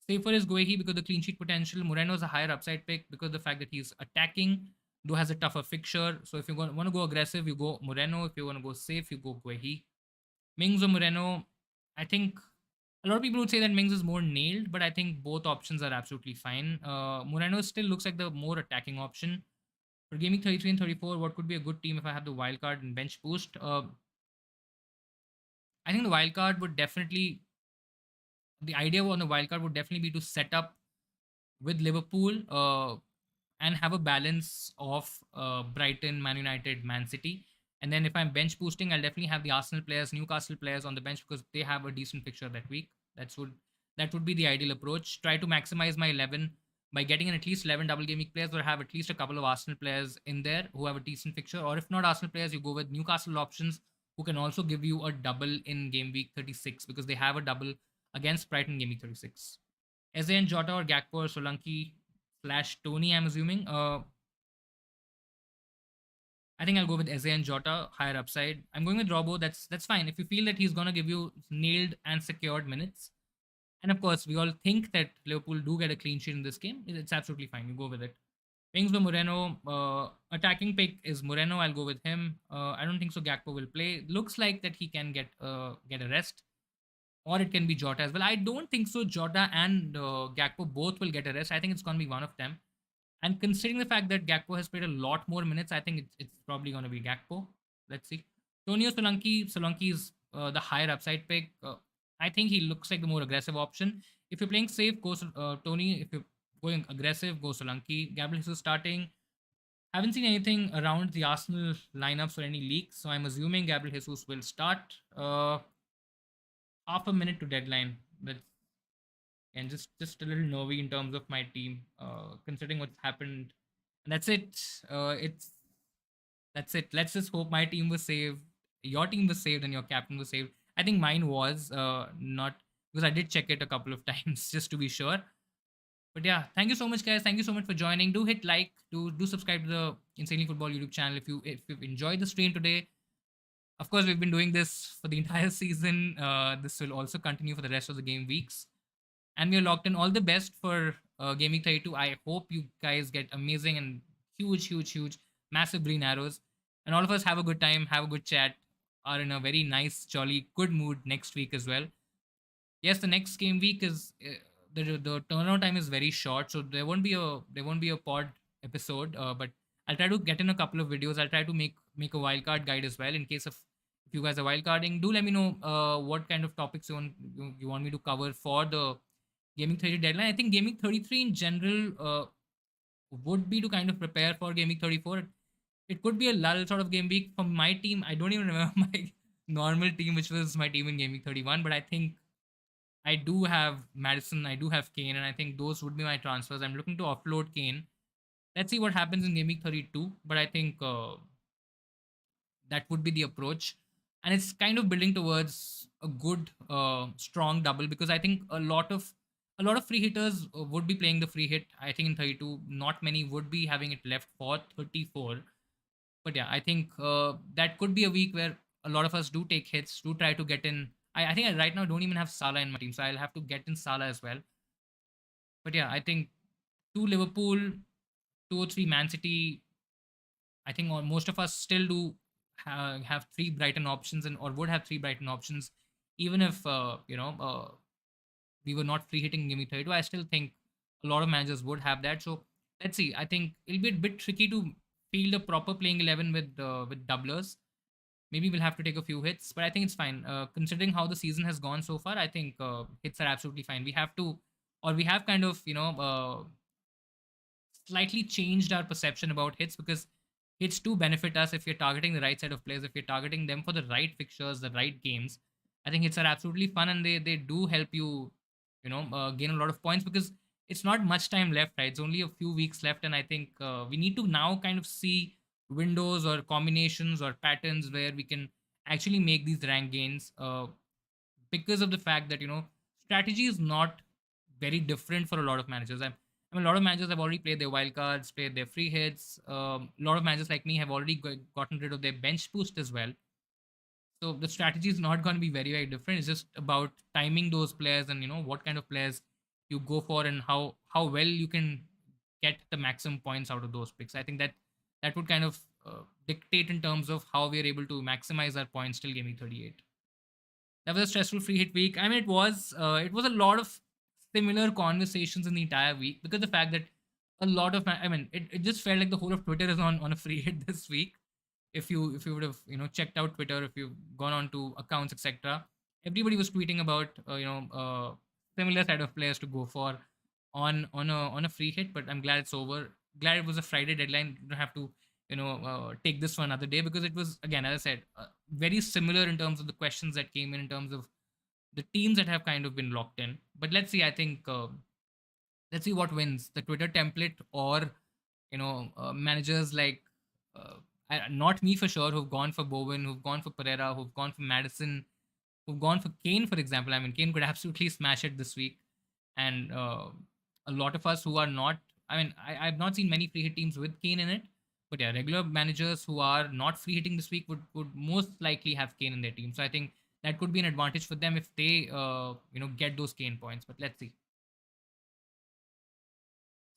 Safer is Guehi because the clean sheet potential. Moreno is a higher upside pick because of the fact that he's attacking, though has a tougher fixture. So if you want to go aggressive, you go Moreno. If you want to go safe, you go Guehi. Mings or Moreno, I think a lot of people would say that Mings is more nailed, but I think both options are absolutely fine. Moreno still looks like the more attacking option. For Gaming 33 and 34, what could be a good team if I have the wild card and bench boost? I think the wild card would definitely, the idea on the wild card would definitely be to set up with Liverpool and have a balance of Brighton, Man United, Man City. And then if I'm bench boosting, I'll definitely have the Arsenal players, Newcastle players on the bench because they have a decent fixture that week. That would be the ideal approach. Try to maximize my 11 by getting in at least 11 double game week players or have at least a couple of Arsenal players in there who have a decent fixture. Or if not Arsenal players, you go with Newcastle options who can also give you a double in game week 36 because they have a double against Brighton game week 36. Eze and Jota or Gakpo or Solanke / Tony, I'm assuming. I think I'll go with Eze and Jota, higher upside. I'm going with Robbo. That's fine. If you feel that he's gonna give you nailed and secured minutes, and of course we all think that Liverpool do get a clean sheet in this game, it's absolutely fine. You go with it. Wings for Moreno. Attacking pick is Moreno. I'll go with him. I don't think so. Gakpo will play. Looks like that he can get a rest, or it can be Jota as well. I don't think so. Jota and Gakpo both will get a rest. I think it's gonna be one of them. And considering the fact that Gakpo has played a lot more minutes, I think it's probably going to be Gakpo. Let's see. Tonio Solanke. Solanke is the higher upside pick. I think he looks like the more aggressive option. If you're playing safe, go Tony. If you're going aggressive, go Solanke. Gabriel Jesus starting. Haven't seen anything around the Arsenal lineups or any leaks, so I'm assuming Gabriel Jesus will start. Half a minute to deadline. That's and just a little nervy in terms of my team, considering what's happened. And that's it. That's it. Let's just hope my team was saved, your team was saved, and your captain was saved. I think mine was not because I did check it a couple of times just to be sure. But yeah, thank you so much, guys. Thank you so much for joining. Do hit like, do subscribe to the Insanely Football YouTube channel if you've enjoyed the stream today. Of course, we've been doing this for the entire season. This will also continue for the rest of the game weeks. And we are locked in. All the best for Game Week 32. I hope you guys get amazing and huge, massive green arrows. And all of us have a good time, have a good chat, are in a very nice, jolly, good mood next week as well. Yes, the next game week is the turnaround time is very short, so there won't be a pod episode. But I'll try to get in a couple of videos. I'll try to make a wildcard guide as well in case of if you guys are wildcarding. Do let me know what kind of topics you want me to cover for the Gaming 30 deadline. I think Gaming 33 in general would be to kind of prepare for Gaming 34. It could be a lull sort of game week for my team. I don't even remember my normal team, which was my team in Gaming 31, but I think I do have Madison, I do have Kane, and I think those would be my transfers. I'm looking to offload Kane, Let's see what happens in Game Week 32. But I think that would be the approach, and it's kind of building towards a good, strong double, because I think a lot of free hitters would be playing the free hit. I think in 32, not many would be having it left for 34. But yeah, I think that could be a week where a lot of us do take hits, do try to get in. I think I right now don't even have Salah in my team, so I'll have to get in Salah as well. But yeah, I think two Liverpool, two or three Man City. I think most of us still do have three Brighton options, and or would have three Brighton options, even if we were not free hitting Gimme 32. I still think a lot of managers would have that. So let's see. I think it'll be a bit tricky to field a proper playing 11 with doublers. Maybe we'll have to take a few hits, but I think it's fine. Considering how the season has gone so far, I think hits are absolutely fine. We have to, or we have kind of, slightly changed our perception about hits, because hits do benefit us if you're targeting the right set of players, if you're targeting them for the right fixtures, the right games. I think hits are absolutely fun, and they do help you, gain a lot of points, because it's not much time left, right? It's only a few weeks left, and I think we need to now kind of see windows or combinations or patterns where we can actually make these rank gains, because of the fact that strategy is not very different for a lot of managers. I mean, a lot of managers have already played their wildcards, played their free hits. A lot of managers like me have already gotten rid of their bench boost as well. So the strategy is not going to be very, very different. It's just about timing those players, and what kind of players you go for, and how well you can get the maximum points out of those picks. I think that would kind of dictate in terms of how we are able to maximize our points till gaming 38. That was a stressful free hit week. I mean, it was a lot of similar conversations in the entire week, because the fact that a lot of I mean, it just felt like the whole of Twitter is on a free hit this week. If you would have checked out Twitter, if you've gone on to accounts, etc., everybody was tweeting about similar set of players to go for on a free hit. But I'm glad it's over. Glad it was a Friday deadline. You don't have to take this for another day, because it was, again, as I said, very similar in terms of the questions that came in terms of the teams that have kind of been locked in. But let's see. I think let's see what wins, the Twitter template, or managers like not me for sure, who've gone for Bowen, who've gone for Pereira, who've gone for Madison, who've gone for Kane, for example. I mean, Kane could absolutely smash it this week, and a lot of us who are not. I mean, I've not seen many free hit teams with Kane in it, but yeah, regular managers who are not free hitting this week would most likely have Kane in their team. So I think that could be an advantage for them if they get those Kane points. But let's see.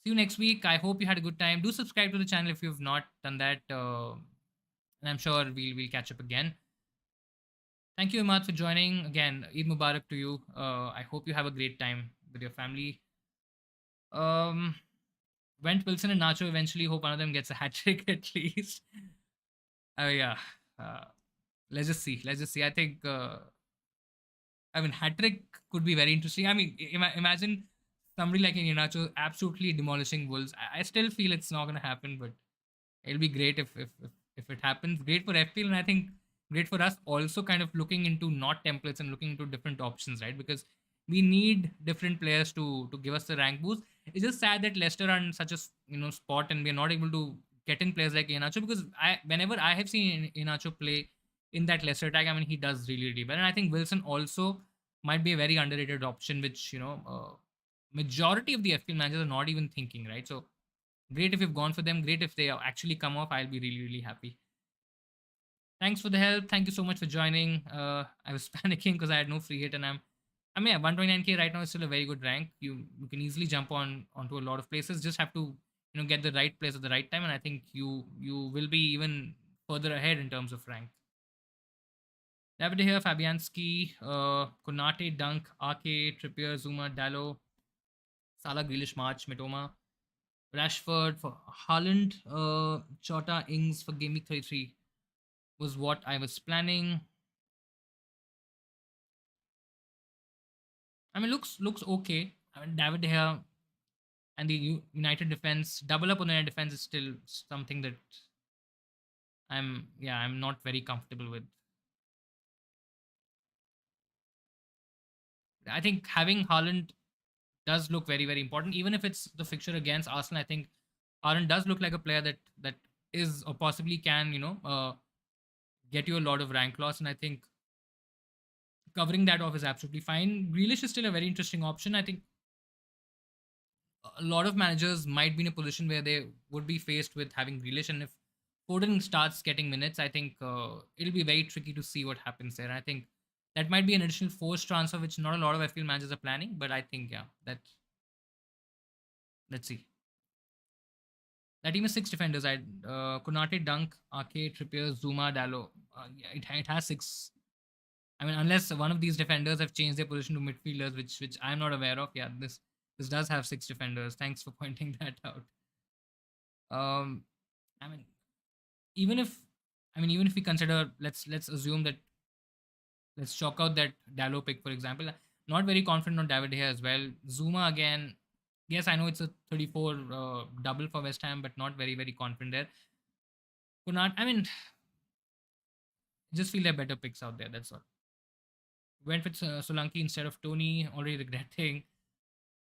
See you next week. I hope you had a good time. Do subscribe to the channel if you've not done that, and I'm sure we'll catch up again. Thank you, Imad, for joining again. Eid Mubarak to you. I hope you have a great time with your family. Um, Went Wilson and Nacho eventually. Hope one of them gets a hat trick at least. Oh yeah. Uh, let's just see. Let's just see. I think. I mean, hat trick could be very interesting. I mean, imagine somebody like Iheanacho absolutely demolishing Wolves. I still feel it's not going to happen, but it'll be great if it happens. Great for FPL, and I think great for us also, kind of looking into not templates and looking into different options, right? Because we need different players to give us the rank boost. It's just sad that Leicester are in such a spot, and we're not able to get in players like Iheanacho, because whenever I have seen Iheanacho play in that Leicester tag, I mean, he does really, really well. And I think Wilson also might be a very underrated option, which majority of the FPL managers are not even thinking, right? So great if you've gone for them. Great if they actually come off. I'll be really, really happy. Thanks for the help. Thank you so much for joining. I was panicking because I had no free hit, and I mean, 129k right now is still a very good rank. You can easily jump onto a lot of places. Just have to get the right place at the right time, and I think you will be even further ahead in terms of rank. David here, Fabianski, Konate, Dunk, Ake, Trippier, Zuma, Dallo, Salah, Grealish, March, Mitoma, Rashford for Haaland, Chota, Ings for Game Week 33 was what I was planning. I mean, looks okay. I mean, David here and the United defense, double up on the United defense is still something that I'm not very comfortable with. I think having Haaland does look very, very important, even if it's the fixture against Arsenal. I think Aaron does look like a player that is or possibly can, get you a lot of rank loss, and I think covering that off is absolutely fine. Grealish is still a very interesting option. I think a lot of managers might be in a position where they would be faced with having Grealish, and if Foden starts getting minutes, I think it'll be very tricky to see what happens there. I think that might be an additional forced transfer, which not a lot of FPL managers are planning. But I think yeah, that let's see. That team is six defenders. I Konate, Dunk, Ake, Trippier, Zuma, Dallo. Yeah, it has six. I mean, unless one of these defenders have changed their position to midfielders, which I'm not aware of. Yeah, this does have six defenders. Thanks for pointing that out. Um, I mean, even if even if we consider, let's assume that, let's chalk out that Dallo pick for example. Not very confident on David here as well. Zuma again. Yes, I know it's a 34 double for West Ham, but not very confident there. Kunat, I mean, just feel there are better picks out there. That's all. Went with Solanke instead of Tony. Already regretting.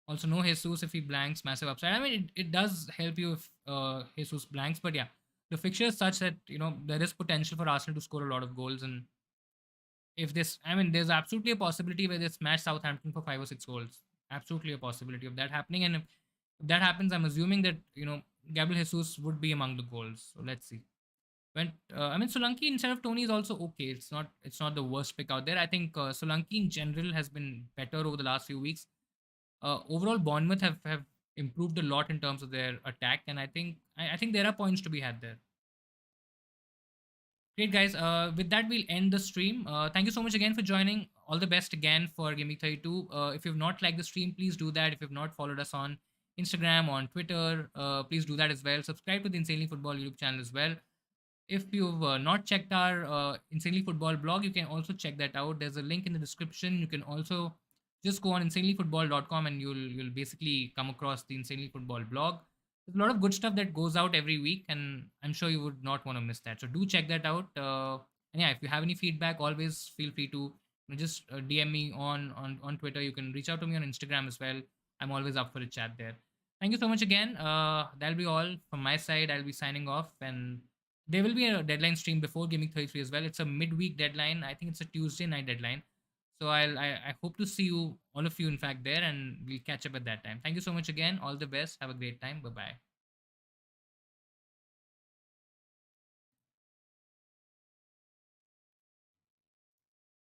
Also, no Jesus if he blanks, massive upside. I mean, it does help you if Jesus blanks, but yeah, the fixture is such that there is potential for Arsenal to score a lot of goals. And if this, I mean, there's absolutely a possibility where they smash Southampton for 5 or 6 goals. Absolutely a possibility of that happening. And if that happens, I'm assuming that Gabriel Jesus would be among the goals. So let's see. Solanke instead of Tony is also okay. It's not the worst pick out there. I think Solanke in general has been better over the last few weeks. Overall, Bournemouth have improved a lot in terms of their attack, and I think there are points to be had there. Great, guys. With that, we'll end the stream. Thank you so much again for joining. All the best again for Gaming 32. If you've not liked the stream, please do that. If you've not followed us on Instagram, on Twitter, please do that as well. Subscribe to the Insanely Football YouTube channel as well. If you've not checked our Insanely Football blog, you can also check that out. There's a link in the description. You can also just go on insanelyfootball.com and you'll basically come across the Insanely Football blog. There's a lot of good stuff that goes out every week, and I'm sure you would not want to miss that. So do check that out. And yeah, if you have any feedback, always feel free to just DM me on Twitter. You can reach out to me on Instagram as well. I'm always up for a chat there. Thank you so much again. That'll be all from my side. I'll be signing off, and there will be a deadline stream before Gaming 33 as well. It's a midweek deadline. I think it's a Tuesday night deadline. So I hope to see you, all of you, in fact, there, and we'll catch up at that time. Thank you so much again. All the best. Have a great time. Bye bye.